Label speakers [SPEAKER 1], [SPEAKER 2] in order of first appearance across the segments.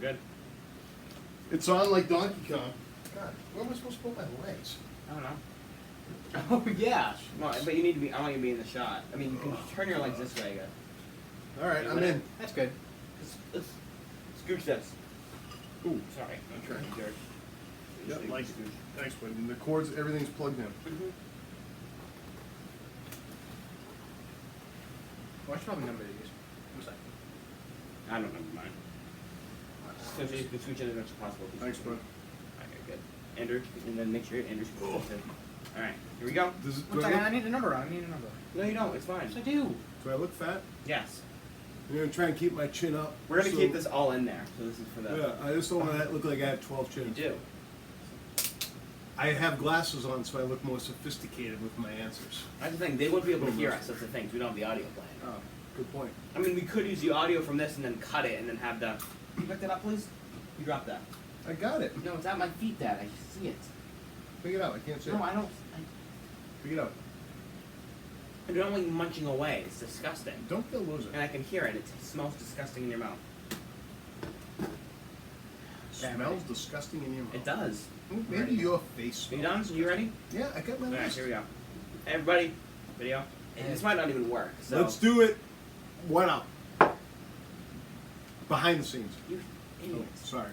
[SPEAKER 1] Good.
[SPEAKER 2] It's on like Donkey Kong. God, where am I supposed to put my legs?
[SPEAKER 1] I don't know. Oh yeah. No, but you need to be. I want you to be in the shot. I mean, you can turn your legs this way, I guess.
[SPEAKER 2] All right, I'm in.
[SPEAKER 3] That's good.
[SPEAKER 1] Let's scooch this. Ooh, sorry. I'm trying to jerk.
[SPEAKER 2] Yep, like it. Thanks, bud. And the cords, everything's plugged in.
[SPEAKER 3] What's the number to use? What's that?
[SPEAKER 1] I don't know mine. So you can switch it as much as possible.
[SPEAKER 2] Thanks, bud.
[SPEAKER 1] Okay, good. Andrew, and then make sure Andrew's consistent. All right, here we go.
[SPEAKER 2] Does it,
[SPEAKER 3] One second, I need a number. I need a number.
[SPEAKER 1] No, you don't. It's fine.
[SPEAKER 3] Yes, I do.
[SPEAKER 2] do I look fat?
[SPEAKER 1] Yes.
[SPEAKER 2] I'm going to try and keep my chin up.
[SPEAKER 1] We're gonna
[SPEAKER 2] so-
[SPEAKER 1] keep this all in there. So this is for the.
[SPEAKER 2] Yeah, I just don't want to look like I have 12
[SPEAKER 1] You
[SPEAKER 2] chins.
[SPEAKER 1] do.
[SPEAKER 2] I have glasses on, so I look more sophisticated with my answers.
[SPEAKER 1] That's the thing. They won't be able to hear us. That's the thing. 'Cause we don't have the audio playing.
[SPEAKER 2] Oh, good point.
[SPEAKER 1] I mean, we could use the audio from this and then cut it and then have the. Can you pick that up, please? You dropped that.
[SPEAKER 2] I got it.
[SPEAKER 1] No, it's at my feet, Dad. I see it.
[SPEAKER 2] Pick it up. I can't see
[SPEAKER 1] No,
[SPEAKER 2] it.
[SPEAKER 1] I don't.
[SPEAKER 2] Pick it up.
[SPEAKER 1] I don't like munching away. It's disgusting.
[SPEAKER 2] Don't feel loser.
[SPEAKER 1] And I can hear it. It smells disgusting in your mouth.
[SPEAKER 2] Smells disgusting in your mouth.
[SPEAKER 1] It does.
[SPEAKER 2] Maybe your face
[SPEAKER 1] Are you
[SPEAKER 2] smells.
[SPEAKER 1] done? You ready?
[SPEAKER 2] Yeah, I got my
[SPEAKER 1] All right,
[SPEAKER 2] list.
[SPEAKER 1] here we go. Everybody, video. And this might not even work. So.
[SPEAKER 2] Let's do it. One up. Behind the scenes.
[SPEAKER 1] You
[SPEAKER 2] Oh,
[SPEAKER 1] idiots.
[SPEAKER 2] sorry.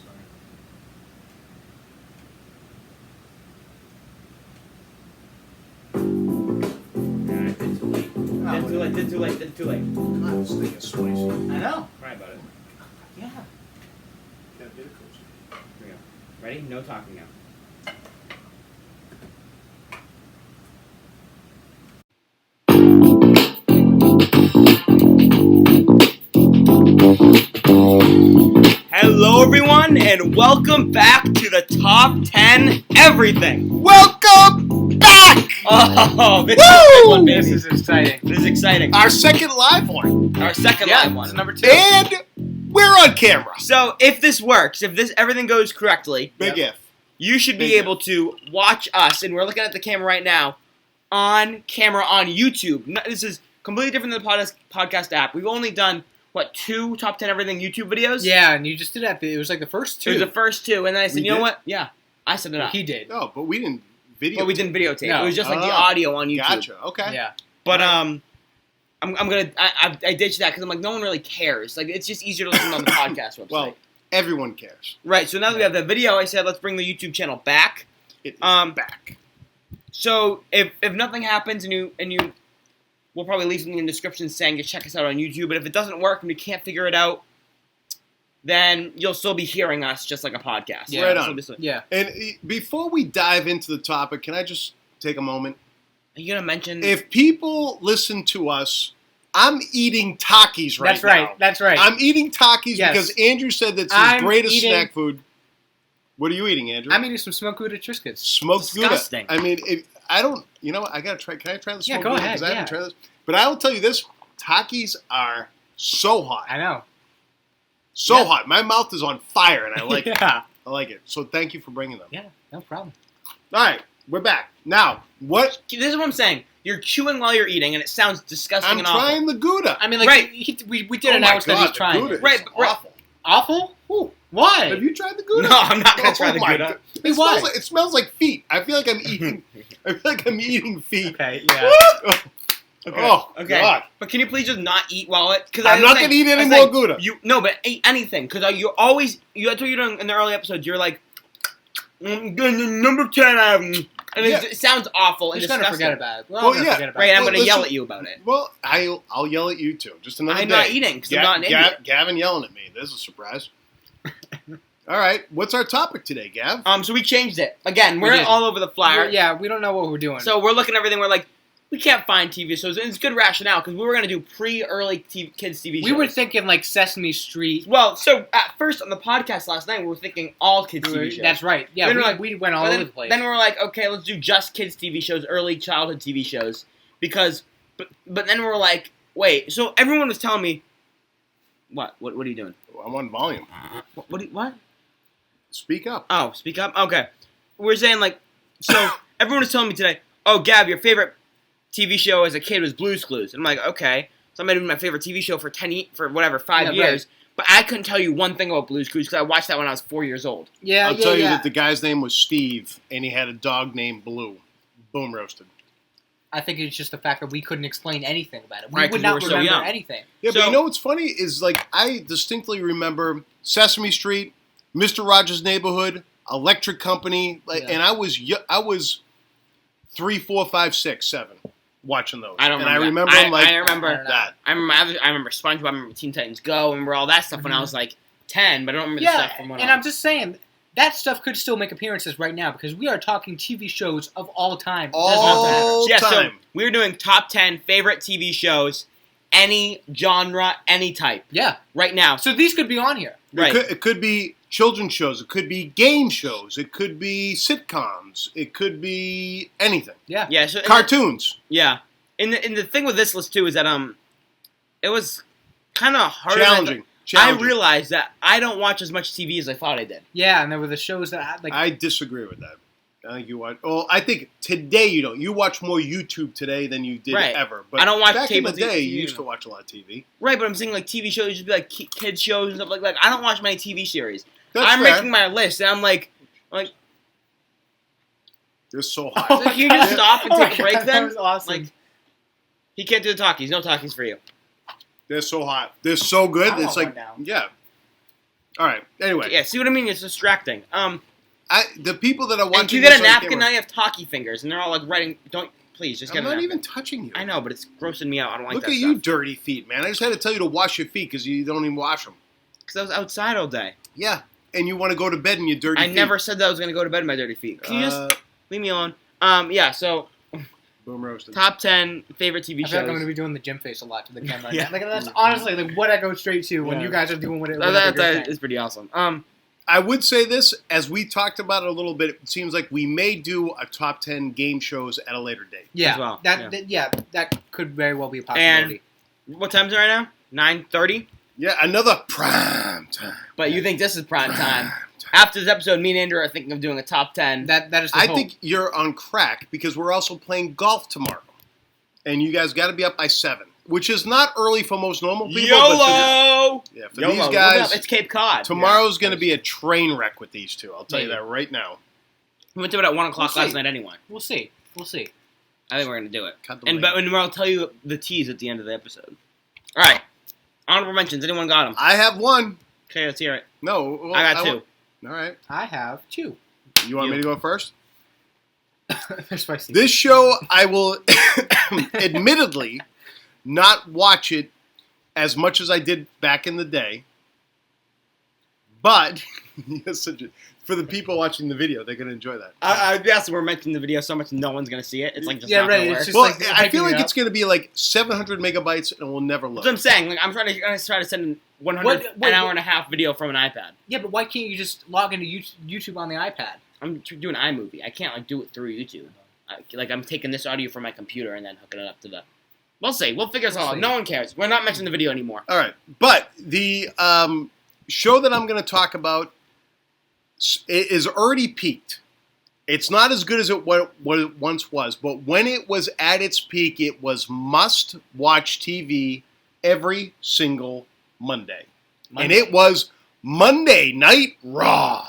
[SPEAKER 2] Sorry.
[SPEAKER 1] Alright, did too late. Did too late. Did too late. Did too late.
[SPEAKER 2] God, this thing is spicy.
[SPEAKER 3] I know.
[SPEAKER 1] Right about it.
[SPEAKER 3] Yeah.
[SPEAKER 2] Can't get it closer.
[SPEAKER 1] Here we go. Ready? No talking now. Hello, everyone, and welcome back to the Top 10 Everything.
[SPEAKER 2] Welcome back!
[SPEAKER 1] Oh, this is a
[SPEAKER 2] Woo!
[SPEAKER 1] big one,
[SPEAKER 3] This
[SPEAKER 1] baby.
[SPEAKER 3] is exciting.
[SPEAKER 1] This is exciting.
[SPEAKER 2] Our second live one.
[SPEAKER 1] Our second
[SPEAKER 3] Yeah,
[SPEAKER 1] live one.
[SPEAKER 3] it's number 2.
[SPEAKER 2] And we're on camera.
[SPEAKER 1] So, if this works, if this everything goes correctly,
[SPEAKER 2] Big if.
[SPEAKER 1] you should be
[SPEAKER 2] Big
[SPEAKER 1] able to watch us, and we're looking at the camera right now, on camera on YouTube. This is completely different than the podcast app. We've only done, 2 Top 10 Everything YouTube videos?
[SPEAKER 3] Yeah, and you just did that. It was like the first 2.
[SPEAKER 1] It was the first 2, and then I said,
[SPEAKER 2] We
[SPEAKER 1] you know
[SPEAKER 2] did?
[SPEAKER 1] what? Yeah, I set it up.
[SPEAKER 3] He did.
[SPEAKER 2] Oh, but we didn't video.
[SPEAKER 1] But we didn't videotape.
[SPEAKER 3] No.
[SPEAKER 1] It was just like the
[SPEAKER 2] Oh,
[SPEAKER 1] audio on YouTube.
[SPEAKER 2] Gotcha. Okay.
[SPEAKER 3] Yeah.
[SPEAKER 1] But I'm gonna I ditched that because I'm like no one really cares. Like it's just easier to listen on the podcast website.
[SPEAKER 2] Well, everyone cares.
[SPEAKER 1] Right. So now that we have the video, I said let's bring the YouTube channel back.
[SPEAKER 2] It is
[SPEAKER 1] Back. So if nothing happens and you we'll probably leave something in the description saying to check us out on YouTube. But if it doesn't work and we can't figure it out, then you'll still be hearing us just like a podcast.
[SPEAKER 3] Yeah.
[SPEAKER 2] Right
[SPEAKER 1] So
[SPEAKER 2] on.
[SPEAKER 1] this-
[SPEAKER 3] Yeah.
[SPEAKER 2] And before we dive into the topic, can I just take a moment?
[SPEAKER 1] Are you gonna mention?
[SPEAKER 2] If people listen to us, I'm eating Takis right
[SPEAKER 3] That's right.
[SPEAKER 2] now.
[SPEAKER 3] That's right.
[SPEAKER 2] I'm eating Takis
[SPEAKER 3] Yes.
[SPEAKER 2] because Andrew said that's his
[SPEAKER 3] I'm
[SPEAKER 2] greatest
[SPEAKER 3] eating-
[SPEAKER 2] snack food. What are you eating, Andrew?
[SPEAKER 3] I'm eating some smoked Gouda Triscuits.
[SPEAKER 2] smoked Gouda.
[SPEAKER 1] Disgusting.
[SPEAKER 2] I mean, I don't. You know what? I gotta try. Can I try the
[SPEAKER 3] Yeah,
[SPEAKER 2] smoked
[SPEAKER 3] go
[SPEAKER 2] Gouda?
[SPEAKER 3] ahead,
[SPEAKER 2] Because I haven't
[SPEAKER 3] yeah.
[SPEAKER 2] tried this. But I will tell you this: Takis are so hot,
[SPEAKER 3] I know.
[SPEAKER 2] so
[SPEAKER 3] Yeah.
[SPEAKER 2] hot. My mouth is on fire, and I like it.
[SPEAKER 3] Yeah.
[SPEAKER 2] I like it. So thank you for bringing them.
[SPEAKER 3] Yeah. No problem.
[SPEAKER 2] All right, we're back now. What?
[SPEAKER 1] this is what I'm saying. You're chewing while you're eating, and it sounds disgusting
[SPEAKER 2] I'm
[SPEAKER 1] and awful.
[SPEAKER 2] trying the Gouda.
[SPEAKER 3] I mean, like,
[SPEAKER 1] Right.
[SPEAKER 3] we did
[SPEAKER 2] Oh my
[SPEAKER 3] announce that
[SPEAKER 2] God,
[SPEAKER 3] he's
[SPEAKER 2] the
[SPEAKER 3] trying
[SPEAKER 2] Gouda
[SPEAKER 3] it.
[SPEAKER 2] is
[SPEAKER 1] Right, right.
[SPEAKER 2] awful.
[SPEAKER 3] Awful? Ooh. Why?
[SPEAKER 2] Have you tried the Gouda?
[SPEAKER 1] No, I'm not gonna
[SPEAKER 2] Oh
[SPEAKER 1] try the
[SPEAKER 2] my
[SPEAKER 1] Gouda.
[SPEAKER 2] God.
[SPEAKER 3] Hey,
[SPEAKER 2] It
[SPEAKER 3] why?
[SPEAKER 2] smells, like, it smells like feet. I feel like I'm eating. I feel like I'm eating feet.
[SPEAKER 3] Okay, yeah.
[SPEAKER 1] Okay.
[SPEAKER 2] Oh
[SPEAKER 1] Okay.
[SPEAKER 2] God!
[SPEAKER 1] But can you please just not eat while it? Because
[SPEAKER 2] I'm not gonna eat any more Gouda.
[SPEAKER 1] No, but eat anything because you always. That's what you're doing in the early episodes. You're like, number 10, and
[SPEAKER 2] Yeah.
[SPEAKER 1] it sounds awful
[SPEAKER 3] We're
[SPEAKER 1] and
[SPEAKER 3] just gonna
[SPEAKER 1] disgusting.
[SPEAKER 3] forget about it. We're
[SPEAKER 2] Well,
[SPEAKER 3] all gonna
[SPEAKER 2] yeah.
[SPEAKER 3] forget about
[SPEAKER 1] Right,
[SPEAKER 3] it.
[SPEAKER 1] I'm
[SPEAKER 2] Well,
[SPEAKER 1] gonna yell
[SPEAKER 2] listen-
[SPEAKER 1] at you about it.
[SPEAKER 2] Well, I'll yell at you too. Just another
[SPEAKER 1] I'm
[SPEAKER 2] day.
[SPEAKER 1] not eating because I'm not an idiot.
[SPEAKER 2] Gavin yelling at me. There's a surprise. All right, what's our topic today, Gav?
[SPEAKER 1] So we changed it again.
[SPEAKER 3] We
[SPEAKER 1] We're
[SPEAKER 3] did.
[SPEAKER 1] all over the flyer.
[SPEAKER 3] Yeah, we don't know what we're doing.
[SPEAKER 1] So we're looking at everything. We're like, we can't find TV shows. And it's good rationale because we were gonna do pre-early kids TV shows.
[SPEAKER 3] we were thinking like Sesame Street.
[SPEAKER 1] Well, so at first on the podcast last night, we were thinking all kids TV shows.
[SPEAKER 3] That's right. Yeah,
[SPEAKER 1] Then
[SPEAKER 3] we,
[SPEAKER 1] we're like-
[SPEAKER 3] we went all
[SPEAKER 1] But
[SPEAKER 3] over
[SPEAKER 1] then,
[SPEAKER 3] the place.
[SPEAKER 1] then we were like, okay, let's do just kids TV shows, early childhood TV shows, because, but then we were like, wait. So everyone was telling me, what are you doing?
[SPEAKER 2] I'm on volume.
[SPEAKER 1] What?
[SPEAKER 2] Speak up.
[SPEAKER 1] Oh, speak up. Okay, we're saying like, so everyone was telling me today, oh, Gab, your favorite TV show as a kid was Blue's Clues. And I'm like, okay. So it might have been my favorite TV show for 5
[SPEAKER 3] Yeah,
[SPEAKER 1] years. But I couldn't tell you one thing about Blue's Clues because I watched that when I was 4 years old.
[SPEAKER 3] Yeah,
[SPEAKER 2] I'll tell you that the guy's name was Steve, and he had a dog named Blue. Boom roasted.
[SPEAKER 3] I think it's just the fact that we couldn't explain anything about it. We
[SPEAKER 1] Right, 'cause
[SPEAKER 3] would
[SPEAKER 1] we
[SPEAKER 3] not
[SPEAKER 1] were so
[SPEAKER 3] remember
[SPEAKER 1] young.
[SPEAKER 3] anything.
[SPEAKER 2] Yeah, but
[SPEAKER 1] So-
[SPEAKER 2] you know what's funny is like I distinctly remember Sesame Street, Mr. Rogers' Neighborhood, Electric Company, and I was 3, 4, 5, 6, 7 watching those.
[SPEAKER 1] I don't
[SPEAKER 2] and
[SPEAKER 1] remember.
[SPEAKER 2] I remember
[SPEAKER 1] that.
[SPEAKER 2] them like
[SPEAKER 1] I remember
[SPEAKER 3] I don't know.
[SPEAKER 2] that.
[SPEAKER 1] I remember SpongeBob. I remember Teen Titans Go. I remember all that stuff when I was like 10, but I don't remember the
[SPEAKER 3] Yeah,
[SPEAKER 1] stuff from when
[SPEAKER 3] and
[SPEAKER 1] I
[SPEAKER 3] I'm
[SPEAKER 1] was.
[SPEAKER 3] just saying that stuff could still make appearances right now because we are talking TV shows of all time.
[SPEAKER 2] All
[SPEAKER 1] Yeah, so
[SPEAKER 2] time.
[SPEAKER 1] we're doing top 10 favorite TV shows, any genre, any type,
[SPEAKER 3] Yeah.
[SPEAKER 1] right now.
[SPEAKER 3] So these could be on here.
[SPEAKER 1] Right.
[SPEAKER 2] It could be children's shows. It could be game shows. It could be sitcoms. It could be anything.
[SPEAKER 3] Yeah.
[SPEAKER 1] Yeah. So
[SPEAKER 2] Cartoons.
[SPEAKER 1] yeah. And the thing with this list too is that it was kind of hard.
[SPEAKER 2] Challenging.
[SPEAKER 1] I realized that I don't watch as much TV as I thought I did.
[SPEAKER 3] Yeah, and there were the shows that had, like,
[SPEAKER 2] I disagree with that. I think you watch. Well, I think today you don't. You watch more YouTube today than you did
[SPEAKER 1] Right.
[SPEAKER 2] ever. But
[SPEAKER 1] I don't watch
[SPEAKER 2] back in the
[SPEAKER 1] cable
[SPEAKER 2] day.
[SPEAKER 1] TV,
[SPEAKER 2] You used
[SPEAKER 1] you
[SPEAKER 2] to
[SPEAKER 1] know.
[SPEAKER 2] watch a lot of TV.
[SPEAKER 1] Right, but I'm saying like TV shows just be like kids shows and stuff like that. I don't watch many TV series.
[SPEAKER 2] That's
[SPEAKER 1] I'm
[SPEAKER 2] fair.
[SPEAKER 1] making my list and I'm like,
[SPEAKER 2] They're so hot.
[SPEAKER 3] Oh
[SPEAKER 1] so
[SPEAKER 3] my
[SPEAKER 1] can you just
[SPEAKER 3] God.
[SPEAKER 1] stop and
[SPEAKER 3] Oh
[SPEAKER 1] take
[SPEAKER 3] my
[SPEAKER 1] a break
[SPEAKER 3] God,
[SPEAKER 1] then?
[SPEAKER 3] that was awesome.
[SPEAKER 1] Like, he can't do the talkies. No talkies for you.
[SPEAKER 2] They're so hot. They're so good.
[SPEAKER 3] I want
[SPEAKER 2] It's like
[SPEAKER 3] one now.
[SPEAKER 2] yeah. All right. Anyway,
[SPEAKER 1] Yeah, see what I mean? It's distracting.
[SPEAKER 2] the people that are
[SPEAKER 1] And
[SPEAKER 2] watching.
[SPEAKER 1] if you get
[SPEAKER 2] this
[SPEAKER 1] a
[SPEAKER 2] on
[SPEAKER 1] napkin,
[SPEAKER 2] camera-
[SPEAKER 1] now you have talkie fingers, and they're all like writing. Don't please just get
[SPEAKER 2] I'm
[SPEAKER 1] a
[SPEAKER 2] not
[SPEAKER 1] napkin.
[SPEAKER 2] even touching you.
[SPEAKER 1] I know, but it's grossing me out. I don't like
[SPEAKER 2] Look
[SPEAKER 1] that
[SPEAKER 2] at you,
[SPEAKER 1] stuff.
[SPEAKER 2] dirty feet, man. I just had to tell you to wash your feet because you don't even wash them.
[SPEAKER 1] Because I was outside all day.
[SPEAKER 2] Yeah, and you want to go to bed in your dirty
[SPEAKER 1] I
[SPEAKER 2] feet.
[SPEAKER 1] never said that I was going to go to bed in my dirty feet. Can you just leave me alone? Yeah. So
[SPEAKER 2] Boom roasted.
[SPEAKER 1] top 10 favorite TV
[SPEAKER 3] I feel like I'm
[SPEAKER 1] shows.
[SPEAKER 3] going to be doing the gym face a lot to the camera.
[SPEAKER 1] Yeah.
[SPEAKER 3] Like, that's honestly like what I go straight to when
[SPEAKER 1] Yeah.
[SPEAKER 3] you guys are doing whatever.
[SPEAKER 1] That is pretty awesome.
[SPEAKER 2] I would say this, as we talked about it a little bit, it seems like we may do a top 10 game shows at a later date.
[SPEAKER 3] Yeah,
[SPEAKER 1] as well,
[SPEAKER 3] that could very well be a possibility.
[SPEAKER 1] What time's it right now? 9:30.
[SPEAKER 2] Yeah, another prime time.
[SPEAKER 1] But you think this is prime time? After this episode, me and Andrew are thinking of doing a top 10.
[SPEAKER 3] that is the
[SPEAKER 2] I
[SPEAKER 3] hope.
[SPEAKER 2] think you're on crack because we're also playing golf tomorrow. And you guys got to be up by 7, which is not early for most normal people. But
[SPEAKER 1] YOLO!
[SPEAKER 2] for
[SPEAKER 1] YOLO.
[SPEAKER 2] these
[SPEAKER 1] Look
[SPEAKER 2] guys,
[SPEAKER 1] up, it's Cape Cod.
[SPEAKER 2] tomorrow's going to be a train wreck with these two. I'll tell you
[SPEAKER 1] Maybe.
[SPEAKER 2] that right now.
[SPEAKER 1] We went to it at 1 o'clock
[SPEAKER 3] We'll
[SPEAKER 1] last
[SPEAKER 3] see.
[SPEAKER 1] night anyway.
[SPEAKER 3] We'll see.
[SPEAKER 1] I think we're going to do it.
[SPEAKER 2] Cut the
[SPEAKER 1] And
[SPEAKER 2] lane.
[SPEAKER 1] I'll tell you the tease at the end of the episode. All right. Honorable mentions. Anyone got them?
[SPEAKER 2] I have one.
[SPEAKER 1] Okay, let's hear it.
[SPEAKER 2] No. Well,
[SPEAKER 1] I got two.
[SPEAKER 2] All right.
[SPEAKER 3] I have two.
[SPEAKER 2] You want me to go first?
[SPEAKER 3] They're spicy.
[SPEAKER 2] This show, I will admittedly not watch it as much as I did back in the day. But for the people watching the video, they're going to enjoy that.
[SPEAKER 1] Yes, we're mentioning the video so much no one's going to see it. It's like just
[SPEAKER 3] Yeah,
[SPEAKER 1] not
[SPEAKER 3] right,
[SPEAKER 1] going to
[SPEAKER 3] it's
[SPEAKER 1] work.
[SPEAKER 3] just
[SPEAKER 2] Well,
[SPEAKER 3] like
[SPEAKER 2] I feel
[SPEAKER 3] hyping
[SPEAKER 2] like
[SPEAKER 3] it
[SPEAKER 2] it's going to be like 700 megabytes and it will never load.
[SPEAKER 1] That's what I'm saying. Like, I'm trying to try to send 100
[SPEAKER 3] Wait,
[SPEAKER 1] an hour and a half video from an iPad.
[SPEAKER 3] Yeah, but why can't you just log into YouTube on the iPad?
[SPEAKER 1] I'm doing iMovie. I can't like do it through YouTube. I'm taking this audio from my computer and then hooking it up to the. We'll see. We'll figure this all out.
[SPEAKER 3] see.
[SPEAKER 1] No one cares. We're not mentioning the video anymore.
[SPEAKER 2] All right. But the show that I'm going to talk about is already peaked. It's not as good as what it once was, but when it was at its peak, it was must-watch TV every single Monday. And it was Monday Night Raw.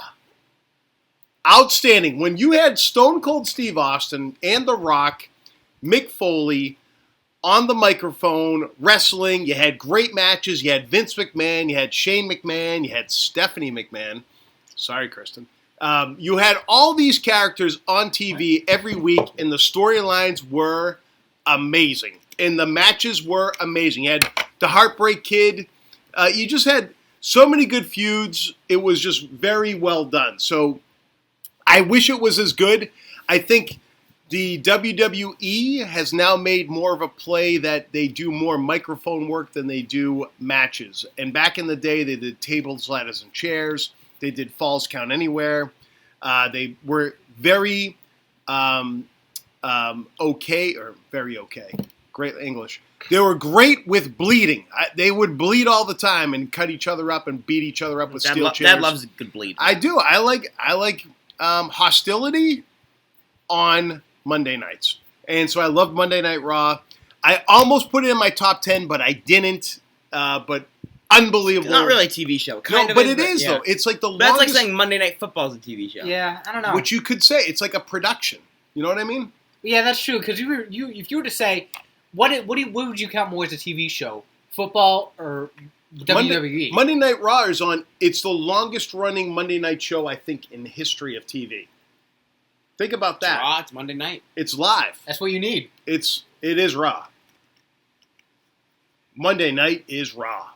[SPEAKER 2] Outstanding. When you had Stone Cold Steve Austin and The Rock, Mick Foley on the microphone, wrestling, you had great matches. You had Vince McMahon, you had Shane McMahon, you had Stephanie McMahon. Sorry, Kristen. You had all these characters on TV every week, and the storylines were amazing. And the matches were amazing. You had the Heartbreak Kid. You just had so many good feuds. It was just very well done. So I wish it was as good. I think the WWE has now made more of a play that they do more microphone work than they do matches. And back in the day, they did tables, ladders, and chairs. They did Falls Count Anywhere. They were very okay, or very okay. Great English. They were great with bleeding. They would bleed all the time and cut each other up and beat each other up with steel chairs.
[SPEAKER 1] Dad loves a good bleed.
[SPEAKER 2] I do. I like hostility on Monday nights, and so I love Monday Night Raw. I almost put it in my top 10, but I didn't. But unbelievable.
[SPEAKER 1] It's not really a TV show. Kind
[SPEAKER 2] No,
[SPEAKER 1] of
[SPEAKER 2] but
[SPEAKER 1] is,
[SPEAKER 2] it is
[SPEAKER 1] yeah.
[SPEAKER 2] though. It's like the
[SPEAKER 1] But that's like
[SPEAKER 2] longest,
[SPEAKER 1] saying Monday Night Football is a TV show.
[SPEAKER 3] Yeah, I don't know.
[SPEAKER 2] which you could say it's like a production. You know what I mean?
[SPEAKER 3] Yeah, that's true. Because if you were to say, what would you count more as a TV show? Football or WWE?
[SPEAKER 2] Monday Night Raw is on. It's the longest running Monday night show I think in the history of TV. Think about
[SPEAKER 1] It's
[SPEAKER 2] that.
[SPEAKER 1] Raw, it's Monday night.
[SPEAKER 2] It's live.
[SPEAKER 3] That's what you need.
[SPEAKER 2] It is Raw. Monday night is Raw.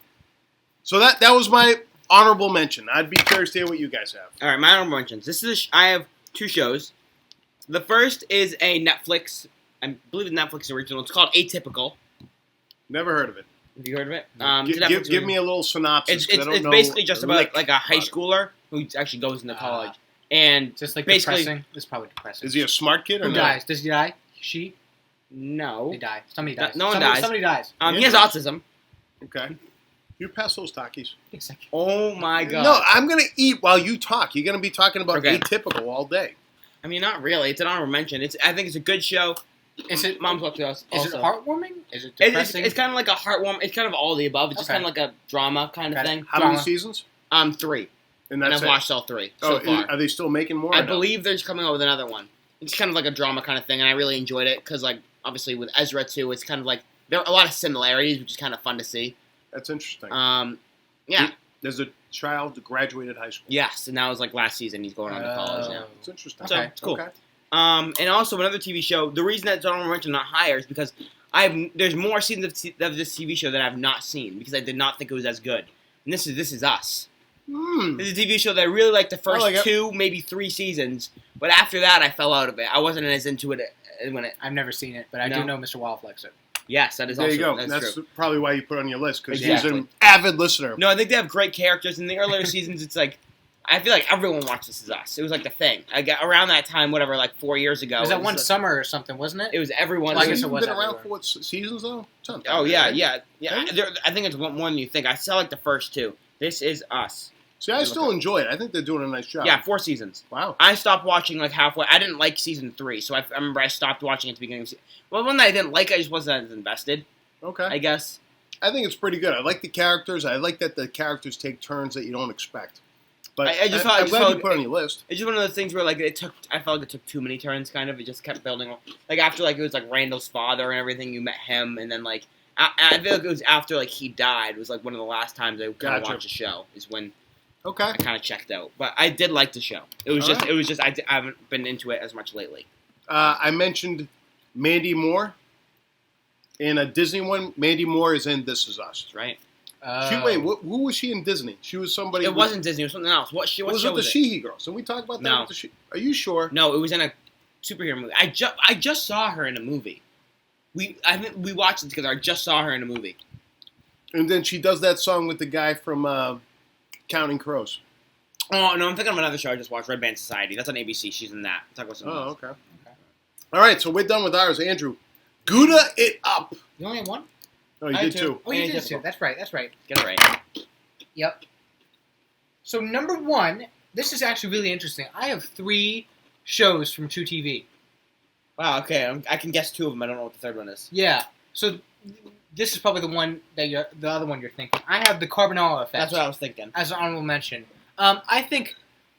[SPEAKER 2] So that was my honorable mention. I'd be curious to hear what you guys have.
[SPEAKER 1] All right, my honorable mentions. This is I have 2 shows. The first is a Netflix. I believe it's Netflix original. It's called Atypical.
[SPEAKER 2] Never heard of it.
[SPEAKER 1] Have you heard of it?
[SPEAKER 2] Give me a little synopsis. 'cause I don't
[SPEAKER 1] It's
[SPEAKER 2] know
[SPEAKER 1] basically just about
[SPEAKER 2] lick
[SPEAKER 1] like a high
[SPEAKER 2] about it.
[SPEAKER 1] schooler who actually goes into college, and
[SPEAKER 3] Just like
[SPEAKER 1] basically
[SPEAKER 3] depressing. It's probably depressing.
[SPEAKER 2] Is he a smart kid or
[SPEAKER 3] Who
[SPEAKER 2] no?
[SPEAKER 3] dies? Does he die? She?
[SPEAKER 1] no,
[SPEAKER 3] They die. Somebody
[SPEAKER 1] No-
[SPEAKER 3] dies.
[SPEAKER 1] no one
[SPEAKER 3] somebody,
[SPEAKER 1] dies.
[SPEAKER 3] Somebody dies.
[SPEAKER 1] he has autism.
[SPEAKER 2] Okay. You pass those Takis.
[SPEAKER 3] Exactly.
[SPEAKER 1] Oh my god!
[SPEAKER 2] No, I'm gonna eat while you talk. You're gonna be talking about
[SPEAKER 1] Okay.
[SPEAKER 2] Atypical all day.
[SPEAKER 1] I mean not really. It's an honorable mention. I think it's a good show.
[SPEAKER 3] Is it?
[SPEAKER 1] Mom's Talk to Us?
[SPEAKER 3] Is it
[SPEAKER 1] Also.
[SPEAKER 3] heartwarming? Is it
[SPEAKER 1] It's,
[SPEAKER 3] depressing?
[SPEAKER 1] it's kind of like a heartwarming. It's kind of all the above. It's just
[SPEAKER 3] Okay.
[SPEAKER 1] kind of like a drama kind of
[SPEAKER 3] Got it.
[SPEAKER 1] thing.
[SPEAKER 2] How many
[SPEAKER 3] Drama.
[SPEAKER 2] seasons?
[SPEAKER 1] 3,
[SPEAKER 2] And
[SPEAKER 1] and
[SPEAKER 2] that's
[SPEAKER 1] I've
[SPEAKER 2] it.
[SPEAKER 1] watched all 3 so
[SPEAKER 2] Oh,
[SPEAKER 1] far.
[SPEAKER 2] are they still making more?
[SPEAKER 1] I
[SPEAKER 2] or no?
[SPEAKER 1] believe they're just coming out with another one. It's kind of like a drama kind of thing, and I really enjoyed it because, like, obviously with Ezra too, it's kind of like there are a lot of similarities, which is kind of fun to see.
[SPEAKER 2] That's interesting.
[SPEAKER 1] Yeah,
[SPEAKER 2] There's a child who graduated high school.
[SPEAKER 1] yes, and that was like last season. He's going on to college now.
[SPEAKER 2] It's interesting.
[SPEAKER 1] So
[SPEAKER 3] Okay.
[SPEAKER 1] it's cool.
[SPEAKER 2] Okay.
[SPEAKER 1] And also another TV show. The reason that Donald mentioned not higher is because there's more seasons of this TV show that I've not seen because I did not think it was as good. And this is Us. This is a TV show that I really liked the first
[SPEAKER 2] like it.
[SPEAKER 1] 2, maybe 3 seasons, but after that I fell out of it. I wasn't as into it when it.
[SPEAKER 3] I've never seen it, but I
[SPEAKER 1] No.
[SPEAKER 3] do know Mr. Wild likes it.
[SPEAKER 1] Yes, that is
[SPEAKER 2] There
[SPEAKER 1] also
[SPEAKER 2] you go.
[SPEAKER 1] That's true.
[SPEAKER 2] probably why you put it on your list because
[SPEAKER 1] Exactly.
[SPEAKER 2] he's an avid listener.
[SPEAKER 1] No, I think they have great characters. In the earlier seasons, it's like I feel like everyone watched This Is Us. It was like the thing. I got around that time, whatever, like 4 years ago.
[SPEAKER 3] Was
[SPEAKER 1] it
[SPEAKER 3] that one
[SPEAKER 1] like-
[SPEAKER 3] summer or something, wasn't it?
[SPEAKER 1] It was everyone.
[SPEAKER 3] Well, I
[SPEAKER 2] Has
[SPEAKER 3] guess
[SPEAKER 2] he
[SPEAKER 3] it was
[SPEAKER 2] been around
[SPEAKER 3] everywhere.
[SPEAKER 2] for what seasons though? Something.
[SPEAKER 1] Oh yeah,
[SPEAKER 2] right?
[SPEAKER 1] yeah.
[SPEAKER 2] Really?
[SPEAKER 1] I think it's more than you think. I saw like the first 2. This Is Us.
[SPEAKER 2] See, I still enjoy it. I think they're doing a nice job.
[SPEAKER 1] Yeah, 4 seasons.
[SPEAKER 2] Wow.
[SPEAKER 1] I stopped watching like halfway. I didn't like season 3, so I remember I stopped watching at the beginning. Well, one that I didn't like, I just wasn't as invested.
[SPEAKER 2] Okay.
[SPEAKER 1] I guess.
[SPEAKER 2] I think it's pretty good. I like the characters. I like that the characters take turns that you don't expect. But
[SPEAKER 1] I just felt- I
[SPEAKER 2] I'm
[SPEAKER 1] just
[SPEAKER 2] glad
[SPEAKER 1] felt-
[SPEAKER 2] you put it on your list.
[SPEAKER 1] It's just one of those things where like I felt like it took too many turns. Kind of, it just kept building. Like after like it was like Randall's father and everything, you met him, and then like I feel like it was after like he died. It was like one of the last times I kind of
[SPEAKER 2] Gotcha.
[SPEAKER 1] watched a show. Is when
[SPEAKER 2] Okay.
[SPEAKER 1] I kind of checked out. But I did like the show. It was
[SPEAKER 2] All
[SPEAKER 1] just
[SPEAKER 2] right.
[SPEAKER 1] it was just I haven't been into it as much lately.
[SPEAKER 2] I mentioned Mandy Moore. In a Disney one, Mandy Moore is in This Is Us.
[SPEAKER 1] Right?
[SPEAKER 2] Who was she in Disney? She was somebody.
[SPEAKER 1] It wasn't Disney. It was something else. What show
[SPEAKER 2] Was it the
[SPEAKER 1] was it?
[SPEAKER 2] Sheehy Girls? Did we talk about that?
[SPEAKER 1] No.
[SPEAKER 2] with the Are you sure?
[SPEAKER 1] No, it was in a superhero movie. I just saw her in a movie. I think we watched it together. I just saw her in a movie.
[SPEAKER 2] And then she does that song with the guy from Counting Crows.
[SPEAKER 1] Oh no, I'm thinking of another show I just watched, Red Band Society. That's on ABC. She's in that. Talk about something
[SPEAKER 2] Oh,
[SPEAKER 1] else.
[SPEAKER 2] okay. All right, so we're done with ours. Andrew, Gouda it up.
[SPEAKER 3] You only have one?
[SPEAKER 2] Oh, you
[SPEAKER 1] I
[SPEAKER 2] did
[SPEAKER 1] do.
[SPEAKER 2] too.
[SPEAKER 3] Oh, you
[SPEAKER 1] Yeah,
[SPEAKER 3] did
[SPEAKER 1] just
[SPEAKER 3] too.
[SPEAKER 1] one.
[SPEAKER 3] That's right. That's right.
[SPEAKER 1] Get it right.
[SPEAKER 3] Yep. So number 1, this is actually really interesting. I have 3 shows from True TV.
[SPEAKER 1] Wow. Okay, I can guess 2 of them. I don't know what the third one is.
[SPEAKER 3] Yeah. So this is probably the one that the other one you're thinking. I have the Carbonara Effect
[SPEAKER 1] That's what I was thinking.
[SPEAKER 3] as an honorable mention. I think.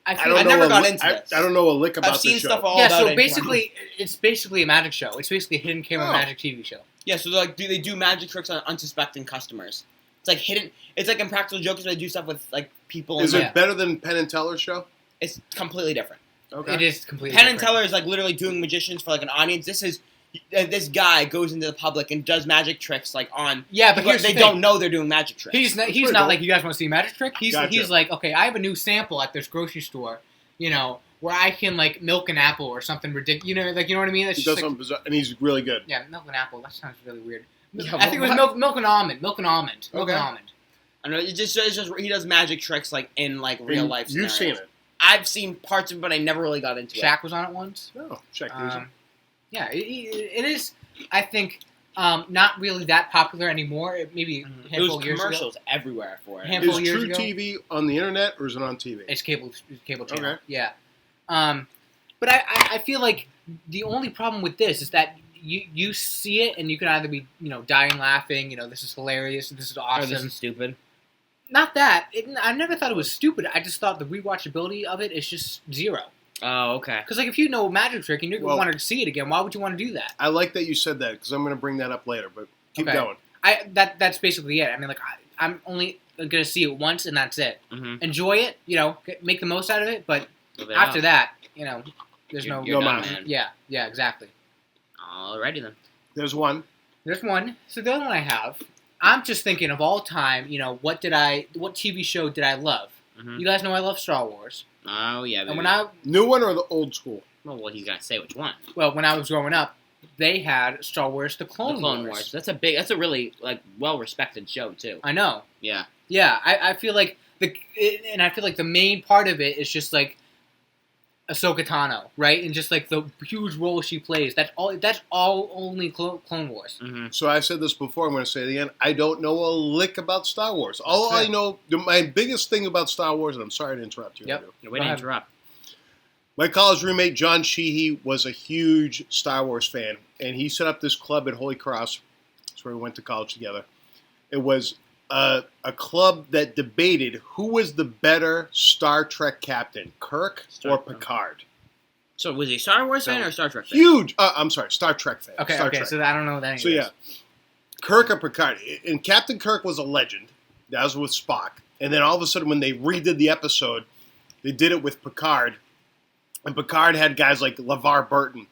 [SPEAKER 2] I
[SPEAKER 3] feel
[SPEAKER 2] don't
[SPEAKER 1] I
[SPEAKER 2] know
[SPEAKER 1] never
[SPEAKER 2] a
[SPEAKER 1] got
[SPEAKER 2] lick-
[SPEAKER 1] into
[SPEAKER 2] I,
[SPEAKER 1] this.
[SPEAKER 2] I don't know a lick about
[SPEAKER 1] I've seen
[SPEAKER 2] this show.
[SPEAKER 1] stuff all
[SPEAKER 3] yeah.
[SPEAKER 1] about
[SPEAKER 3] So
[SPEAKER 1] it.
[SPEAKER 3] basically, it's basically a magic show. It's basically a hidden camera
[SPEAKER 2] Oh.
[SPEAKER 3] magic TV show.
[SPEAKER 1] Yeah. So like, they do magic tricks on unsuspecting customers? It's like hidden. It's like Impractical Jokers. They do stuff with like people.
[SPEAKER 2] Is
[SPEAKER 1] and,
[SPEAKER 2] it
[SPEAKER 3] Yeah.
[SPEAKER 2] better than Penn and Teller's show?
[SPEAKER 1] It's completely different.
[SPEAKER 2] Okay.
[SPEAKER 3] It is completely
[SPEAKER 1] Penn and
[SPEAKER 3] different.
[SPEAKER 1] Teller is like literally doing magicians for like an audience. This is this guy goes into the public and does magic tricks like on.
[SPEAKER 3] Yeah, but
[SPEAKER 1] people
[SPEAKER 3] here's
[SPEAKER 1] they
[SPEAKER 3] the thing.
[SPEAKER 1] don't know they're doing magic tricks.
[SPEAKER 3] He's not
[SPEAKER 2] pretty
[SPEAKER 3] like,
[SPEAKER 2] cool.
[SPEAKER 3] you guys want to see a magic trick? He's
[SPEAKER 2] Gotcha.
[SPEAKER 3] like, okay, I have a new sample at this grocery store, where I can like milk an apple or something ridiculous. You know what I mean? It's
[SPEAKER 2] He
[SPEAKER 3] just
[SPEAKER 2] does
[SPEAKER 3] like,
[SPEAKER 2] something bizarre, and he's really good.
[SPEAKER 3] yeah, milk an apple. That sounds really weird.
[SPEAKER 1] Yeah,
[SPEAKER 3] I think it was
[SPEAKER 1] what?
[SPEAKER 3] milk and almond. Milk and almond. Milk
[SPEAKER 2] Okay.
[SPEAKER 3] and almond.
[SPEAKER 1] I don't know. It's just he does magic tricks like in like real life.
[SPEAKER 2] You've
[SPEAKER 1] scenarios.
[SPEAKER 2] seen it.
[SPEAKER 1] I've seen parts of it, but I never really got into it.
[SPEAKER 3] Shaq was on it once.
[SPEAKER 2] Oh, check these.
[SPEAKER 3] Yeah, it is. I think not really that popular anymore. Maybe a
[SPEAKER 1] It
[SPEAKER 3] handful
[SPEAKER 1] was
[SPEAKER 3] of years ago.
[SPEAKER 1] commercials everywhere for it.
[SPEAKER 3] Hand- handful
[SPEAKER 2] Is
[SPEAKER 3] of years
[SPEAKER 2] True
[SPEAKER 3] ago?
[SPEAKER 2] TV on the internet or is it on TV?
[SPEAKER 3] It's cable channel.
[SPEAKER 2] Okay.
[SPEAKER 3] Yeah. But I feel like the only problem with this is that you see it and you can either be dying laughing, this is hilarious, this is
[SPEAKER 1] Oh,
[SPEAKER 3] awesome.
[SPEAKER 1] this is stupid.
[SPEAKER 3] Not that I never thought it was stupid. I just thought the rewatchability of it is just zero.
[SPEAKER 1] Oh, okay.
[SPEAKER 3] Because if you know a magic trick and you're going to want to see it again, why would you want to do that?
[SPEAKER 2] I like that you said that because I'm going to bring that up later. But keep
[SPEAKER 3] Okay.
[SPEAKER 2] going.
[SPEAKER 3] That's basically it. I mean, I'm only going to see it once and that's it.
[SPEAKER 1] Mm-hmm.
[SPEAKER 3] Enjoy it, make the most out of it. But after that, there's
[SPEAKER 1] You're
[SPEAKER 3] no
[SPEAKER 1] done,
[SPEAKER 2] mind.
[SPEAKER 1] man.
[SPEAKER 3] Yeah, exactly.
[SPEAKER 1] Alrighty then.
[SPEAKER 2] There's one.
[SPEAKER 3] There's one. So the other one I have, I'm just thinking of all time. What TV show did I love?
[SPEAKER 1] Mm-hmm.
[SPEAKER 3] You guys know I love Star Wars.
[SPEAKER 1] Oh yeah. Baby.
[SPEAKER 3] And when I
[SPEAKER 2] New one or the old school?
[SPEAKER 1] well, he's gonna say which one.
[SPEAKER 3] when I was growing up, they had Star Wars: The Clone Wars.
[SPEAKER 1] That's a really well respected show too.
[SPEAKER 3] I know.
[SPEAKER 1] Yeah.
[SPEAKER 3] Yeah, I feel like the main part of it is just like Ahsoka Tano, right? And just like the huge role she plays. That's all only Clone Wars.
[SPEAKER 1] Mm-hmm.
[SPEAKER 2] So I said this before. I'm going to say it again. I don't know a lick about Star Wars. All
[SPEAKER 3] That's
[SPEAKER 2] I
[SPEAKER 3] it.
[SPEAKER 2] know, my biggest thing about Star Wars, and I'm sorry to interrupt you.
[SPEAKER 3] Yep.
[SPEAKER 2] Andrew.
[SPEAKER 1] No, way to
[SPEAKER 3] ahead.
[SPEAKER 1] interrupt.
[SPEAKER 2] My college roommate, John Sheehy, was a huge Star Wars fan, and he set up this club at Holy Cross. That's where we went to college together. It was a club that debated who was the better Star Trek captain, Kirk or Picard.
[SPEAKER 1] So was he a Star Wars fan or a Star Trek fan?
[SPEAKER 2] Huge. I'm sorry, Star Trek fan.
[SPEAKER 3] Okay,
[SPEAKER 2] Star
[SPEAKER 3] okay.
[SPEAKER 2] Trek.
[SPEAKER 3] So I don't know that.
[SPEAKER 2] So yeah, Kirk or Picard, and Captain Kirk was a legend. That was with Spock, and then all of a sudden, when they redid the episode, they did it with Picard, and Picard had guys like LeVar Burton,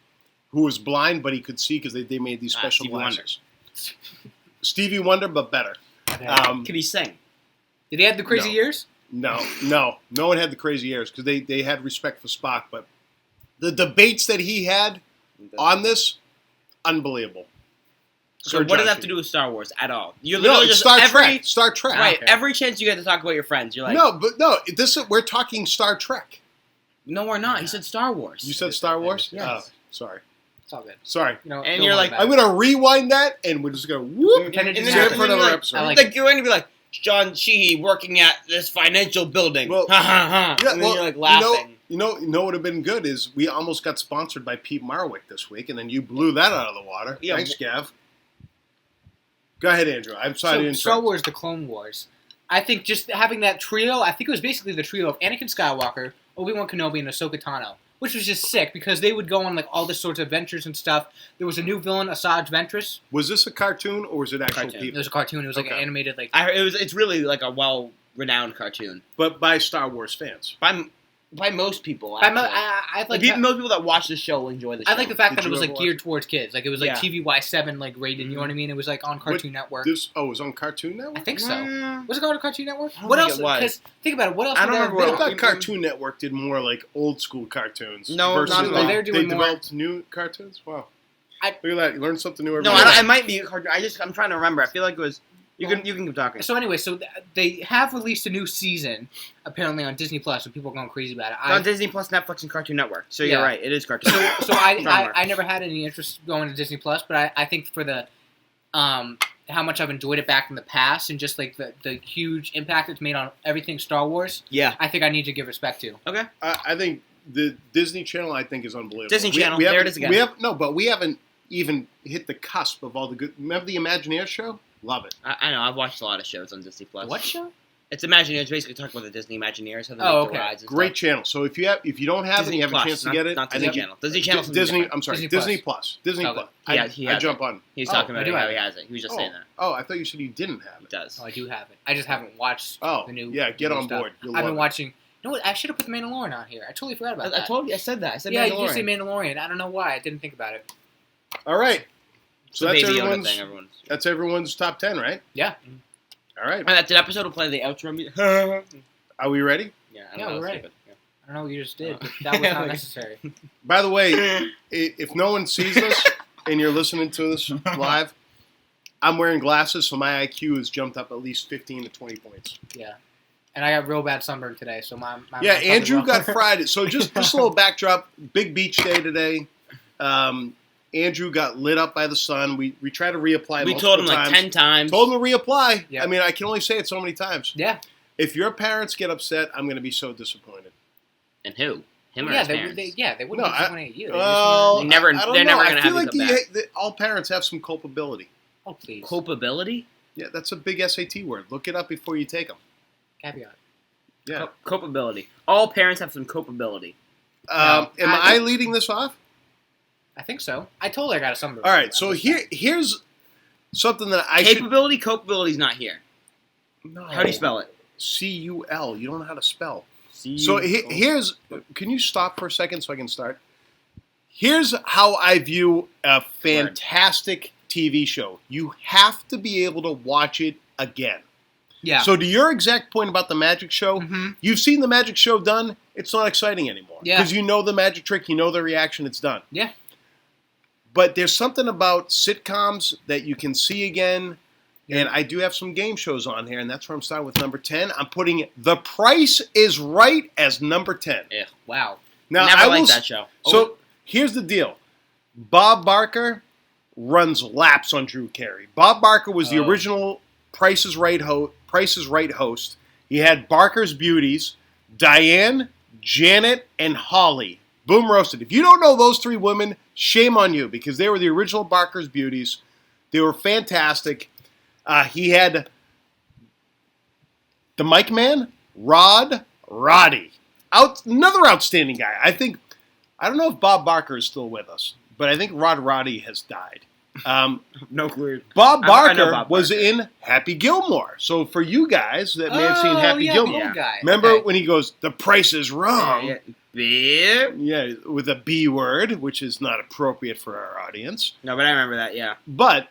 [SPEAKER 2] who was blind but he could see because they made these special
[SPEAKER 1] Stevie Wonder.
[SPEAKER 2] glasses. Stevie Wonder, but better.
[SPEAKER 3] Okay.
[SPEAKER 1] Can he sing?
[SPEAKER 3] Did he have the crazy
[SPEAKER 2] no.
[SPEAKER 3] years?
[SPEAKER 2] No one had the crazy ears because they had respect for Spock, but the debates that he had on this, unbelievable.
[SPEAKER 1] So what does that have to do with Star Wars at all? You're
[SPEAKER 2] No,
[SPEAKER 1] literally
[SPEAKER 2] it's
[SPEAKER 1] just
[SPEAKER 2] Star Trek.
[SPEAKER 1] Right,
[SPEAKER 3] Okay.
[SPEAKER 1] every chance you get to talk about your friends, you're like,
[SPEAKER 2] No, we're talking Star Trek.
[SPEAKER 1] no, we're not. He said Star Wars.
[SPEAKER 2] You said Star Wars?
[SPEAKER 3] Yes.
[SPEAKER 2] Oh, sorry.
[SPEAKER 3] It's all good.
[SPEAKER 2] Sorry.
[SPEAKER 1] And
[SPEAKER 3] don't
[SPEAKER 1] you're
[SPEAKER 3] worry
[SPEAKER 1] like,
[SPEAKER 3] about
[SPEAKER 2] I'm
[SPEAKER 3] it.
[SPEAKER 2] going to rewind that, and we're just going to whoop.
[SPEAKER 3] Pretend it
[SPEAKER 1] and
[SPEAKER 3] didn't
[SPEAKER 2] Save it
[SPEAKER 3] happen.
[SPEAKER 2] for another
[SPEAKER 1] like,
[SPEAKER 2] episode.
[SPEAKER 3] I like
[SPEAKER 1] like you're going to be like, John Sheehy working at this financial building.
[SPEAKER 2] Well,
[SPEAKER 1] Ha ha ha.
[SPEAKER 2] Yeah,
[SPEAKER 1] And then
[SPEAKER 2] well,
[SPEAKER 1] you're like laughing.
[SPEAKER 2] You know what would have been good is we almost got sponsored by Pete Marwick this week, and then you blew that out of the water.
[SPEAKER 1] Yeah,
[SPEAKER 2] Thanks, Gav. Go ahead, Andrew. I'm sorry to
[SPEAKER 3] So
[SPEAKER 2] interrupt.
[SPEAKER 3] Star Wars: The Clone Wars. I think just having that trio. I think it was basically the trio of Anakin Skywalker, Obi-Wan Kenobi, and Ahsoka Tano, which was just sick because they would go on like all this sorts of adventures and stuff. There was a new villain, Asajj Ventress.
[SPEAKER 2] Was this a cartoon or was it actual
[SPEAKER 1] Cartoon.
[SPEAKER 3] It
[SPEAKER 2] people?
[SPEAKER 3] was a cartoon. It was like an
[SPEAKER 2] Okay.
[SPEAKER 3] animated like.
[SPEAKER 1] It's really like a well-renowned cartoon
[SPEAKER 2] But by Star Wars fans.
[SPEAKER 1] by most people.
[SPEAKER 3] I
[SPEAKER 1] Actually.
[SPEAKER 3] like
[SPEAKER 1] Most people that watch the show will enjoy the show.
[SPEAKER 3] I like the fact
[SPEAKER 2] Did
[SPEAKER 3] that it
[SPEAKER 2] you
[SPEAKER 3] was
[SPEAKER 2] ever
[SPEAKER 3] like
[SPEAKER 2] watch
[SPEAKER 3] geared towards kids. Like it was like
[SPEAKER 1] Yeah.
[SPEAKER 3] TVY7 like rated. You know what I mean? It was like on Cartoon Network.
[SPEAKER 2] It was on Cartoon Network?
[SPEAKER 3] I think so.
[SPEAKER 1] Mm,
[SPEAKER 3] Was it called a Cartoon Network?
[SPEAKER 1] I don't
[SPEAKER 3] What
[SPEAKER 1] think
[SPEAKER 3] else?
[SPEAKER 1] it was.
[SPEAKER 3] Because think about it. What else?
[SPEAKER 1] I
[SPEAKER 3] would
[SPEAKER 1] don't
[SPEAKER 3] there have
[SPEAKER 1] remember
[SPEAKER 3] been?
[SPEAKER 2] I
[SPEAKER 1] what-
[SPEAKER 2] thought Cartoon Network did more like old school cartoons.
[SPEAKER 1] No,
[SPEAKER 2] versus
[SPEAKER 1] not at
[SPEAKER 2] like,
[SPEAKER 1] all.
[SPEAKER 3] They're doing
[SPEAKER 2] they
[SPEAKER 3] more-
[SPEAKER 2] developed new cartoons? Wow.
[SPEAKER 3] I-
[SPEAKER 2] Look at that. You learn something new every
[SPEAKER 1] No,
[SPEAKER 2] day.
[SPEAKER 1] I might be a cartoon. I'm trying to remember. I feel like it was. You can keep talking.
[SPEAKER 3] So anyway, they have released a new season apparently on Disney Plus, so people are going crazy about it.
[SPEAKER 1] It's on Disney Plus, Netflix, and Cartoon Network. So you're
[SPEAKER 3] Yeah.
[SPEAKER 1] right. It is cartoon.
[SPEAKER 3] So I
[SPEAKER 1] Drummer.
[SPEAKER 3] never had any interest going to Disney Plus, but I think for the how much I've enjoyed it back in the past and just like the huge impact it's made on everything Star Wars,
[SPEAKER 1] Yeah.
[SPEAKER 3] I think I need to give respect to.
[SPEAKER 2] I think the Disney Channel, I think, is unbelievable.
[SPEAKER 1] Disney Channel, there
[SPEAKER 2] haven't-
[SPEAKER 1] it is again.
[SPEAKER 2] But we haven't even hit the cusp of all the good. Remember the Imagineers show? Love it.
[SPEAKER 1] I know. I've watched a lot of shows on Disney Plus.
[SPEAKER 3] What show?
[SPEAKER 1] It's Imagineers. Basically, talking about the Disney Imagineers. How they
[SPEAKER 3] Oh,
[SPEAKER 1] make
[SPEAKER 3] okay.
[SPEAKER 1] the rides and
[SPEAKER 2] Great
[SPEAKER 1] stuff.
[SPEAKER 2] channel. So if you don't have it, and you have
[SPEAKER 1] Plus,
[SPEAKER 2] a chance to
[SPEAKER 1] not-
[SPEAKER 2] get it.
[SPEAKER 1] Not
[SPEAKER 2] I
[SPEAKER 1] Disney
[SPEAKER 2] think
[SPEAKER 1] Channel. Disney Channel.
[SPEAKER 2] Disney. I'm sorry,
[SPEAKER 3] Disney
[SPEAKER 2] Disney
[SPEAKER 3] Plus.
[SPEAKER 2] Plus. Disney
[SPEAKER 3] Okay.
[SPEAKER 2] Plus.
[SPEAKER 1] He has
[SPEAKER 2] I
[SPEAKER 1] it.
[SPEAKER 2] jump on.
[SPEAKER 1] He's
[SPEAKER 2] Oh,
[SPEAKER 1] talking
[SPEAKER 3] I
[SPEAKER 1] about
[SPEAKER 3] do
[SPEAKER 1] how
[SPEAKER 3] have
[SPEAKER 1] he
[SPEAKER 3] it.
[SPEAKER 1] has it. He was just saying that.
[SPEAKER 2] Oh, I thought you said you didn't have
[SPEAKER 1] He
[SPEAKER 2] it.
[SPEAKER 1] does.
[SPEAKER 3] Oh, I do have it. I just haven't watched
[SPEAKER 2] Oh,
[SPEAKER 3] the new.
[SPEAKER 2] yeah, get
[SPEAKER 3] the new
[SPEAKER 2] on
[SPEAKER 3] stuff.
[SPEAKER 2] board. You'll
[SPEAKER 3] I've been
[SPEAKER 2] love it.
[SPEAKER 3] watching. You know what? I should have put the Mandalorian on here. I totally forgot about
[SPEAKER 1] I
[SPEAKER 3] that.
[SPEAKER 1] told you. I said that. I said
[SPEAKER 3] yeah, you
[SPEAKER 1] Mandalorian.
[SPEAKER 3] just say Mandalorian. I don't know why. I didn't think about it.
[SPEAKER 2] All right.
[SPEAKER 1] It's
[SPEAKER 2] So
[SPEAKER 1] the
[SPEAKER 2] that's
[SPEAKER 1] Baby Yoda
[SPEAKER 2] everyone's.
[SPEAKER 1] thing. Everyone's.
[SPEAKER 2] That's everyone's top 10, right?
[SPEAKER 3] Yeah.
[SPEAKER 2] All right.
[SPEAKER 1] And that's an episode. Will play the outro music. yeah,
[SPEAKER 2] Are we ready?
[SPEAKER 1] I
[SPEAKER 3] Yeah,
[SPEAKER 1] don't know.
[SPEAKER 3] we're
[SPEAKER 1] It's
[SPEAKER 3] ready.
[SPEAKER 1] stupid. Yeah.
[SPEAKER 3] I don't know what you just did, but that was not necessary.
[SPEAKER 2] By the way, if no one sees this and you're listening to this live, I'm wearing glasses, so my IQ has jumped up at least 15 to 20 points.
[SPEAKER 3] Yeah. And I got real bad sunburn today, so my
[SPEAKER 2] Yeah,
[SPEAKER 3] my
[SPEAKER 2] Andrew
[SPEAKER 3] probably
[SPEAKER 2] got
[SPEAKER 3] wrong.
[SPEAKER 2] fried. So just a little backdrop. Big beach day today. Andrew got lit up by the sun. We tried to reapply
[SPEAKER 1] We
[SPEAKER 2] multiple
[SPEAKER 1] told him like
[SPEAKER 2] times.
[SPEAKER 1] 10 times.
[SPEAKER 2] Told him to reapply.
[SPEAKER 3] Yeah.
[SPEAKER 2] I mean, I can only say it so many times.
[SPEAKER 3] Yeah.
[SPEAKER 2] If your parents get upset, I'm going to be so disappointed.
[SPEAKER 1] And who? Him or
[SPEAKER 3] Yeah,
[SPEAKER 1] his
[SPEAKER 3] they
[SPEAKER 1] parents?
[SPEAKER 3] wouldn't
[SPEAKER 2] No,
[SPEAKER 3] disappoint you.
[SPEAKER 2] Well,
[SPEAKER 1] They never-
[SPEAKER 2] I don't
[SPEAKER 1] they're
[SPEAKER 2] know.
[SPEAKER 1] never
[SPEAKER 2] I
[SPEAKER 1] gonna
[SPEAKER 2] feel
[SPEAKER 1] have
[SPEAKER 2] like
[SPEAKER 1] you come back.
[SPEAKER 2] all parents have some culpability.
[SPEAKER 3] Oh, please.
[SPEAKER 1] Culpability?
[SPEAKER 2] Yeah, that's a big SAT word. Look it up before you take them.
[SPEAKER 3] Caveat.
[SPEAKER 2] Yeah.
[SPEAKER 1] Culpability. All parents have some culpability.
[SPEAKER 3] No,
[SPEAKER 2] Am I leading this off?
[SPEAKER 3] I think so. I told her I got a sunburn.
[SPEAKER 2] All right. So here's something that I
[SPEAKER 1] Capability? Culpability's not here.
[SPEAKER 2] should. No.
[SPEAKER 1] How do you spell it?
[SPEAKER 2] CUL. You don't know how to spell.
[SPEAKER 1] C-
[SPEAKER 2] So here's. Can you stop for a second so I can start? Here's how I view a fantastic TV show. You have to be able to watch it again.
[SPEAKER 3] Yeah.
[SPEAKER 2] So to your exact point about the magic show,
[SPEAKER 3] Mhm.
[SPEAKER 2] you've seen the magic show done. It's not exciting anymore.
[SPEAKER 3] Yeah.
[SPEAKER 2] Because you know the magic trick, you know the reaction, it's done.
[SPEAKER 3] Yeah.
[SPEAKER 2] But there's something about sitcoms that you can see again.
[SPEAKER 3] Yeah.
[SPEAKER 2] And I do have some game shows on here, and that's where I'm starting with number 10. I'm putting The Price is Right as number 10.
[SPEAKER 1] Ugh.
[SPEAKER 3] Wow.
[SPEAKER 2] Now,
[SPEAKER 1] Never
[SPEAKER 2] I
[SPEAKER 1] liked
[SPEAKER 2] will,
[SPEAKER 1] that show.
[SPEAKER 2] So here's the deal. Bob Barker runs laps on Drew Carey. Bob Barker was the
[SPEAKER 3] Oh.
[SPEAKER 2] original Price is Right host. He had Barker's Beauties, Diane, Janet, and Holly. Boom roasted. If you don't know those three women, shame on you because they were the original Barker's Beauties. They were fantastic. He had the Mike Man, Roddy. Another outstanding guy. I don't know if Bob Barker is still with us, but I think Roddy has died.
[SPEAKER 1] No clue.
[SPEAKER 2] Bob
[SPEAKER 1] I know
[SPEAKER 2] Barker
[SPEAKER 1] Bob
[SPEAKER 2] was
[SPEAKER 1] Barker.
[SPEAKER 2] in Happy Gilmore. So for you guys that may have seen Happy
[SPEAKER 3] yeah,
[SPEAKER 2] Gilmore,
[SPEAKER 3] the old guy.
[SPEAKER 2] remember
[SPEAKER 3] Okay.
[SPEAKER 2] when he goes, "The price is wrong."
[SPEAKER 1] Yeah. Beep.
[SPEAKER 2] Yeah, with a B word, which is not appropriate for our audience.
[SPEAKER 1] No, but I remember that, yeah.
[SPEAKER 2] But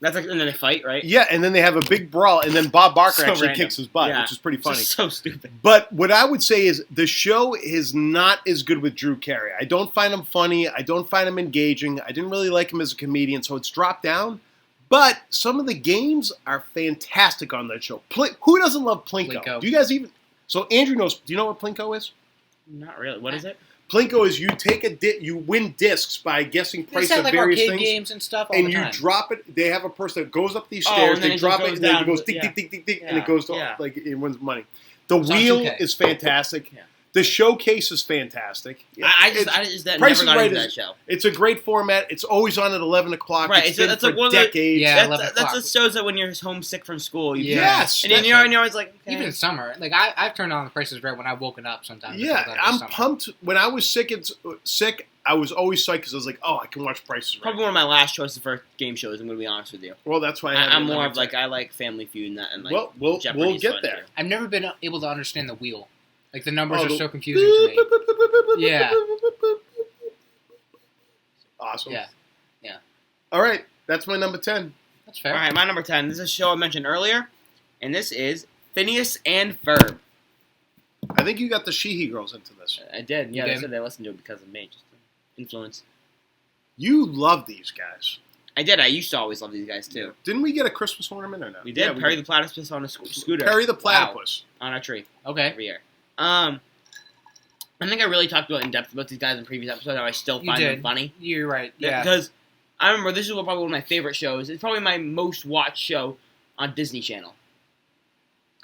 [SPEAKER 1] That's like, and then they fight, right?
[SPEAKER 2] yeah, and then they have a big brawl, and then Bob Barker
[SPEAKER 1] So
[SPEAKER 2] actually
[SPEAKER 1] random.
[SPEAKER 2] kicks his butt,
[SPEAKER 1] Yeah.
[SPEAKER 2] which is pretty funny.
[SPEAKER 1] It's just so stupid.
[SPEAKER 2] But what I would say is the show is not as good with Drew Carey. I don't find him funny. I don't find him engaging. I didn't really like him as a comedian, so it's dropped down. But some of the games are fantastic on that show. Who doesn't love Plinko?
[SPEAKER 3] Plinko.
[SPEAKER 2] Do you guys even? So Andrew knows. Do you know what Plinko is?
[SPEAKER 1] Not really. What is it?
[SPEAKER 2] Plinko is you take you win discs by guessing
[SPEAKER 3] They
[SPEAKER 2] price
[SPEAKER 3] said
[SPEAKER 2] of
[SPEAKER 3] like
[SPEAKER 2] various
[SPEAKER 3] arcade
[SPEAKER 2] things.
[SPEAKER 3] games and stuff all
[SPEAKER 2] And
[SPEAKER 3] the
[SPEAKER 2] you
[SPEAKER 3] time.
[SPEAKER 2] drop it. They have a person that goes up these
[SPEAKER 1] Oh,
[SPEAKER 2] stairs.
[SPEAKER 1] and then
[SPEAKER 2] They
[SPEAKER 1] it
[SPEAKER 2] drop
[SPEAKER 1] just
[SPEAKER 2] it,
[SPEAKER 1] goes
[SPEAKER 2] and then it
[SPEAKER 1] down,
[SPEAKER 2] goes tick,
[SPEAKER 1] yeah.
[SPEAKER 2] tick, tick, tick, tick, and
[SPEAKER 1] Yeah,
[SPEAKER 2] it goes to
[SPEAKER 1] yeah.
[SPEAKER 2] like it wins money. The
[SPEAKER 3] It's on
[SPEAKER 2] wheel
[SPEAKER 3] 2K.
[SPEAKER 2] is fantastic.
[SPEAKER 3] Yeah.
[SPEAKER 2] The showcase is fantastic.
[SPEAKER 1] I
[SPEAKER 2] It's-
[SPEAKER 1] just that
[SPEAKER 2] Price
[SPEAKER 1] never
[SPEAKER 2] is
[SPEAKER 1] got
[SPEAKER 2] Right
[SPEAKER 1] into
[SPEAKER 2] is-
[SPEAKER 1] that show.
[SPEAKER 2] It's a great format. It's always on at 11 o'clock.
[SPEAKER 1] Right,
[SPEAKER 2] It's
[SPEAKER 1] it's-
[SPEAKER 2] been
[SPEAKER 1] that's
[SPEAKER 2] for
[SPEAKER 1] like one of the-
[SPEAKER 2] decades.
[SPEAKER 3] Yeah,
[SPEAKER 1] That's
[SPEAKER 3] 11
[SPEAKER 1] that's
[SPEAKER 3] o'clock.
[SPEAKER 1] what shows that when you're homesick from school. You
[SPEAKER 3] Yeah.
[SPEAKER 2] Yes.
[SPEAKER 1] And then you're always like, okay.
[SPEAKER 3] Even in summer, like I've turned on The Price is Right when I've woken up sometimes.
[SPEAKER 2] Yeah,
[SPEAKER 3] Because
[SPEAKER 2] I'm
[SPEAKER 3] of summer.
[SPEAKER 2] pumped. When I was sick, I was always psyched because I was like, oh, I can watch Prices Right.
[SPEAKER 1] Probably one of my last choices for game shows. I'm gonna be honest with you.
[SPEAKER 2] Well, that's why I have it
[SPEAKER 1] I'm
[SPEAKER 2] at
[SPEAKER 1] more
[SPEAKER 2] number
[SPEAKER 1] of like
[SPEAKER 2] 10.
[SPEAKER 1] I like Family Feud and that, and like
[SPEAKER 2] well, we'll
[SPEAKER 1] Jeopardy's
[SPEAKER 2] get
[SPEAKER 1] fun,
[SPEAKER 2] there.
[SPEAKER 1] too.
[SPEAKER 3] I've never been able to understand the wheel. Like the numbers
[SPEAKER 2] Oh,
[SPEAKER 3] are
[SPEAKER 2] the-
[SPEAKER 3] so confusing to me. Yeah.
[SPEAKER 2] Awesome.
[SPEAKER 3] Yeah.
[SPEAKER 2] All right, that's my number 10.
[SPEAKER 3] That's fair.
[SPEAKER 1] All right, my number 10. This is a show I mentioned earlier, and this is Phineas and Ferb.
[SPEAKER 2] I think you got the Sheehy girls into this.
[SPEAKER 1] I did. Yeah,
[SPEAKER 3] You
[SPEAKER 1] they
[SPEAKER 3] did?
[SPEAKER 1] said they listened to it because of me, just influence.
[SPEAKER 2] You love these guys.
[SPEAKER 1] I did. I used to always love these guys too.
[SPEAKER 2] Didn't we get a Christmas ornament or no?
[SPEAKER 1] We did.
[SPEAKER 2] Yeah,
[SPEAKER 1] Perry the Platypus on a scooter
[SPEAKER 2] Perry the Platypus.
[SPEAKER 1] on a tree
[SPEAKER 3] Okay.
[SPEAKER 1] every year. I think I really talked about in depth about these guys in previous episodes. How I still
[SPEAKER 3] You
[SPEAKER 1] find them
[SPEAKER 3] did.
[SPEAKER 1] funny.
[SPEAKER 3] You're right. Yeah.
[SPEAKER 1] Because I remember this is probably one of my favorite shows. It's probably my most watched show on Disney Channel.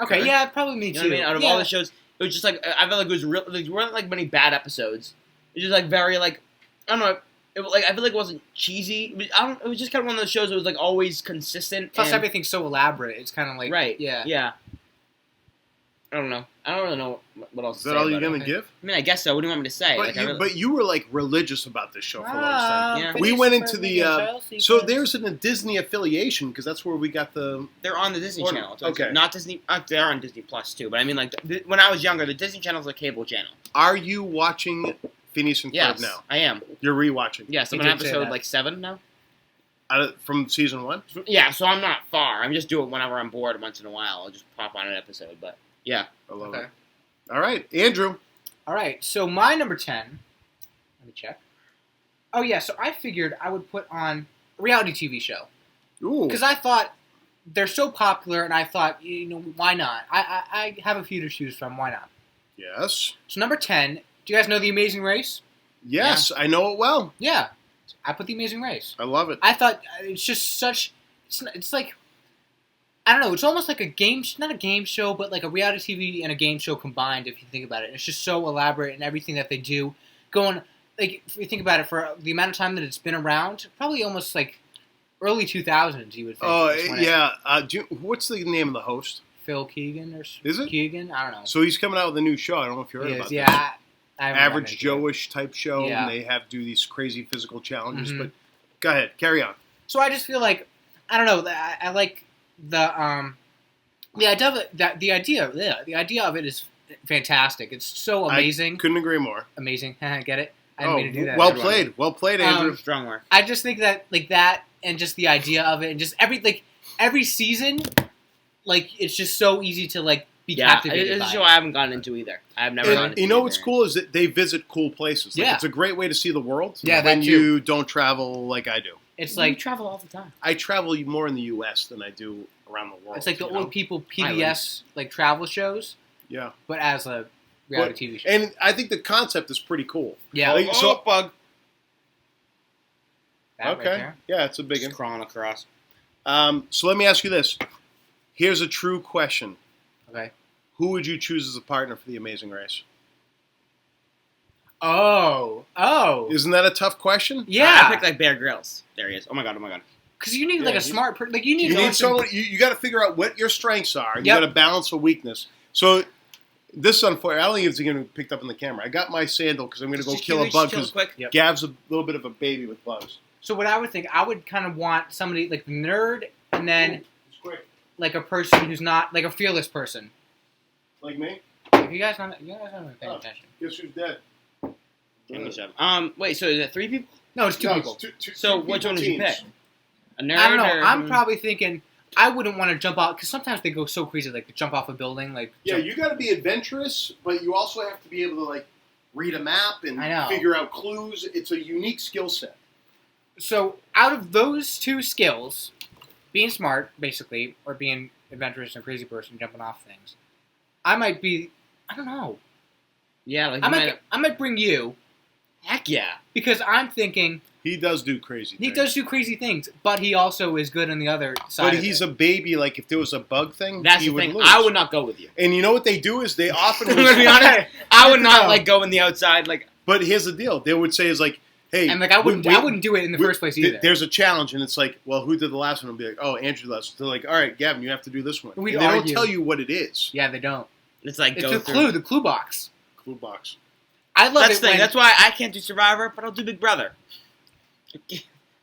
[SPEAKER 3] Okay.
[SPEAKER 2] Okay.
[SPEAKER 3] Yeah. Probably me
[SPEAKER 1] You
[SPEAKER 3] too.
[SPEAKER 1] know what I mean? Out of
[SPEAKER 3] yeah.
[SPEAKER 1] all the shows, it was just like I felt like it was real. Like, there weren't like many bad episodes. It was just like very like I don't know. It was, like I feel like it wasn't cheesy. It was just kind of one of those shows that was like always consistent.
[SPEAKER 3] Plus
[SPEAKER 1] and,
[SPEAKER 3] everything's so elaborate. It's kind of like
[SPEAKER 1] right.
[SPEAKER 3] Yeah.
[SPEAKER 1] Yeah. I don't know. I don't really know what else.
[SPEAKER 2] Is
[SPEAKER 1] to
[SPEAKER 2] that
[SPEAKER 1] say
[SPEAKER 2] all you're
[SPEAKER 1] about
[SPEAKER 2] going
[SPEAKER 1] it.
[SPEAKER 2] to give?
[SPEAKER 1] I mean, I guess so. What do you want me to say?
[SPEAKER 2] But,
[SPEAKER 1] Like, I
[SPEAKER 2] you,
[SPEAKER 1] really-
[SPEAKER 2] but you were like religious about this show for a long time.
[SPEAKER 1] Yeah.
[SPEAKER 2] We went into the, So there's a Disney affiliation because that's where we got the.
[SPEAKER 1] they're on the Disney
[SPEAKER 2] Or-
[SPEAKER 1] Channel. So
[SPEAKER 2] okay.
[SPEAKER 1] It's not Disney. They're on Disney Plus too. But I mean, like when I was younger, the Disney Channel is a cable channel.
[SPEAKER 2] Are you watching Phineas and Ferb
[SPEAKER 1] Yes,
[SPEAKER 2] now?
[SPEAKER 1] I am.
[SPEAKER 2] You're rewatching.
[SPEAKER 1] Yes,
[SPEAKER 3] You
[SPEAKER 1] I'm on
[SPEAKER 3] did say
[SPEAKER 1] episode
[SPEAKER 3] that.
[SPEAKER 1] like 7 now.
[SPEAKER 2] From season 1?
[SPEAKER 1] Yeah, so I'm not far. I'm just doing it whenever I'm bored once in a while. I'll just pop on an episode. But yeah,
[SPEAKER 2] I love
[SPEAKER 3] Okay.
[SPEAKER 2] it. All right, Andrew.
[SPEAKER 3] All right. So my number 10. Let me check. Oh yeah. So I figured I would put on a reality TV show
[SPEAKER 2] Ooh.
[SPEAKER 3] because I thought they're so popular, and I thought why not? I have a few to choose from. Why not?
[SPEAKER 2] Yes.
[SPEAKER 3] So number 10. Do you guys know The Amazing Race?
[SPEAKER 2] Yes, I know it well.
[SPEAKER 3] Yeah. I put The Amazing Race.
[SPEAKER 2] I love it.
[SPEAKER 3] I thought it's just such. It's like I don't know. It's almost like a game, not a game show, but like a reality TV and a game show combined. If you think about it, it's just so elaborate and everything that they do. Going like if you think about it, for the amount of time that it's been around, probably almost like early 2000s. You would think.
[SPEAKER 2] Oh
[SPEAKER 3] is when it-
[SPEAKER 2] yeah. What's the name of the host?
[SPEAKER 3] Phil Keegan or
[SPEAKER 2] Is it?
[SPEAKER 3] Keegan? I don't know.
[SPEAKER 2] So he's coming out with a new show. I don't know if you heard
[SPEAKER 3] He
[SPEAKER 2] about
[SPEAKER 3] is,
[SPEAKER 2] that.
[SPEAKER 3] yeah. I haven't
[SPEAKER 2] Average
[SPEAKER 3] gotten into it.
[SPEAKER 2] Joe-ish type show,
[SPEAKER 3] Yeah.
[SPEAKER 2] and they have do these crazy physical challenges.
[SPEAKER 3] Mhm.
[SPEAKER 2] But go ahead, carry on.
[SPEAKER 3] So I just feel like I don't know. I like the idea of it, the idea of it is fantastic. It's so amazing.
[SPEAKER 2] Couldn't agree more.
[SPEAKER 3] Amazing. Get it? I didn't mean to do that.
[SPEAKER 2] well played, Andrew.
[SPEAKER 1] Strong work.
[SPEAKER 3] I just think that and just the idea of it and just every season, like it's just so easy to like be
[SPEAKER 1] Yeah,
[SPEAKER 3] captivated
[SPEAKER 1] it's
[SPEAKER 3] by
[SPEAKER 1] a show
[SPEAKER 3] it.
[SPEAKER 1] I haven't gotten into either. I've never gone
[SPEAKER 2] And
[SPEAKER 1] into
[SPEAKER 2] you know
[SPEAKER 1] either.
[SPEAKER 2] what's cool is that they visit cool places. Like,
[SPEAKER 3] Yeah.
[SPEAKER 2] it's a great way to see the world.
[SPEAKER 3] Yeah, that
[SPEAKER 2] when
[SPEAKER 3] too.
[SPEAKER 2] you don't travel like I do.
[SPEAKER 3] It's
[SPEAKER 1] Like
[SPEAKER 3] like
[SPEAKER 1] travel all the time.
[SPEAKER 2] I travel more in the U.S. than I do around the world.
[SPEAKER 3] it's like the
[SPEAKER 2] you know?
[SPEAKER 3] old people PBS like travel shows,
[SPEAKER 2] Yeah,
[SPEAKER 3] but as a reality TV show.
[SPEAKER 2] and I think the concept is pretty cool.
[SPEAKER 3] Yeah,
[SPEAKER 2] Like, so
[SPEAKER 1] bug.
[SPEAKER 3] that right
[SPEAKER 2] okay,
[SPEAKER 3] there.
[SPEAKER 2] yeah, it's a big
[SPEAKER 1] Just
[SPEAKER 2] one.
[SPEAKER 1] crawling across.
[SPEAKER 2] So let me ask you this. Here's a true question.
[SPEAKER 3] Okay.
[SPEAKER 2] Who would you choose as a partner for the Amazing Race?
[SPEAKER 3] Oh,
[SPEAKER 2] Isn't that a tough question?
[SPEAKER 1] I
[SPEAKER 3] yeah.
[SPEAKER 1] picked like Bear Grylls. There he is. Oh my god.
[SPEAKER 3] Because you need like
[SPEAKER 2] Yeah,
[SPEAKER 3] a smart person. Like you need.
[SPEAKER 2] You need
[SPEAKER 3] someone-
[SPEAKER 2] someone. You got to figure out what your strengths are. You
[SPEAKER 3] Yep.
[SPEAKER 2] got to balance a weakness. So this is unfortunate. I don't think it's going to be picked up in the camera. I got my sandal because I'm going to go kill a bug because
[SPEAKER 1] quick.
[SPEAKER 3] Yep.
[SPEAKER 2] Gav's a little bit of a baby with bugs.
[SPEAKER 3] So what I would think, I would kind of want somebody like the nerd, and then
[SPEAKER 2] It's quick.
[SPEAKER 3] like a person who's not like a fearless person.
[SPEAKER 2] Like me.
[SPEAKER 3] Like, you guys not paying
[SPEAKER 2] Oh.
[SPEAKER 3] attention.
[SPEAKER 2] Guess who's dead?
[SPEAKER 1] Wait, so is it 3 people?
[SPEAKER 3] No, it's two
[SPEAKER 2] No,
[SPEAKER 3] people.
[SPEAKER 2] it's two
[SPEAKER 1] So
[SPEAKER 2] people
[SPEAKER 1] which one would you
[SPEAKER 2] teams.
[SPEAKER 1] pick? A nerd
[SPEAKER 3] I don't know.
[SPEAKER 1] or
[SPEAKER 3] I'm probably thinking I wouldn't want to jump out because sometimes they go so crazy, like they jump off a building, like
[SPEAKER 2] Yeah,
[SPEAKER 3] jump-
[SPEAKER 2] you got to be adventurous, but you also have to be able to like read a map and
[SPEAKER 3] I know.
[SPEAKER 2] figure out clues. It's a unique skill set.
[SPEAKER 3] So out of those two skills, being smart basically, or being adventurous and a crazy person jumping off things, I might be. I don't know.
[SPEAKER 1] Yeah, like
[SPEAKER 3] I might bring you
[SPEAKER 1] heck yeah.
[SPEAKER 3] because I'm thinking
[SPEAKER 2] He does do crazy
[SPEAKER 3] he
[SPEAKER 2] things.
[SPEAKER 3] does do crazy things, but he also is good on the other side.
[SPEAKER 2] But
[SPEAKER 3] of
[SPEAKER 2] he's
[SPEAKER 3] it.
[SPEAKER 2] a baby. Like if there was a bug thing,
[SPEAKER 1] That's
[SPEAKER 2] he
[SPEAKER 1] the
[SPEAKER 2] would
[SPEAKER 1] thing.
[SPEAKER 2] lose.
[SPEAKER 1] I would not go with you.
[SPEAKER 2] And you know what they do is they often.
[SPEAKER 1] I'm gonna be honest. I would
[SPEAKER 3] Good to
[SPEAKER 1] not
[SPEAKER 3] know.
[SPEAKER 1] like go in the outside. Like
[SPEAKER 2] But here's the deal: they would say is like, "Hey,
[SPEAKER 3] and like I wouldn't do it in the
[SPEAKER 2] we-
[SPEAKER 3] first place either.
[SPEAKER 2] There's a challenge, and it's like, well, who did the last one? And be like, oh, Andrew did last. They're like, all right, Gavin, you have to do this one.
[SPEAKER 3] We'd
[SPEAKER 2] And they don't
[SPEAKER 3] argue.
[SPEAKER 2] tell you what it is.
[SPEAKER 3] Yeah, they don't.
[SPEAKER 1] it's like
[SPEAKER 3] It's
[SPEAKER 1] go
[SPEAKER 3] a
[SPEAKER 1] through.
[SPEAKER 3] clue, the clue box.
[SPEAKER 2] Clue box.
[SPEAKER 3] I love
[SPEAKER 1] That's
[SPEAKER 3] it
[SPEAKER 1] the thing.
[SPEAKER 3] when
[SPEAKER 1] That's why I can't do Survivor, but I'll do Big Brother.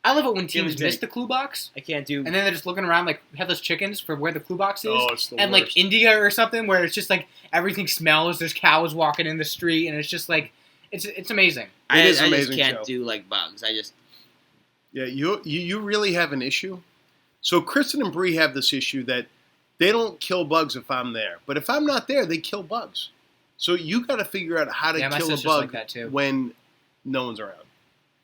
[SPEAKER 3] I love it when
[SPEAKER 1] Give
[SPEAKER 3] teams
[SPEAKER 1] it to
[SPEAKER 3] miss
[SPEAKER 1] me.
[SPEAKER 3] the clue box
[SPEAKER 1] I can't do.
[SPEAKER 3] and then they're just looking around like headless chickens for where the clue box is.
[SPEAKER 2] Oh, it's the
[SPEAKER 3] And
[SPEAKER 2] worst.
[SPEAKER 3] like India or something where it's just like everything smells. There's cows walking in the street, and it's just like it's amazing.
[SPEAKER 1] I,
[SPEAKER 2] It is
[SPEAKER 1] I
[SPEAKER 2] an
[SPEAKER 1] just
[SPEAKER 2] amazing
[SPEAKER 1] can't
[SPEAKER 2] show.
[SPEAKER 1] do like bugs. I just
[SPEAKER 2] Yeah, you really have an issue. So Kristen and Bree have this issue that they don't kill bugs if I'm there, but if I'm not there, they kill bugs. So you got to figure out how to
[SPEAKER 3] Yeah, my
[SPEAKER 2] kill a
[SPEAKER 3] sister's
[SPEAKER 2] bug
[SPEAKER 3] like that too.
[SPEAKER 2] when no one's around.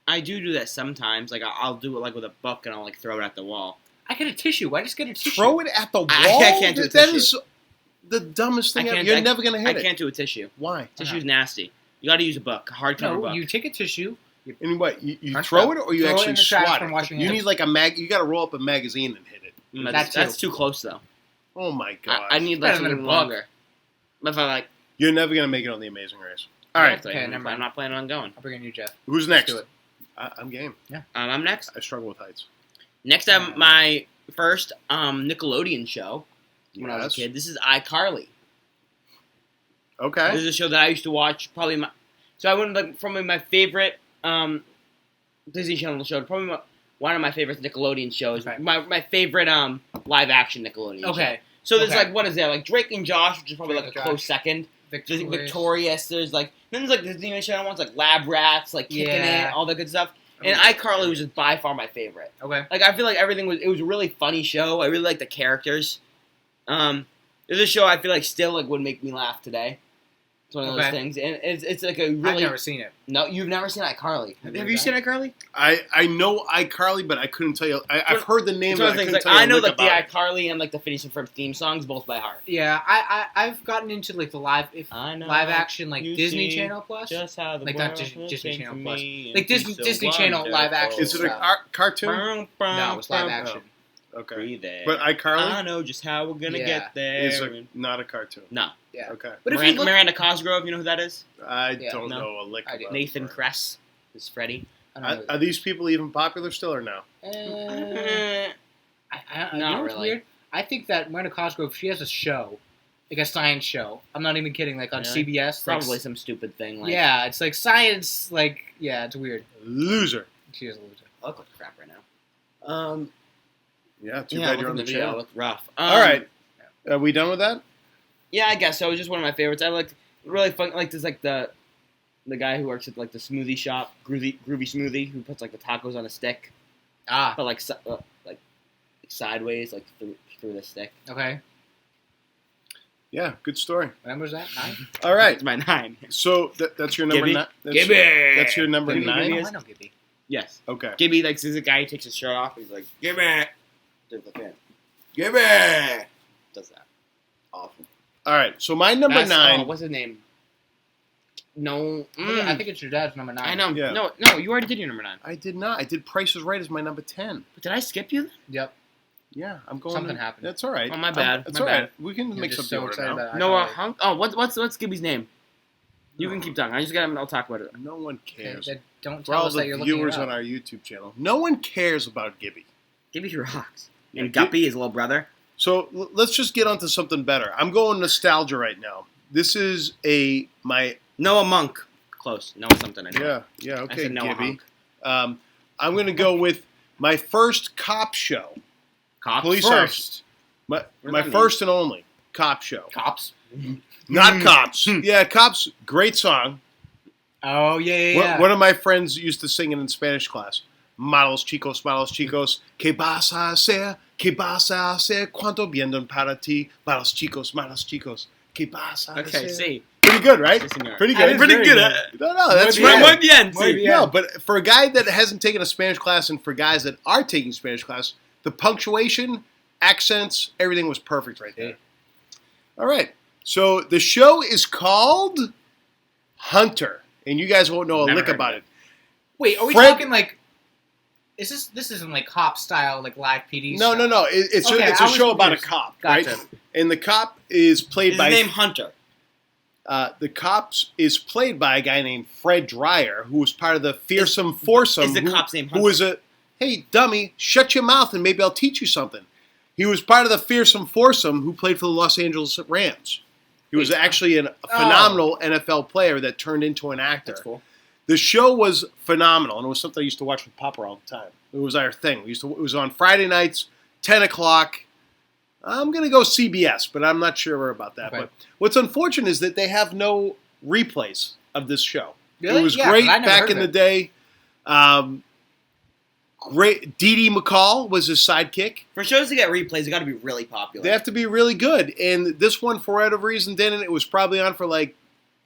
[SPEAKER 1] I do that sometimes. Like I'll do it like with a book and I'll like throw it at the wall.
[SPEAKER 3] I get a tissue. Why just get a tissue?
[SPEAKER 2] Throw it at the wall.
[SPEAKER 1] I can't do a
[SPEAKER 2] That
[SPEAKER 1] tissue.
[SPEAKER 2] is the dumbest thing
[SPEAKER 1] I
[SPEAKER 2] ever.
[SPEAKER 1] can't-
[SPEAKER 2] You're
[SPEAKER 1] I-
[SPEAKER 2] never gonna
[SPEAKER 1] I
[SPEAKER 2] hit it.
[SPEAKER 1] can't do a tissue.
[SPEAKER 2] Why?
[SPEAKER 1] Tissue's nasty. You got to use a book, a hardcover
[SPEAKER 3] No,
[SPEAKER 1] book.
[SPEAKER 3] you take a tissue.
[SPEAKER 2] And what? You
[SPEAKER 3] Crunch
[SPEAKER 2] throw
[SPEAKER 3] it
[SPEAKER 2] it
[SPEAKER 3] up.
[SPEAKER 2] or you
[SPEAKER 3] Throw it in
[SPEAKER 2] actually
[SPEAKER 3] the trash
[SPEAKER 2] swat
[SPEAKER 3] from
[SPEAKER 2] it?
[SPEAKER 3] washing
[SPEAKER 2] You
[SPEAKER 3] hands.
[SPEAKER 2] need like a mag. You got to roll up a magazine and hit it.
[SPEAKER 1] That's,
[SPEAKER 3] That
[SPEAKER 1] that's
[SPEAKER 3] too.
[SPEAKER 1] too close though.
[SPEAKER 2] Oh my god!
[SPEAKER 1] I need like
[SPEAKER 3] Better than a
[SPEAKER 1] something
[SPEAKER 3] book.
[SPEAKER 1] longer. But if I like,
[SPEAKER 2] You're never gonna make it on the Amazing Race. All right,
[SPEAKER 3] Okay, never mind.
[SPEAKER 1] I'm not planning on going.
[SPEAKER 3] I'll bring in you, Jeff.
[SPEAKER 2] who's
[SPEAKER 3] Let's
[SPEAKER 2] next?
[SPEAKER 3] do it.
[SPEAKER 2] I'm game.
[SPEAKER 1] I'm next.
[SPEAKER 2] I struggle with heights.
[SPEAKER 1] Next up, my first Nickelodeon show when I was a
[SPEAKER 2] Yes.
[SPEAKER 1] kid. This is iCarly.
[SPEAKER 2] Okay.
[SPEAKER 1] This is a show that I used to watch. So I went like from my favorite Disney Channel show to probably one of my favorite Nickelodeon shows.
[SPEAKER 3] Okay.
[SPEAKER 1] My favorite live action Nickelodeon. show.
[SPEAKER 3] Okay.
[SPEAKER 1] So there's
[SPEAKER 3] Okay.
[SPEAKER 1] like what is there? Like Drake and Josh, which is probably
[SPEAKER 3] Drake
[SPEAKER 1] like a
[SPEAKER 3] and
[SPEAKER 1] close
[SPEAKER 3] Josh.
[SPEAKER 1] second. There's
[SPEAKER 3] Victorious.
[SPEAKER 1] Victorious. There's like then there's like the Disney Channel ones like Lab Rats, like Kicking
[SPEAKER 3] Yeah.
[SPEAKER 1] It, all that good stuff. And
[SPEAKER 3] Oh,
[SPEAKER 1] iCarly was just by far my favorite.
[SPEAKER 3] Okay.
[SPEAKER 1] Like I feel like everything was. It was a really funny show. I really like the characters. There's a show I feel like still like would make me laugh today. It's one of those
[SPEAKER 3] Okay.
[SPEAKER 1] things, and it's like a
[SPEAKER 3] I've
[SPEAKER 1] really
[SPEAKER 3] never seen it.
[SPEAKER 1] no. You've never seen iCarly.
[SPEAKER 3] Have
[SPEAKER 1] Have
[SPEAKER 3] you
[SPEAKER 1] you seen iCarly?
[SPEAKER 2] I know iCarly, but I couldn't tell you. I've heard the name.
[SPEAKER 1] It's
[SPEAKER 2] But
[SPEAKER 1] one
[SPEAKER 2] I
[SPEAKER 1] of the things.
[SPEAKER 2] couldn't
[SPEAKER 1] Like
[SPEAKER 2] tell you
[SPEAKER 1] I know
[SPEAKER 2] a lick
[SPEAKER 1] like the
[SPEAKER 2] about it.
[SPEAKER 1] iCarly and like the Phineas and Ferb theme songs both by heart.
[SPEAKER 3] Yeah, I've gotten into like the live
[SPEAKER 1] I know.
[SPEAKER 3] live action like
[SPEAKER 1] You
[SPEAKER 3] Disney
[SPEAKER 1] see
[SPEAKER 3] Channel Plus.
[SPEAKER 1] Just how the
[SPEAKER 3] Like, not
[SPEAKER 1] world
[SPEAKER 3] Disney
[SPEAKER 1] will
[SPEAKER 3] Disney
[SPEAKER 1] change
[SPEAKER 3] Channel
[SPEAKER 1] for
[SPEAKER 3] Plus.
[SPEAKER 1] me
[SPEAKER 3] Like
[SPEAKER 1] and be
[SPEAKER 3] Disney Channel live
[SPEAKER 1] wonderful.
[SPEAKER 3] action
[SPEAKER 2] Is it a
[SPEAKER 3] stuff.
[SPEAKER 2] cartoon?
[SPEAKER 1] Bum,
[SPEAKER 3] No, it was live
[SPEAKER 1] bum,
[SPEAKER 3] action.
[SPEAKER 2] Okay.
[SPEAKER 1] Be there.
[SPEAKER 2] But
[SPEAKER 1] I
[SPEAKER 2] iCarly
[SPEAKER 1] know just how we're gonna
[SPEAKER 3] Yeah.
[SPEAKER 1] get there.
[SPEAKER 2] is not a cartoon.
[SPEAKER 1] No.
[SPEAKER 3] Yeah.
[SPEAKER 2] Okay.
[SPEAKER 3] But if you
[SPEAKER 1] Miranda,
[SPEAKER 3] look,
[SPEAKER 1] Miranda Cosgrove, you know who that is?
[SPEAKER 2] I
[SPEAKER 3] Yeah.
[SPEAKER 2] don't
[SPEAKER 1] No.
[SPEAKER 2] know a lick
[SPEAKER 3] I do.
[SPEAKER 2] about
[SPEAKER 1] Nathan
[SPEAKER 2] her.
[SPEAKER 1] Kress is Freddy.
[SPEAKER 3] I don't know.
[SPEAKER 2] Are these people even popular still or no?
[SPEAKER 1] Eh,
[SPEAKER 3] You
[SPEAKER 1] Not
[SPEAKER 3] know what's
[SPEAKER 1] really.
[SPEAKER 3] weird? I think that Miranda Cosgrove, she has a show, like a science show. I'm not even kidding. Like on
[SPEAKER 1] Really?
[SPEAKER 3] CBS. like,
[SPEAKER 1] Probably some stupid thing. Like,
[SPEAKER 3] yeah, it's like science. Like yeah, it's weird.
[SPEAKER 2] Loser.
[SPEAKER 3] She is a loser.
[SPEAKER 1] I look like crap right now.
[SPEAKER 2] Yeah, too
[SPEAKER 1] Yeah,
[SPEAKER 2] bad you're on the
[SPEAKER 1] video. I
[SPEAKER 2] channel.
[SPEAKER 1] look rough.
[SPEAKER 2] All right. Are we done with that?
[SPEAKER 1] Yeah, I guess so. It was just one of my favorites. I liked really fun. Like there's like the guy who works at like the smoothie shop, Groovy Smoothie, who puts like the tacos on a stick,
[SPEAKER 3] Ah,
[SPEAKER 1] but like sideways, like through the stick.
[SPEAKER 3] okay.
[SPEAKER 2] Yeah, good story.
[SPEAKER 3] What number is that? 9?
[SPEAKER 2] All right.
[SPEAKER 1] It's my 9.
[SPEAKER 2] So that's your number
[SPEAKER 1] Gibby?
[SPEAKER 2] 9.
[SPEAKER 1] Gibby.
[SPEAKER 2] That's your number
[SPEAKER 1] Gibby,
[SPEAKER 2] 9.
[SPEAKER 1] Gibby.
[SPEAKER 3] Oh, I know Gibby.
[SPEAKER 1] Yes.
[SPEAKER 2] Okay.
[SPEAKER 1] Gibby, like, sees a guy who takes his shirt off. He's like, "Give me." Does the fan. Gibby. Does that. Awful.
[SPEAKER 2] All right. So my number
[SPEAKER 1] That's-
[SPEAKER 2] 9.
[SPEAKER 1] Oh, what's his name? No.
[SPEAKER 3] I think it's your dad's number 9.
[SPEAKER 1] I know.
[SPEAKER 2] Yeah.
[SPEAKER 1] No. You already did your number 9.
[SPEAKER 2] I did not. I did Price is Right as my number 10.
[SPEAKER 1] But did I skip you?
[SPEAKER 3] Yep.
[SPEAKER 2] Yeah, I'm going.
[SPEAKER 3] Something happened.
[SPEAKER 2] That's all right.
[SPEAKER 1] Oh, my bad.
[SPEAKER 2] That's
[SPEAKER 1] My
[SPEAKER 2] all
[SPEAKER 1] bad.
[SPEAKER 2] right. We can
[SPEAKER 3] You're
[SPEAKER 2] make
[SPEAKER 3] just
[SPEAKER 2] something
[SPEAKER 3] so
[SPEAKER 2] order
[SPEAKER 3] excited
[SPEAKER 2] now.
[SPEAKER 3] about
[SPEAKER 1] Noah
[SPEAKER 3] iCarly.
[SPEAKER 1] Hunk. Oh, what's Gibby's name? You can keep talking. I just got him. I'll talk about it.
[SPEAKER 2] No one
[SPEAKER 3] Okay,
[SPEAKER 2] cares.
[SPEAKER 3] then don't
[SPEAKER 2] For
[SPEAKER 3] tell
[SPEAKER 2] all
[SPEAKER 3] us that
[SPEAKER 2] the
[SPEAKER 3] you're looking
[SPEAKER 2] viewers
[SPEAKER 3] it
[SPEAKER 2] on
[SPEAKER 3] up.
[SPEAKER 2] our YouTube channel, no one cares about Gibby.
[SPEAKER 1] Gibby rocks.
[SPEAKER 2] Yeah,
[SPEAKER 1] And
[SPEAKER 2] Gib-
[SPEAKER 1] Guppy, his little brother.
[SPEAKER 2] So let's just get onto something better. I'm going nostalgia right now. This is my
[SPEAKER 1] Noah Monk. Close. Noah something. I know.
[SPEAKER 2] yeah
[SPEAKER 1] I
[SPEAKER 2] okay
[SPEAKER 1] said Noah
[SPEAKER 2] Gibby.
[SPEAKER 1] Hunk.
[SPEAKER 2] I'm going to go with my first cop show.
[SPEAKER 1] Cop
[SPEAKER 2] Police
[SPEAKER 1] first.
[SPEAKER 2] My
[SPEAKER 1] What does
[SPEAKER 2] my
[SPEAKER 1] that
[SPEAKER 2] first and only cop show.
[SPEAKER 3] Cops.
[SPEAKER 2] Not cops. Yeah, cops. Great song.
[SPEAKER 3] Oh yeah.
[SPEAKER 2] One of my friends used to sing it in Spanish class. Malos chicos, ¿qué vas a hacer? ¿Qué vas a hacer? ¿Cuánto vienen para ti? Malos chicos, ¿qué vas a hacer?
[SPEAKER 1] Okay, see.
[SPEAKER 2] Pretty good, right?
[SPEAKER 1] Sí, señor.
[SPEAKER 2] Pretty
[SPEAKER 3] That
[SPEAKER 2] good.
[SPEAKER 3] is
[SPEAKER 1] Pretty
[SPEAKER 3] very
[SPEAKER 1] good.
[SPEAKER 3] good.
[SPEAKER 2] No, that's
[SPEAKER 3] Muy
[SPEAKER 2] right.
[SPEAKER 1] Muy bien.
[SPEAKER 3] Muy
[SPEAKER 1] Sí.
[SPEAKER 3] bien.
[SPEAKER 2] No, but for a guy that hasn't taken a Spanish class and for guys that are taking Spanish class, the punctuation, accents, everything was perfect right there. All right. So the show is called Hunter, and you guys won't know a
[SPEAKER 1] Never
[SPEAKER 2] lick
[SPEAKER 1] heard
[SPEAKER 2] about
[SPEAKER 1] of
[SPEAKER 2] it.
[SPEAKER 3] Wait, are we
[SPEAKER 2] Fred-
[SPEAKER 3] talking like? This isn't like cop style like live PD?
[SPEAKER 2] No,
[SPEAKER 3] stuff.
[SPEAKER 2] no, no. It's
[SPEAKER 3] Okay,
[SPEAKER 2] it's
[SPEAKER 3] I
[SPEAKER 2] a
[SPEAKER 3] was
[SPEAKER 2] show about a
[SPEAKER 3] confused.
[SPEAKER 2] cop,
[SPEAKER 3] Gotcha.
[SPEAKER 2] right? And the cop is played
[SPEAKER 1] His
[SPEAKER 2] by
[SPEAKER 1] name Hunter.
[SPEAKER 2] the cops is played by a guy named Fred Dreyer, who was part of the fearsome foursome.
[SPEAKER 1] Is the
[SPEAKER 2] who-
[SPEAKER 1] cop's name
[SPEAKER 2] who
[SPEAKER 1] Hunter?
[SPEAKER 2] was a hey dummy, shut your mouth and maybe I'll teach you something. He was part of the fearsome foursome who played for the Los Angeles Rams. He was
[SPEAKER 3] Wait,
[SPEAKER 2] actually a phenomenal NFL player that turned into an actor.
[SPEAKER 1] That's cool.
[SPEAKER 2] The show was phenomenal, and it was something I used to watch with Papa all the time. It was our thing. It was on Friday nights, 10 o'clock. I'm going to go CBS, but I'm not sure about that.
[SPEAKER 3] Okay.
[SPEAKER 2] But what's unfortunate is that they have no replays of this show.
[SPEAKER 3] Really?
[SPEAKER 2] It was
[SPEAKER 3] Yeah,
[SPEAKER 2] great
[SPEAKER 3] I never
[SPEAKER 2] back
[SPEAKER 3] heard
[SPEAKER 2] in
[SPEAKER 3] of
[SPEAKER 2] the day. Great. Dee Dee McCall was his sidekick.
[SPEAKER 1] For shows to get replays, they got to be really popular.
[SPEAKER 2] They have to be really good. And this one, for whatever reason, didn't. It was probably on for like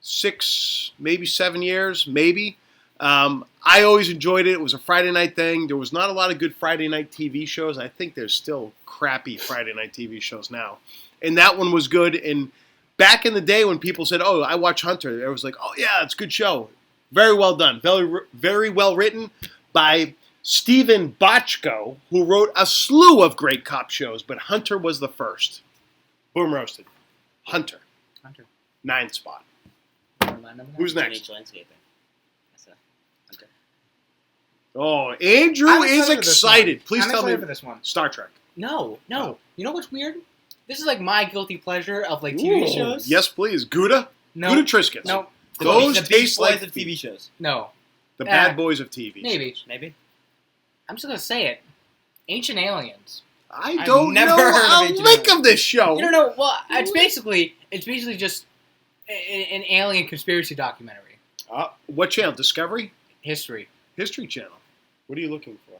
[SPEAKER 2] 6, maybe 7 years, maybe. I always enjoyed it. It was a Friday night thing. There was not a lot of good Friday night TV shows. I think there's still crappy Friday night TV shows now. And that one was good. And back in the day when people said, oh, I watch Hunter, it was like, oh, yeah, it's a good show. Very well done. Very, very well written by Stephen Bochco, who wrote a slew of great cop shows, but Hunter was the first. Boom roasted. Hunter.
[SPEAKER 3] Hunter.
[SPEAKER 2] 9 spot.
[SPEAKER 3] Never mind, never mind.
[SPEAKER 2] Who's next?
[SPEAKER 1] NH Landscaping. That's a Hunter.
[SPEAKER 2] Oh, Andrew
[SPEAKER 3] I'm
[SPEAKER 2] is
[SPEAKER 3] excited for this
[SPEAKER 2] excited.
[SPEAKER 3] one.
[SPEAKER 2] Please
[SPEAKER 3] I'm
[SPEAKER 2] tell
[SPEAKER 3] excited
[SPEAKER 2] me.
[SPEAKER 3] for this one.
[SPEAKER 2] Star Trek.
[SPEAKER 3] No.
[SPEAKER 2] Oh.
[SPEAKER 3] You know what's weird? This is like my guilty pleasure of like TV
[SPEAKER 2] Ooh.
[SPEAKER 3] shows.
[SPEAKER 2] Yes, please. Gouda.
[SPEAKER 3] No.
[SPEAKER 2] Gouda Triscuits.
[SPEAKER 3] No.
[SPEAKER 2] Those
[SPEAKER 1] the big
[SPEAKER 2] taste
[SPEAKER 1] boys
[SPEAKER 2] like
[SPEAKER 1] of TV shows.
[SPEAKER 3] No.
[SPEAKER 2] the
[SPEAKER 3] Yeah.
[SPEAKER 2] bad boys of TV.
[SPEAKER 3] Maybe.
[SPEAKER 1] Maybe.
[SPEAKER 3] I'm just gonna say it. Ancient Aliens.
[SPEAKER 2] I
[SPEAKER 1] I've
[SPEAKER 2] don't
[SPEAKER 1] never
[SPEAKER 2] know
[SPEAKER 1] heard of
[SPEAKER 2] a
[SPEAKER 1] Ancient
[SPEAKER 2] lick
[SPEAKER 1] Aliens.
[SPEAKER 2] of this show.
[SPEAKER 3] You don't know. Well, it's basically just an alien conspiracy documentary.
[SPEAKER 2] What channel? Discovery?
[SPEAKER 3] History.
[SPEAKER 2] History Channel. What are you looking for?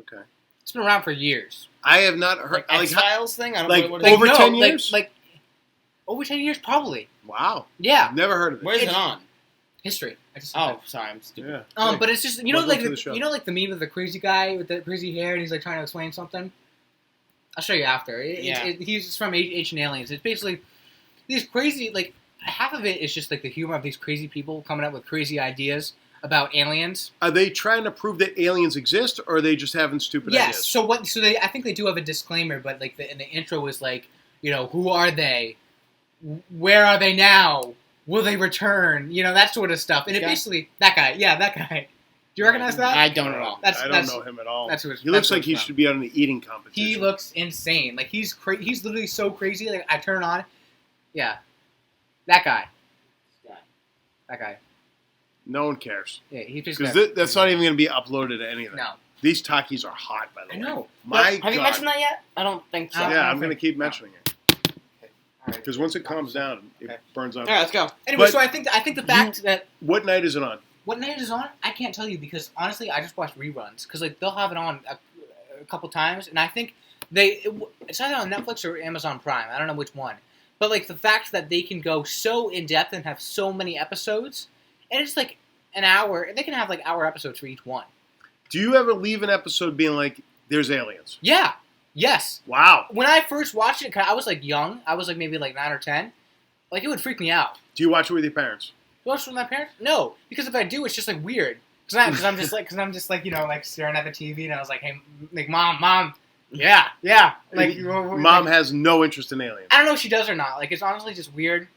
[SPEAKER 2] Okay.
[SPEAKER 3] It's been around for years.
[SPEAKER 2] I have not heard.
[SPEAKER 1] Like X-Files thing? I don't
[SPEAKER 2] like
[SPEAKER 1] know what
[SPEAKER 2] Like, over 10
[SPEAKER 3] like-
[SPEAKER 2] years?
[SPEAKER 3] Like over 10 years, probably.
[SPEAKER 2] Wow.
[SPEAKER 3] Yeah.
[SPEAKER 2] Never heard of it.
[SPEAKER 1] Where is it
[SPEAKER 3] It's-
[SPEAKER 1] on?
[SPEAKER 3] History. I just
[SPEAKER 1] Oh, sorry, I'm stupid.
[SPEAKER 2] Yeah.
[SPEAKER 3] But it's just you know
[SPEAKER 2] Welcome
[SPEAKER 3] like
[SPEAKER 2] to the show.
[SPEAKER 3] like the meme of the crazy guy with the crazy hair and he's like trying to explain something. I'll show you after.
[SPEAKER 1] Yeah.
[SPEAKER 3] He's from Ancient Aliens. It's basically these crazy like half of it is just like the humor of these crazy people coming up with crazy ideas about aliens.
[SPEAKER 2] Are they trying to prove that aliens exist, or are they just having stupid
[SPEAKER 3] Yes.
[SPEAKER 2] ideas?
[SPEAKER 3] So what? So I think they do have a disclaimer, but like in the intro was like, who are they? Where are they now? Will they return? That sort of stuff. And it
[SPEAKER 1] Yeah.
[SPEAKER 3] basically that guy. Yeah, that guy. Do you recognize that?
[SPEAKER 1] I don't at all.
[SPEAKER 2] I don't know him at all.
[SPEAKER 3] that's who it's-
[SPEAKER 2] He looks
[SPEAKER 3] that's who
[SPEAKER 2] like
[SPEAKER 3] it's
[SPEAKER 2] he
[SPEAKER 3] from.
[SPEAKER 2] should be on an eating competition.
[SPEAKER 3] He looks insane. Like he's he's literally so crazy. Like I turn on. Yeah. That guy. That guy.
[SPEAKER 2] No one cares.
[SPEAKER 3] Yeah, he just
[SPEAKER 2] Because that's not even going to be uploaded to anything.
[SPEAKER 3] No.
[SPEAKER 2] These Takis are hot, by the
[SPEAKER 3] I
[SPEAKER 2] way.
[SPEAKER 3] know.
[SPEAKER 2] My
[SPEAKER 1] Have you
[SPEAKER 2] God.
[SPEAKER 1] mentioned that yet? I don't think so.
[SPEAKER 3] I don't
[SPEAKER 2] Yeah,
[SPEAKER 3] know
[SPEAKER 2] I'm
[SPEAKER 3] if
[SPEAKER 2] going to
[SPEAKER 3] I-
[SPEAKER 2] keep
[SPEAKER 3] no.
[SPEAKER 2] mentioning it.
[SPEAKER 3] All right.
[SPEAKER 2] Because once it calms down, it
[SPEAKER 3] Okay.
[SPEAKER 2] burns up.
[SPEAKER 1] All right, let's go.
[SPEAKER 3] Anyway,
[SPEAKER 2] But
[SPEAKER 3] so I think the fact that
[SPEAKER 2] What night is it on?
[SPEAKER 3] what night it is on, I can't tell you because honestly, I just watch reruns because like they'll have it on a couple times, and I think it's either on Netflix or Amazon Prime. I don't know which one, but like the fact that they can go so in depth and have so many episodes, and it's like an hour, and they can have like hour episodes for each one.
[SPEAKER 2] Do you ever leave an episode being like, there's aliens?
[SPEAKER 3] Yeah. Yes.
[SPEAKER 2] Wow.
[SPEAKER 3] When I first watched it, 'cause I was like young. I was like maybe like 9 or 10. Like it would freak me out.
[SPEAKER 2] Do you watch it with your parents?
[SPEAKER 3] Do I watch it with my parents? No, because if I do, it's just like weird. Because I'm just like like staring at the TV, and I was like, hey, like mom, yeah, like
[SPEAKER 2] Mom has no interest in aliens.
[SPEAKER 3] I don't know if she does or not. Like it's honestly just weird.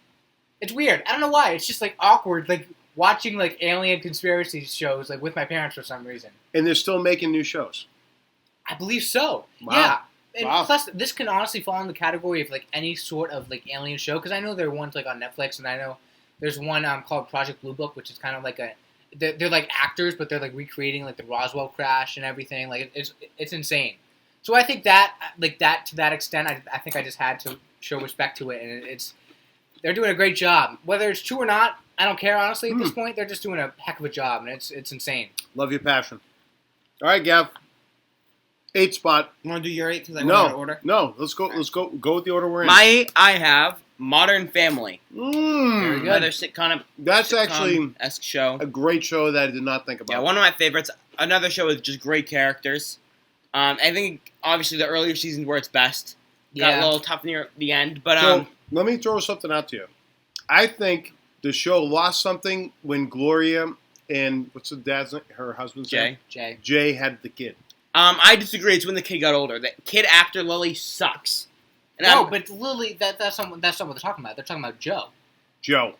[SPEAKER 3] It's weird. I don't know why. It's just like awkward. Like watching like alien conspiracy shows like with my parents for some reason.
[SPEAKER 2] And they're still making new shows.
[SPEAKER 3] I believe so.
[SPEAKER 2] Wow.
[SPEAKER 3] Yeah. And
[SPEAKER 2] Wow.
[SPEAKER 3] plus, this can honestly fall in the category of like any sort of like alien show because I know there are ones like on Netflix, and I know there's one called Project Blue Book, which is kind of like they're like actors, but they're like recreating like the Roswell crash and everything. Like it's insane. So I think that like that to that extent, I think I just had to show respect to it, and they're doing a great job. Whether it's true or not, I don't care honestly. At this point, they're just doing a heck of a job, and it's insane.
[SPEAKER 2] Love your passion. All right, Gav. 8 spot.
[SPEAKER 1] You want to do your 8 because I went out of order?
[SPEAKER 2] No. Let's go with the order we're in.
[SPEAKER 1] My 8, I have Modern Family.
[SPEAKER 3] Very good.
[SPEAKER 1] Another sitcom.
[SPEAKER 2] That's actually
[SPEAKER 1] esque show.
[SPEAKER 2] a great show that I did not think about.
[SPEAKER 1] Yeah, one of my favorites. Another show with just great characters. I think obviously the earlier seasons were its best. Got a little tough near the end, but
[SPEAKER 2] So let me throw something out to you. I think the show lost something when Gloria and what's the dad's name? Her husband's name?
[SPEAKER 1] Jay.
[SPEAKER 2] Jay had the kid.
[SPEAKER 1] I disagree. It's when the kid got older. The kid actor Lily sucks. And
[SPEAKER 3] No,
[SPEAKER 1] I'm-
[SPEAKER 3] but Lily, that's not what they're talking about. They're talking about Joe.
[SPEAKER 2] Joe.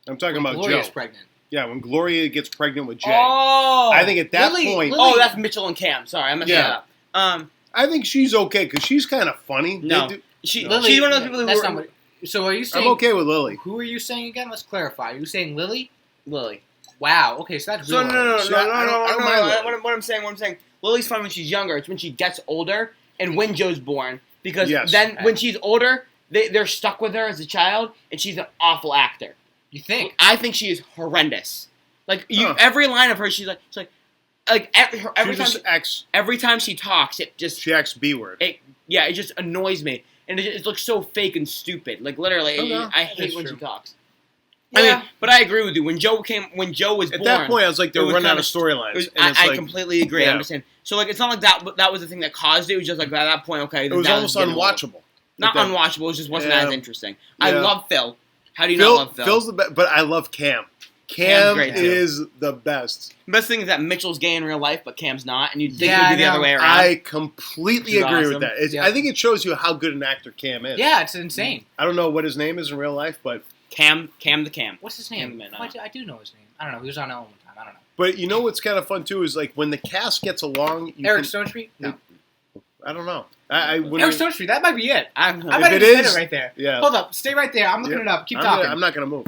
[SPEAKER 2] I'm talking about
[SPEAKER 3] Gloria's
[SPEAKER 2] Joe.
[SPEAKER 3] pregnant.
[SPEAKER 2] Yeah, when Gloria gets pregnant with Jay.
[SPEAKER 1] Oh,
[SPEAKER 2] I think at that
[SPEAKER 3] Lily-
[SPEAKER 2] point,
[SPEAKER 3] Lily-
[SPEAKER 1] Oh, that's Mitchell and Cam. Sorry, I messed
[SPEAKER 2] Yeah.
[SPEAKER 1] that up.
[SPEAKER 2] I think she's okay because she's kind of funny.
[SPEAKER 1] No.
[SPEAKER 2] They do-
[SPEAKER 1] She's
[SPEAKER 2] No.
[SPEAKER 1] one of those people who
[SPEAKER 3] That's
[SPEAKER 1] are
[SPEAKER 3] not what, so are you saying?
[SPEAKER 2] I'm okay with Lily.
[SPEAKER 3] Who are you saying again? Let's clarify. Are you saying Lily?
[SPEAKER 1] Lily.
[SPEAKER 3] Wow. Okay, so that's
[SPEAKER 1] So
[SPEAKER 3] real.
[SPEAKER 1] no.
[SPEAKER 2] See, I don't mind Lily.
[SPEAKER 1] What I'm saying, Lily's fun when she's younger. It's when she gets older and when Joe's born. Because
[SPEAKER 2] Yes.
[SPEAKER 1] then when she's older, they're stuck with her as a child, and she's an awful actor.
[SPEAKER 3] You think?
[SPEAKER 1] I think she is horrendous. Like
[SPEAKER 2] Huh.
[SPEAKER 1] every line of her, she's like every
[SPEAKER 2] She
[SPEAKER 1] time
[SPEAKER 2] just acts.
[SPEAKER 1] every time she talks, it just
[SPEAKER 2] She acts B word.
[SPEAKER 1] it just annoys me, and it looks so fake and stupid. Like literally,
[SPEAKER 2] Oh, no,
[SPEAKER 1] I
[SPEAKER 2] that
[SPEAKER 1] hate
[SPEAKER 2] is
[SPEAKER 1] when
[SPEAKER 2] true.
[SPEAKER 1] she talks.
[SPEAKER 3] Yeah.
[SPEAKER 1] I mean, but I agree with you. When Joe was
[SPEAKER 2] At
[SPEAKER 1] born,
[SPEAKER 2] that point, I was like, they're
[SPEAKER 1] it was
[SPEAKER 2] running out
[SPEAKER 1] kinda
[SPEAKER 2] of storylines.
[SPEAKER 1] it was-
[SPEAKER 2] and it's
[SPEAKER 1] I
[SPEAKER 2] like,
[SPEAKER 1] completely agree.
[SPEAKER 2] yeah.
[SPEAKER 1] I'm just saying. So like, it's not like that was the thing that caused it. It was just like at that point, okay,
[SPEAKER 2] it was
[SPEAKER 1] that
[SPEAKER 2] almost
[SPEAKER 1] getting old.
[SPEAKER 2] unwatchable.
[SPEAKER 1] Not
[SPEAKER 2] Like that.
[SPEAKER 1] unwatchable. It just wasn't
[SPEAKER 2] Yeah.
[SPEAKER 1] as interesting. I
[SPEAKER 2] Yeah.
[SPEAKER 1] love Phil. How do you not love Phil?
[SPEAKER 2] Phil's the best, but I love Cam.
[SPEAKER 1] Cam's
[SPEAKER 2] Cam
[SPEAKER 1] great, too.
[SPEAKER 2] is the best.
[SPEAKER 1] The best thing is that Mitchell's gay in real life, but Cam's not, and you'd think
[SPEAKER 3] Yeah,
[SPEAKER 1] it would be the
[SPEAKER 3] I
[SPEAKER 1] other
[SPEAKER 3] know.
[SPEAKER 1] way around.
[SPEAKER 2] I completely
[SPEAKER 1] He's
[SPEAKER 2] agree
[SPEAKER 1] awesome.
[SPEAKER 2] with that.
[SPEAKER 3] Yeah.
[SPEAKER 2] I think it shows you how good an actor Cam is.
[SPEAKER 3] Yeah, it's insane.
[SPEAKER 2] I don't know what his name is in real life, but
[SPEAKER 1] Cam the Cam.
[SPEAKER 3] What's his name?
[SPEAKER 1] Cameraman,
[SPEAKER 3] I do know his name. I don't know. He was on Ellen one time. I don't know.
[SPEAKER 2] you know what's kind of fun too is like when the cast gets along. You
[SPEAKER 3] Eric
[SPEAKER 2] can,
[SPEAKER 3] Stone Street? No.
[SPEAKER 2] I don't know. When
[SPEAKER 3] Eric Stone Street. That might be it. I
[SPEAKER 1] I'm
[SPEAKER 3] might
[SPEAKER 2] it
[SPEAKER 3] have said
[SPEAKER 2] is-
[SPEAKER 3] it right there.
[SPEAKER 2] yeah.
[SPEAKER 3] Hold up. Stay right there. I'm looking
[SPEAKER 2] Yeah.
[SPEAKER 3] it up. Keep
[SPEAKER 2] I'm
[SPEAKER 3] talking.
[SPEAKER 2] I'm not going to move.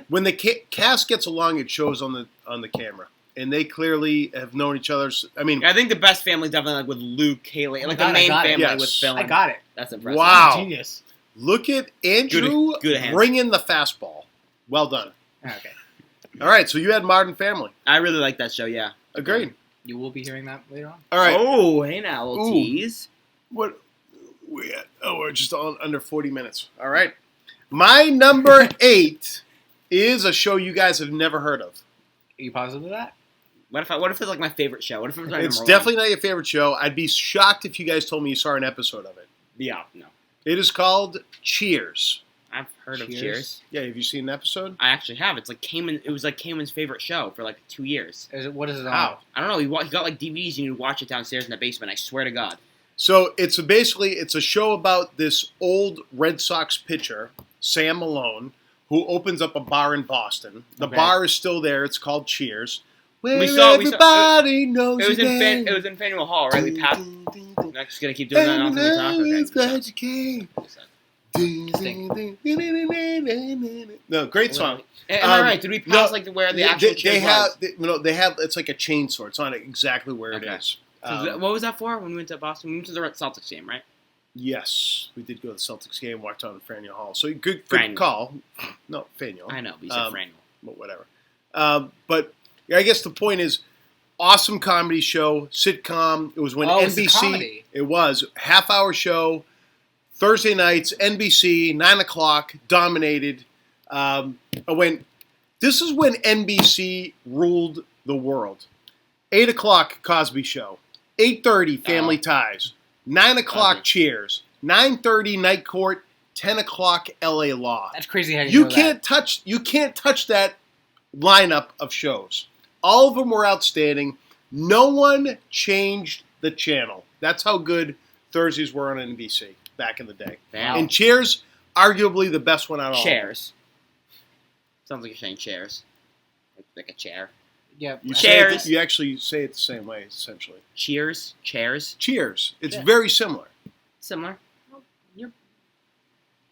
[SPEAKER 2] When the cast gets along, it shows on the camera, and they clearly have known each other. I mean,
[SPEAKER 1] I think the best family is definitely like with Luke, Kaylee, like
[SPEAKER 3] God,
[SPEAKER 1] the main
[SPEAKER 3] I got it.
[SPEAKER 1] family
[SPEAKER 2] Yes.
[SPEAKER 1] with Phil.
[SPEAKER 3] I
[SPEAKER 1] and-
[SPEAKER 3] got it.
[SPEAKER 1] That's impressive.
[SPEAKER 2] Wow.
[SPEAKER 3] Genius.
[SPEAKER 2] look at Andrew
[SPEAKER 1] Good hand.
[SPEAKER 2] bringing the fastball. Well done.
[SPEAKER 3] Okay.
[SPEAKER 2] All right, so you had Modern Family.
[SPEAKER 1] I really like that show. Yeah.
[SPEAKER 2] Agreed.
[SPEAKER 3] You will be hearing that later on.
[SPEAKER 2] All right.
[SPEAKER 1] Oh, hey now, little
[SPEAKER 2] Ooh.
[SPEAKER 1] tease.
[SPEAKER 2] What we at? Oh, we're just on under 40 minutes. All right. My number 8 is a show you guys have never heard of.
[SPEAKER 3] Are you positive of that?
[SPEAKER 1] What if it's like my favorite show? What if it's my
[SPEAKER 2] It's
[SPEAKER 1] number
[SPEAKER 2] definitely not your favorite show. I'd be shocked if you guys told me you saw an episode of it.
[SPEAKER 1] one? Yeah. No.
[SPEAKER 2] It is called Cheers.
[SPEAKER 1] I've heard of
[SPEAKER 3] Cheers.
[SPEAKER 1] Cheers.
[SPEAKER 2] Yeah, have you seen an episode?
[SPEAKER 1] I actually have. It's like Cayman. It was like Cayman's favorite show for like 2 years.
[SPEAKER 3] What is it on?
[SPEAKER 2] How?
[SPEAKER 1] I don't know. He got like DVDs and you watch it downstairs in the basement. I swear to God.
[SPEAKER 2] So it's a show about this old Red Sox pitcher, Sam Malone, who opens up a bar in Boston. The
[SPEAKER 1] Okay.
[SPEAKER 2] bar is still there. It's called Cheers. Where
[SPEAKER 1] saw-
[SPEAKER 2] everybody knows
[SPEAKER 1] It was
[SPEAKER 2] your
[SPEAKER 1] in
[SPEAKER 2] name.
[SPEAKER 1] it was in Faneuil Hall, right? We passed. I'm just gonna keep doing that until we talk.
[SPEAKER 2] Everybody's
[SPEAKER 1] Okay.
[SPEAKER 2] glad you came. No, great song.
[SPEAKER 1] Am I right? Did we pass like where the actual Cheers was?
[SPEAKER 2] They have it's like a chainsaw. It's not exactly where it
[SPEAKER 1] Okay.
[SPEAKER 2] is.
[SPEAKER 1] So what was that for when we went to Boston? We went to the Celtics game, right?
[SPEAKER 2] Yes, we did go to the Celtics game, walked out in Faneuil Hall. So good
[SPEAKER 1] Faneuil.
[SPEAKER 2] call. No, Faneuil.
[SPEAKER 1] I know, but you said Frankel.
[SPEAKER 2] But whatever. But I guess the point is, awesome comedy show, sitcom. It was when
[SPEAKER 3] Oh, it's a
[SPEAKER 2] NBC.
[SPEAKER 3] comedy.
[SPEAKER 2] It was half-hour show, Thursday nights, NBC, 9:00, dominated. This is when NBC ruled the world. 8:00 Cosby Show, 8:30 Family Ties, 9:00
[SPEAKER 1] Cosby.
[SPEAKER 2] Cheers, 9:30 Night Court, 10:00 LA Law.
[SPEAKER 3] That's crazy how
[SPEAKER 2] You
[SPEAKER 3] know
[SPEAKER 2] can't touch that lineup of shows. All of them were outstanding. No one changed the channel. That's how good Thursdays were on NBC back in the day.
[SPEAKER 1] Damn.
[SPEAKER 2] And Cheers, arguably the best one out of all.
[SPEAKER 1] Chairs. Sounds like you're saying chairs. Like a chair.
[SPEAKER 3] that. Yeah.
[SPEAKER 2] You
[SPEAKER 1] Cheers.
[SPEAKER 2] you actually say it the same way, essentially.
[SPEAKER 1] Cheers. Chairs.
[SPEAKER 2] Cheers. It's
[SPEAKER 1] Yeah.
[SPEAKER 2] very similar.
[SPEAKER 1] Similar. You're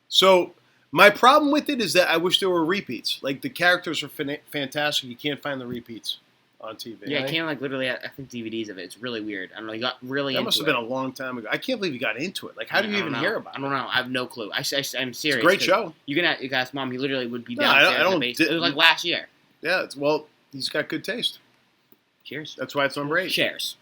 [SPEAKER 2] So my problem with it is that I wish there were repeats. Like the characters are fantastic. You can't find the repeats on TV.
[SPEAKER 1] Yeah, it
[SPEAKER 3] Really?
[SPEAKER 1] came like literally, I think DVDs of it. It's really weird. I don't know. You got really
[SPEAKER 2] That
[SPEAKER 1] into
[SPEAKER 2] must have
[SPEAKER 1] it.
[SPEAKER 2] been a long time ago. I can't believe you got into it. Like, how do you
[SPEAKER 1] I
[SPEAKER 2] even
[SPEAKER 1] don't know.
[SPEAKER 2] hear about
[SPEAKER 1] I
[SPEAKER 2] it?
[SPEAKER 1] don't know. I have no clue. I'm serious.
[SPEAKER 2] It's a great
[SPEAKER 1] 'cause
[SPEAKER 2] show.
[SPEAKER 1] You can ask Mom. He literally would be
[SPEAKER 2] No, I don't-
[SPEAKER 1] downstairs
[SPEAKER 2] I
[SPEAKER 1] in
[SPEAKER 2] don't
[SPEAKER 1] the basement. It was like last year.
[SPEAKER 2] Yeah, well, he's got good taste.
[SPEAKER 1] Cheers.
[SPEAKER 2] That's why it's number 8.
[SPEAKER 1] Chairs.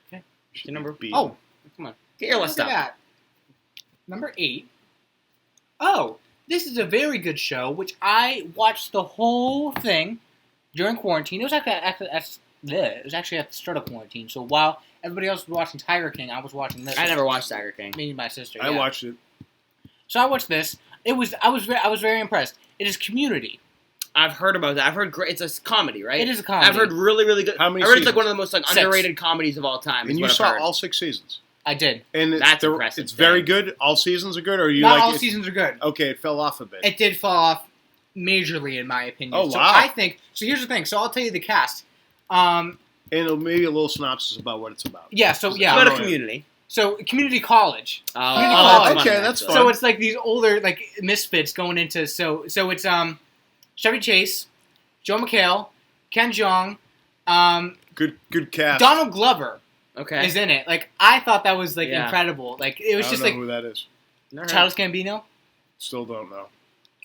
[SPEAKER 1] Okay.
[SPEAKER 2] Should
[SPEAKER 1] Number-
[SPEAKER 2] be-
[SPEAKER 3] Oh,
[SPEAKER 1] Come on. Get your list
[SPEAKER 3] look at
[SPEAKER 1] up.
[SPEAKER 3] that. Number 8. Oh, this is a very good show, which I watched the whole thing during quarantine. It was actually at the start of quarantine. So while everybody else was watching Tiger King, I was watching this.
[SPEAKER 1] I never watched Tiger King.
[SPEAKER 3] Me and my sister.
[SPEAKER 2] I
[SPEAKER 3] yeah.
[SPEAKER 2] watched it.
[SPEAKER 3] So I watched this. I was very impressed. It is Community.
[SPEAKER 1] I've heard about that. I've heard great. It's a comedy, right?
[SPEAKER 3] It is a comedy.
[SPEAKER 1] I've heard really, really good.
[SPEAKER 2] How many
[SPEAKER 1] I heard it's like
[SPEAKER 2] seasons?
[SPEAKER 1] one of the most like
[SPEAKER 3] 6.
[SPEAKER 1] underrated comedies of all time. is
[SPEAKER 2] And you
[SPEAKER 1] what I've
[SPEAKER 2] saw
[SPEAKER 1] heard.
[SPEAKER 2] all 6 seasons.
[SPEAKER 3] I did.
[SPEAKER 2] And
[SPEAKER 1] That's impressive.
[SPEAKER 2] It's very
[SPEAKER 1] Dang.
[SPEAKER 2] good. All seasons are good, or are you
[SPEAKER 3] Not
[SPEAKER 2] like
[SPEAKER 3] all
[SPEAKER 2] it's-
[SPEAKER 3] seasons are good.
[SPEAKER 2] Okay, it fell off a bit.
[SPEAKER 3] It did fall off majorly, in my opinion.
[SPEAKER 2] Oh,
[SPEAKER 3] so
[SPEAKER 2] wow.
[SPEAKER 3] I think. So here's the thing. So I'll tell you the cast.
[SPEAKER 2] And maybe a little synopsis about what it's about.
[SPEAKER 3] Yeah. So
[SPEAKER 1] It's
[SPEAKER 3] yeah.
[SPEAKER 1] about a
[SPEAKER 2] Oh, yeah.
[SPEAKER 1] community.
[SPEAKER 3] So community college. Community
[SPEAKER 1] Oh,
[SPEAKER 3] college.
[SPEAKER 1] that's
[SPEAKER 2] Okay,
[SPEAKER 1] fun,
[SPEAKER 2] that's
[SPEAKER 1] actually.
[SPEAKER 2] fun.
[SPEAKER 3] So it's like these older like misfits going into so it's Chevy Chase, Joe McHale, Ken Jeong,
[SPEAKER 2] Good cast.
[SPEAKER 3] Donald Glover
[SPEAKER 1] Okay.
[SPEAKER 3] is in it. Like I thought that was like
[SPEAKER 1] Yeah.
[SPEAKER 3] incredible. Like it was
[SPEAKER 2] I
[SPEAKER 3] just
[SPEAKER 2] don't
[SPEAKER 3] like
[SPEAKER 2] know who that is.
[SPEAKER 1] Never heard.
[SPEAKER 3] Childish Gambino.
[SPEAKER 2] Still don't know.